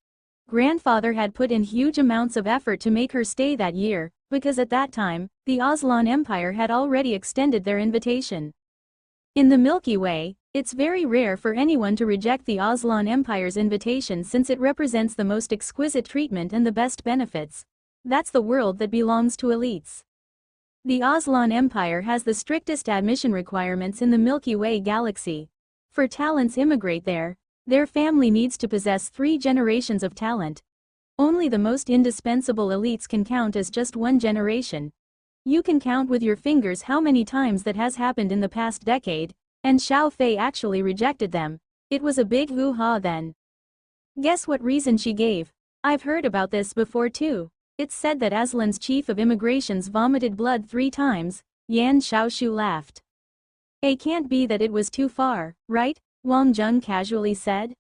A: Grandfather had put in huge amounts of effort to make her stay that year, because at that time, the Aslan Empire had already extended their invitation. In the Milky Way, It's very rare for anyone to reject the Aslan Empire's invitation since it represents the most exquisite treatment and the best benefits. That's the world that belongs to elites. The Aslan Empire has the strictest admission requirements in the Milky Way galaxy. For talents immigrate there, their family needs to possess 3 generations of talent. Only the most indispensable elites can count as just 1 generation. You can count with your fingers how many times that has happened in the past decade, and Xiao Fei actually rejected them. It was a big hoo-ha then. Guess what reason she gave? I've heard about this before too. It's said that Aslan's chief of immigrations vomited blood 3 times, Yan Xiaoshu laughed. It can't be that it was too far, right? Wang Zheng casually said.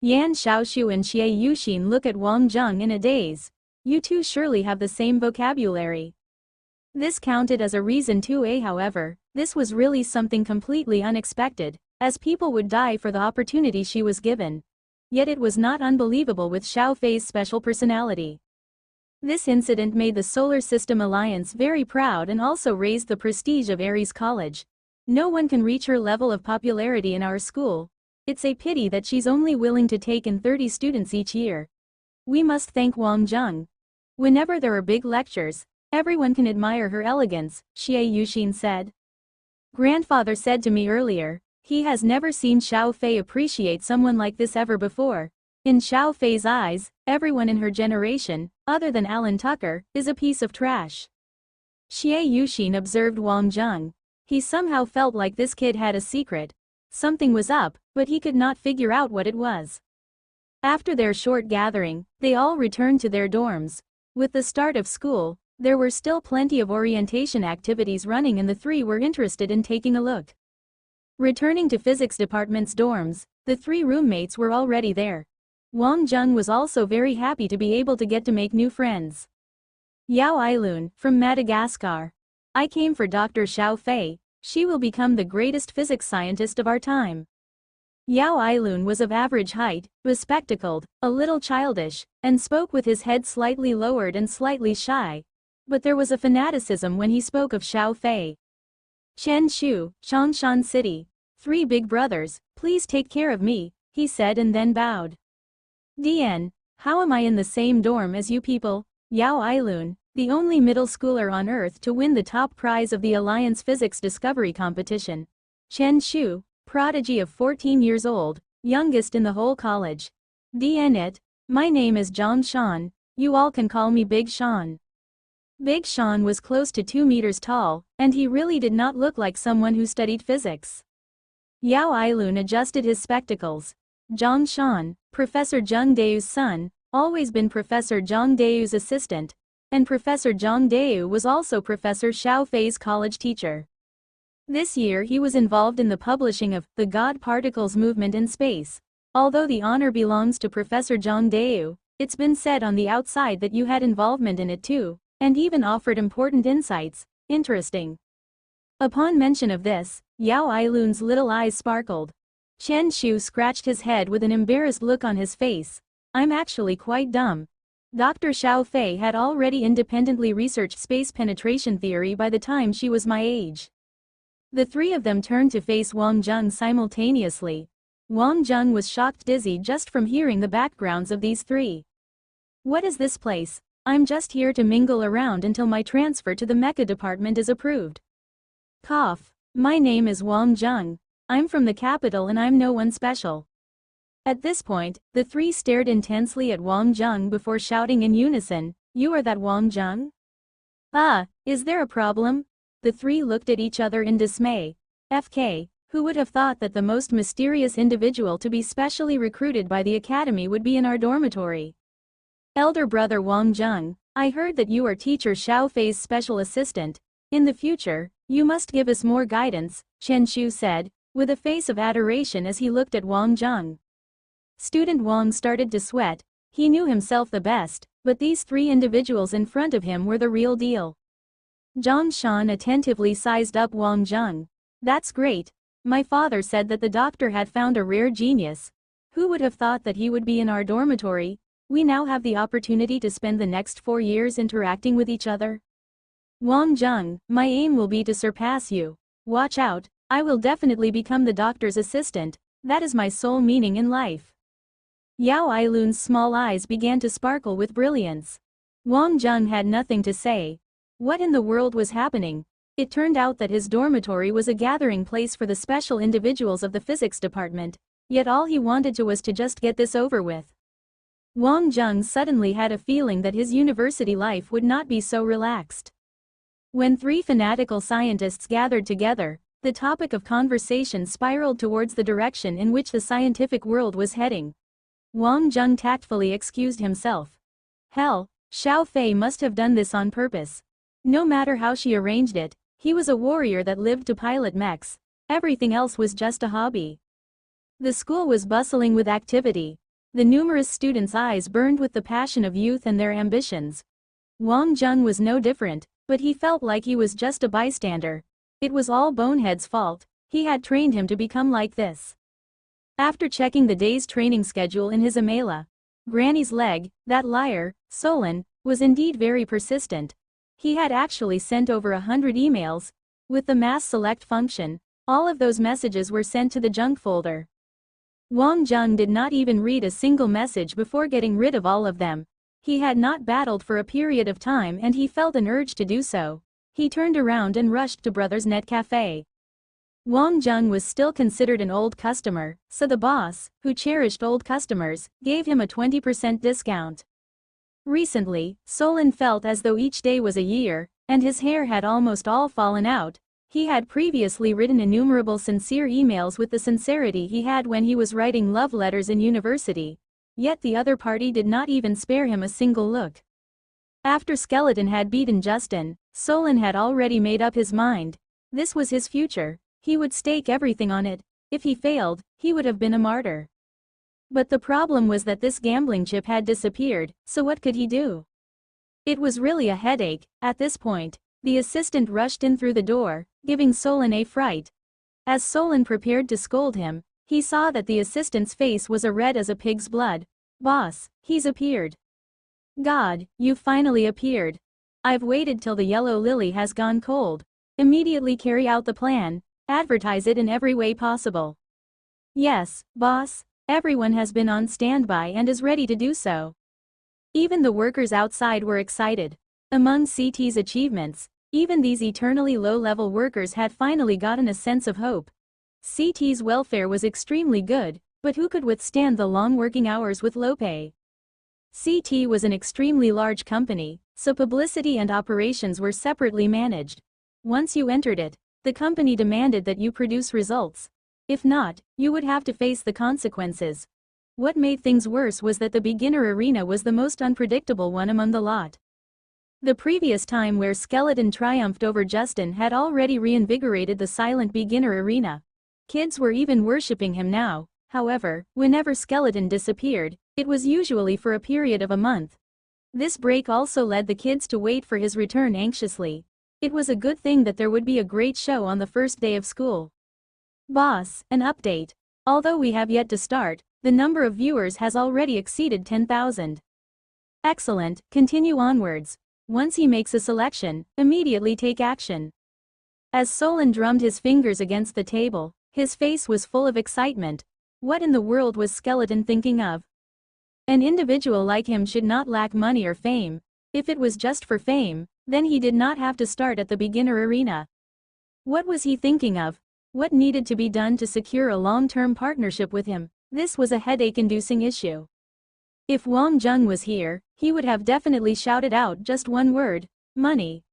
A: Yan Xiaoshu and Xie Yuxin look at Wang Zheng in a daze. You two surely have the same vocabulary. This counted as a reason too, however, this was really something completely unexpected, as people would die for the opportunity she was given. Yet it was not unbelievable with Xiao Fei's special personality. This incident made the Solar System Alliance very proud and also raised the prestige of Ares College. No one can reach her level of popularity in our school. It's a pity that she's only willing to take in 30 students each year. We must thank Wang Zheng. Whenever there are big lectures, everyone can admire her elegance, Xie Yuxin said. Grandfather said to me earlier, he has never seen Xiao Fei appreciate someone like this ever before. In Xiao Fei's eyes, everyone in her generation, other than Alan Tucker, is a piece of trash. Xie Yuxin observed Wang Zheng. He somehow felt like this kid had a secret. Something was up, but he could not figure out what it was. After their short gathering, they all returned to their dorms. With the start of school, there were still plenty of orientation activities running and the 3 were interested in taking a look. Returning to physics department's dorms, the 3 roommates were already there. Wang Zheng was also very happy to be able to get to make new friends. Yao Ailun, from Madagascar. I came for Dr. Xiao Fei. She will become the greatest physics scientist of our time. Yao Ailun was of average height, bespectacled, a little childish, and spoke with his head slightly lowered and slightly shy. But there was a fanaticism when he spoke of Xiao Fei. Chen Shu, Changshan City. 3 big brothers, please take care of me, he said and then bowed. DN, how am I in the same dorm as you people? Yao Ailun, the only middle schooler on Earth to win the top prize of the Alliance Physics Discovery Competition. Chen Shu, prodigy of 14 years old, youngest in the whole college. DN it, my name is Zhang Shan, you all can call me Big Shan. Big Shan was close to 2 meters tall, and he really did not look like someone who studied physics. Yao Ailun adjusted his spectacles. Zhang Shan, Professor Zheng Dayu's son, always been Professor Zhang Dayu's assistant, and Professor Zhang Dayu was also Professor Xiao Fei's college teacher. This year he was involved in the publishing of The God Particles Movement in Space. Although the honor belongs to Professor Zhang Dayu, it's been said on the outside that you had involvement in it too, and even offered important insights. Interesting. Upon mention of this, Yao Ailun's little eyes sparkled. Chen Shu scratched his head with an embarrassed look on his face. I'm actually quite dumb. Dr. Xiao Fei had already independently researched space penetration theory by the time she was my age. The 3 of them turned to face Wang Zheng simultaneously. Wang Zheng was shocked dizzy just from hearing the backgrounds of these 3. What is this place? I'm just here to mingle around until my transfer to the mecha department is approved. Cough. My name is Wang Zheng. I'm from the capital and I'm no one special. At this point, the 3 stared intensely at Wang Zheng before shouting in unison, you are that Wang Zheng? Ah, is there a problem? The 3 looked at each other in dismay. FK, who would have thought that the most mysterious individual to be specially recruited by the academy would be in our dormitory? Elder brother Wang Zheng, I heard that you are teacher Xiao Fei's special assistant. In the future, you must give us more guidance, Chen Shu said, with a face of adoration as he looked at Wang Zheng. Student Wang started to sweat. He knew himself the best, but these 3 individuals in front of him were the real deal. Zhang Shan attentively sized up Wang Zheng. That's great. My father said that the doctor had found a rare genius. Who would have thought that he would be in our dormitory? We now have the opportunity to spend the next 4 years interacting with each other. Wang Zheng, my aim will be to surpass you. Watch out, I will definitely become the doctor's assistant, that is my sole meaning in life. Yao Ailun's small eyes began to sparkle with brilliance. Wang Zheng had nothing to say. What in the world was happening? It turned out that his dormitory was a gathering place for the special individuals of the physics department, yet all he wanted to was to just get this over with. Wang Zheng suddenly had a feeling that his university life would not be so relaxed. When three fanatical scientists gathered together, the topic of conversation spiraled towards the direction in which the scientific world was heading. Wang Zheng tactfully excused himself. Hell, Xiao Fei must have done this on purpose. No matter how she arranged it, he was a warrior that lived to pilot mechs. Everything else was just a hobby. The school was bustling with activity. The numerous students' eyes burned with the passion of youth and their ambitions. Wang Zheng was no different, but he felt like he was just a bystander. It was all Bonehead's fault. He had trained him to become like this. After checking the day's training schedule in his amela, Granny's leg, that liar, Solon, was indeed very persistent. He had actually sent over 100 emails. With the mass select function, all of those messages were sent to the junk folder. Wang Zheng did not even read a single message before getting rid of all of them. He had not battled for a period of time and he felt an urge to do so. He turned around and rushed to Brothers Net Cafe. Wang Zheng was still considered an old customer, so the boss, who cherished old customers, gave him a 20% discount. Recently, Solon felt as though each day was a year, and his hair had almost all fallen out. He had previously written innumerable sincere emails with the sincerity he had when he was writing love letters in university. Yet the other party did not even spare him a single look. After Skeleton had beaten Justin, Solon had already made up his mind. This was his future. He would stake everything on it. If he failed, he would have been a martyr. But the problem was that this gambling chip had disappeared, so what could he do? It was really a headache. At this point, the assistant rushed in through the door, giving Solon a fright. As Solon prepared to scold him, he saw that the assistant's face was as red as a pig's blood. Boss, he's appeared. God, you finally appeared. I've waited till the yellow lily has gone cold. Immediately carry out the plan. Advertise it in every way possible. Yes, boss, everyone has been on standby and is ready to do so. Even the workers outside were excited. Among CT's achievements, even these eternally low-level workers had finally gotten a sense of hope. CT's welfare was extremely good, but who could withstand the long working hours with low pay? CT was an extremely large company, so publicity and operations were separately managed. Once you entered it, the company demanded that you produce results. If not, you would have to face the consequences. What made things worse was that the beginner arena was the most unpredictable one among the lot. The previous time where Skeleton triumphed over Justin had already reinvigorated the silent beginner arena. Kids were even worshipping him now. However, whenever Skeleton disappeared, it was usually for a period of a month. This break also led the kids to wait for his return anxiously. It was a good thing that there would be a great show on the first day of school. Boss, an update. Although we have yet to start, the number of viewers has already exceeded 10,000. Excellent, continue onwards. Once he makes a selection, immediately take action. As Solon drummed his fingers against the table, his face was full of excitement. What in the world was Skeleton thinking of? An individual like him should not lack money or fame. If it was just for fame, then he did not have to start at the beginner arena. What was he thinking of? What needed to be done to secure a long-term partnership with him? This was a headache-inducing issue. If Wang Zheng was here, he would have definitely shouted out just one word: money.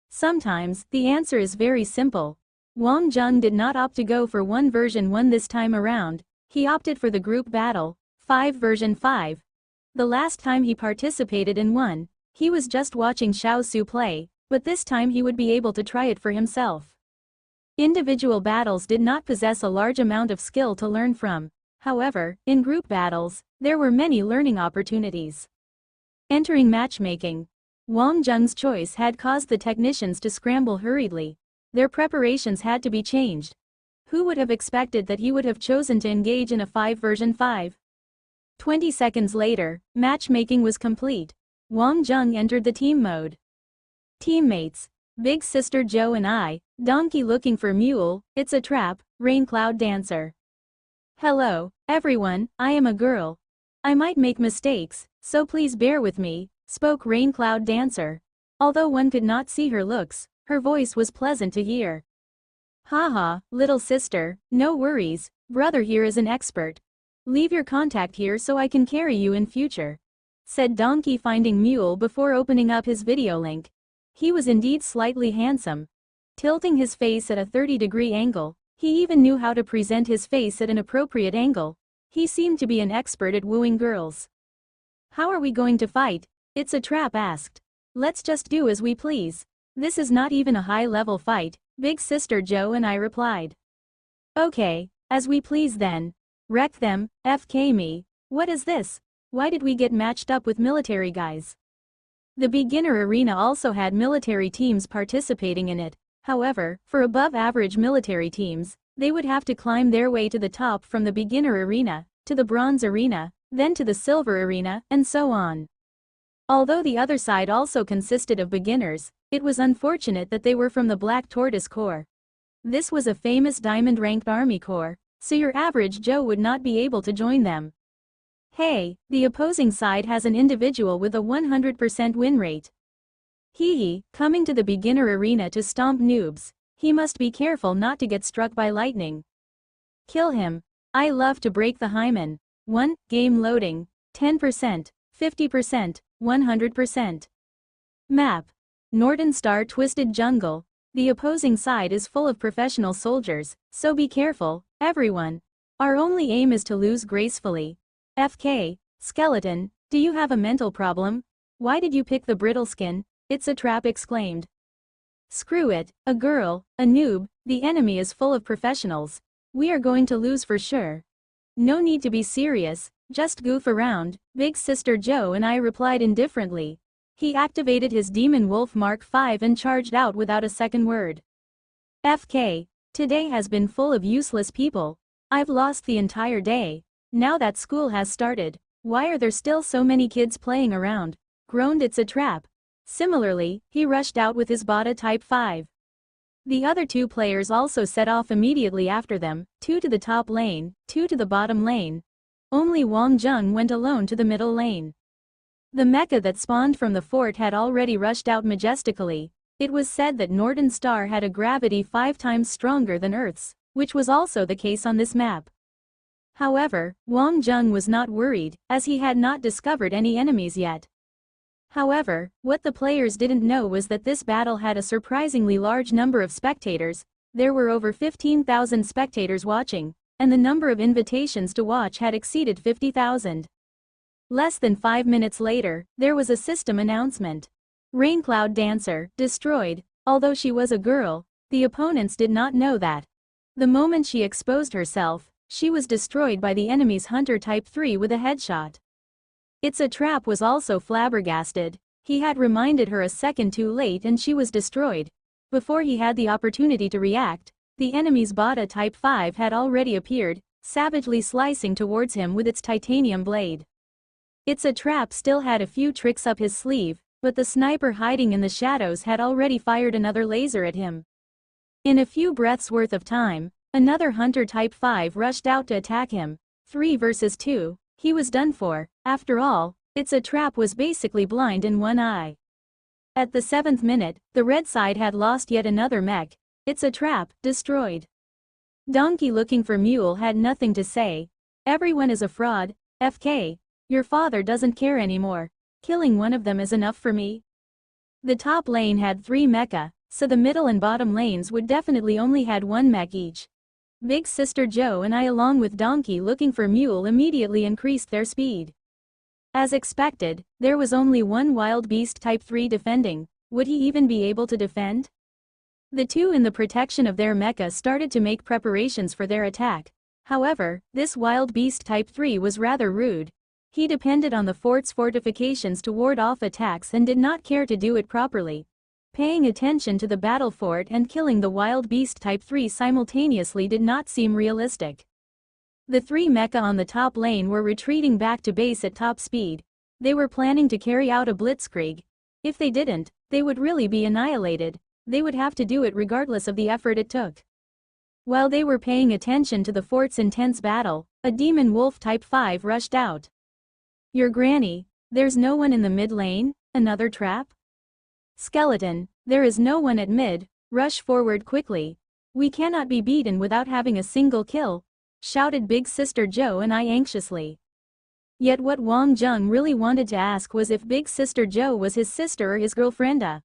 A: Sometimes, the answer is very simple. Wang Zheng did not opt to go for version 1 this time around. He opted for the group battle, 5 version 5. The last time he participated in one, he was just watching Xiao Su play, but this time he would be able to try it for himself. Individual battles did not possess a large amount of skill to learn from. However, in group battles, there were many learning opportunities. Entering matchmaking. Wang Zheng's choice had caused the technicians to scramble hurriedly. Their preparations had to be changed. Who would have expected that he would have chosen to engage in a 5 version 5? 20 seconds later, matchmaking was complete. Wang Zheng entered the team mode. Teammates, Big Sister Joe and I, Donkey looking for mule, it's a trap, rain cloud dancer. Hello, everyone, I am a girl. I might make mistakes, so please bear with me, spoke rain cloud dancer. Although one could not see her looks, her voice was pleasant to hear. Haha, little sister, no worries, brother here is an expert. Leave your contact here so I can carry you in future, said Donkey finding mule before opening up his video link. He was indeed slightly handsome. Tilting his face at a 30-degree angle, he even knew how to present his face at an appropriate angle. He seemed to be an expert at wooing girls. How are we going to fight? It's a trap asked. Let's just do as we please. This is not even a high-level fight, Big Sister Joe and I replied. Okay, as we please then. Wreck them, FK me. What is this? Why did we get matched up with military guys? The beginner arena also had military teams participating in it. However, for above-average military teams, they would have to climb their way to the top from the beginner arena, to the bronze arena, then to the silver arena, and so on. Although the other side also consisted of beginners, it was unfortunate that they were from the Black Tortoise Corps. This was a famous diamond-ranked army corps, so your average Joe would not be able to join them. Hey, the opposing side has an individual with a 100% win rate. Hee, coming to the beginner arena to stomp noobs. He must be careful not to get struck by lightning. Kill him. I love to break the hymen. 1. Game loading. 10%, 50%, 100%. Map. Northern Star Twisted Jungle. The opposing side is full of professional soldiers, so be careful, everyone. Our only aim is to lose gracefully. FK, skeleton, do you have a mental problem? Why did you pick the brittle skin? It's a trap exclaimed. Screw it, a girl, a noob, the enemy is full of professionals. We are going to lose for sure. No need to be serious, just goof around, Big Sister Joe and I replied indifferently. He activated his Demon Wolf Mark V and charged out without a second word. FK, today has been full of useless people. I've lost the entire day. Now that school has started, why are there still so many kids playing around? Groaned it's a trap. Similarly, he rushed out with his Bada Type 5. The other two players also set off immediately after them, 2 to the top lane, 2 to the bottom lane. Only Wang Zheng went alone to the middle lane. The mecha that spawned from the fort had already rushed out majestically. It was said that Northern Star had a gravity 5 times stronger than Earth's, which was also the case on this map. However, Wang Zheng was not worried, as he had not discovered any enemies yet. However, what the players didn't know was that this battle had a surprisingly large number of spectators. There were over 15,000 spectators watching, and the number of invitations to watch had exceeded 50,000. Less than 5 minutes later, there was a system announcement. Raincloud Dancer, destroyed. Although she was a girl, the opponents did not know that. The moment she exposed herself, she was destroyed by the enemy's Hunter Type 3 with a headshot. It's a trap was also flabbergasted. He had reminded her a second too late and she was destroyed. Before he had the opportunity to react, the enemy's Bada Type 5 had already appeared, savagely slicing towards him with its titanium blade. It's a trap still had a few tricks up his sleeve, but the sniper hiding in the shadows had already fired another laser at him. In a few breaths worth of time, another Hunter Type 5 rushed out to attack him. 3 versus 2. He was done for. After all, it's a trap was basically blind in one eye. At the 7th minute, the red side had lost yet another mech. It's a trap, destroyed. Donkey looking for mule had nothing to say. Everyone is a fraud, FK. Your father doesn't care anymore. Killing one of them is enough for me. The top lane had 3 mecha, so the middle and bottom lanes would definitely only had 1 mech each. Big Sister Joe and I along with Donkey looking for mule immediately increased their speed. As expected, there was only one Wild Beast Type 3 defending. Would he even be able to defend? The two in the protection of their mecha started to make preparations for their attack. However, this Wild Beast Type 3 was rather rude. He depended on the fort's fortifications to ward off attacks and did not care to do it properly. Paying attention to the battle fort and killing the Wild Beast Type 3 simultaneously did not seem realistic. The 3 mecha on the top lane were retreating back to base at top speed. They were planning to carry out a blitzkrieg. If they didn't, they would really be annihilated. they would have to do it regardless of the effort it took. While they were paying attention to the fort's intense battle, a demon wolf type 5 rushed out. Your granny, there's no one in the mid lane, another trap? Skeleton, there is no one at mid, rush forward quickly. We cannot be beaten without having a single kill, shouted Big Sister Joe and I anxiously. Yet what Wang Jung really wanted to ask was if Big Sister Joe was his sister or his girlfrienda.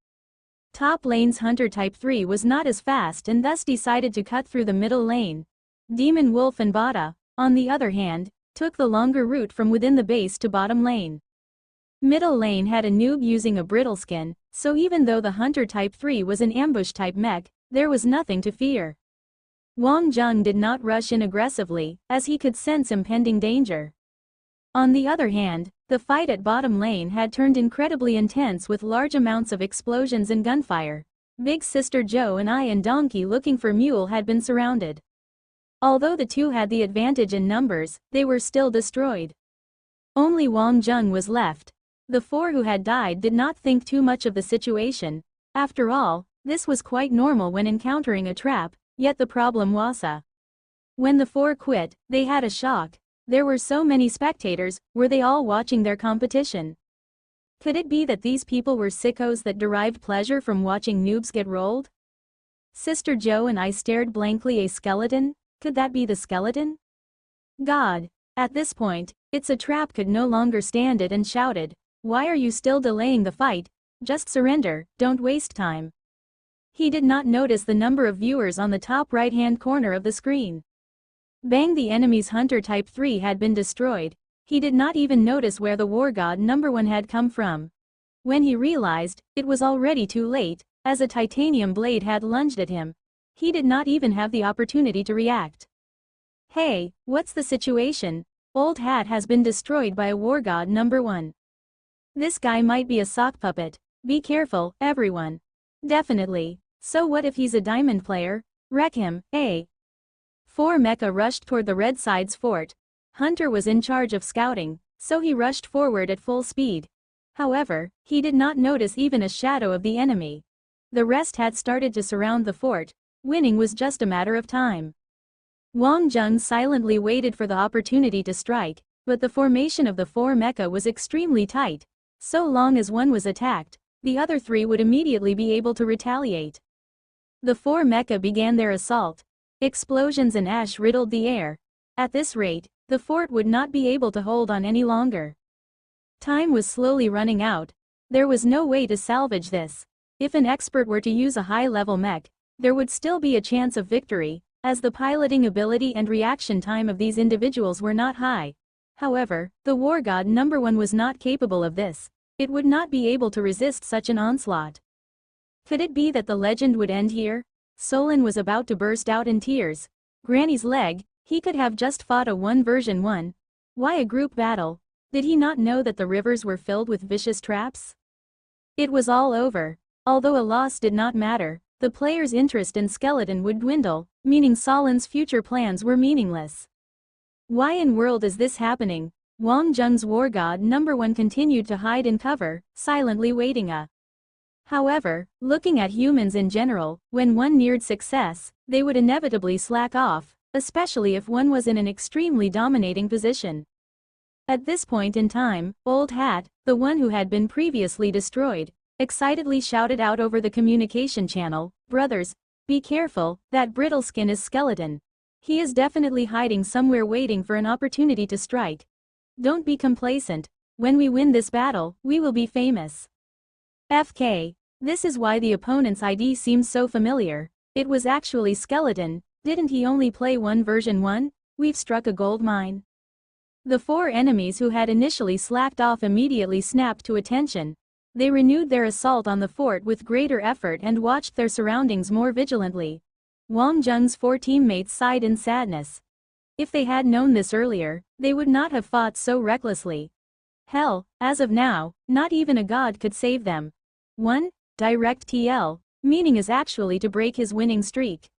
A: Top lane's Hunter Type 3 was not as fast and thus decided to cut through the middle lane. Demon Wolf and Bada, on the other hand, took the longer route from within the base to bottom lane. Middle lane had a noob using a brittle skin, so even though the Hunter Type 3 was an ambush type mech, there was nothing to fear. Wang Jung did not rush in aggressively, as he could sense impending danger. On the other hand, the fight at bottom lane had turned incredibly intense with large amounts of explosions and gunfire. Big Sister Joe and I and Donkey looking for Mule had been surrounded. Although the two had the advantage in numbers, they were still destroyed. Only Wang Jung was left. The four who had died did not think too much of the situation. After all, this was quite normal when encountering a trap, yet the problem was when the four quit, they had a shock. There were so many spectators, were they all watching their competition? Could it be that these people were sickos that derived pleasure from watching noobs get rolled? Sister Joe and I stared blankly. A skeleton? Could that be the skeleton? God! At this point, It's a Trap could no longer stand it and shouted, "Why are you still delaying the fight? Just surrender, don't waste time." He did not notice the number of viewers on the top right-hand corner of the screen. Bang, the enemy's Hunter Type 3 had been destroyed. He did not even notice where the War God number 1 had come from. When he realized, it was already too late, as a titanium blade had lunged at him. He did not even have the opportunity to react. "Hey, what's the situation? Old Hat has been destroyed by a War God number 1. This guy might be a sock puppet. Be careful, everyone." "Definitely. So what if he's a diamond player? Wreck him, eh?" 4 mecha rushed toward the red side's fort. Hunter was in charge of scouting, so he rushed forward at full speed. However, he did not notice even a shadow of the enemy. The rest had started to surround the fort. Winning was just a matter of time. Wang Jung silently waited for the opportunity to strike, but the formation of the 4 mecha was extremely tight. So long as one was attacked, the other 3 would immediately be able to retaliate. The 4 mecha began their assault. Explosions and ash riddled the air. At this rate, the fort would not be able to hold on any longer. Time was slowly running out. There was no way to salvage this. If an expert were to use a high-level mech, there would still be a chance of victory, as the piloting ability and reaction time of these individuals were not high. However, the War God number 1 was not capable of this. It would not be able to resist such an onslaught. Could it be that the legend would end here? Solon was about to burst out in tears. Granny's leg, he could have just fought a 1 version 1. Why a group battle? Did he not know that the rivers were filled with vicious traps? It was all over. Although a loss did not matter, the player's interest in Skeleton would dwindle, meaning Solon's future plans were meaningless. Why in world is this happening? Wang Jung's War God number 1 continued to hide in cover, silently waiting. However, looking at humans in general, when one neared success, they would inevitably slack off, especially if one was in an extremely dominating position. At this point in time, Old Hat, the one who had been previously destroyed, excitedly shouted out over the communication channel, "Brothers, be careful, that brittle skin is Skeleton. He is definitely hiding somewhere waiting for an opportunity to strike. Don't be complacent. When we win this battle, we will be famous." FK. This is why the opponent's ID seems so familiar. It was actually Skeleton. Didn't he only play 1 version 1? We've struck a gold mine. The 4 enemies who had initially slacked off immediately snapped to attention. They renewed their assault on the fort with greater effort and watched their surroundings more vigilantly. Wang Jung's 4 teammates sighed in sadness. If they had known this earlier, they would not have fought so recklessly. Hell, as of now, not even a god could save them. 1. Direct TL, meaning is actually to break his winning streak.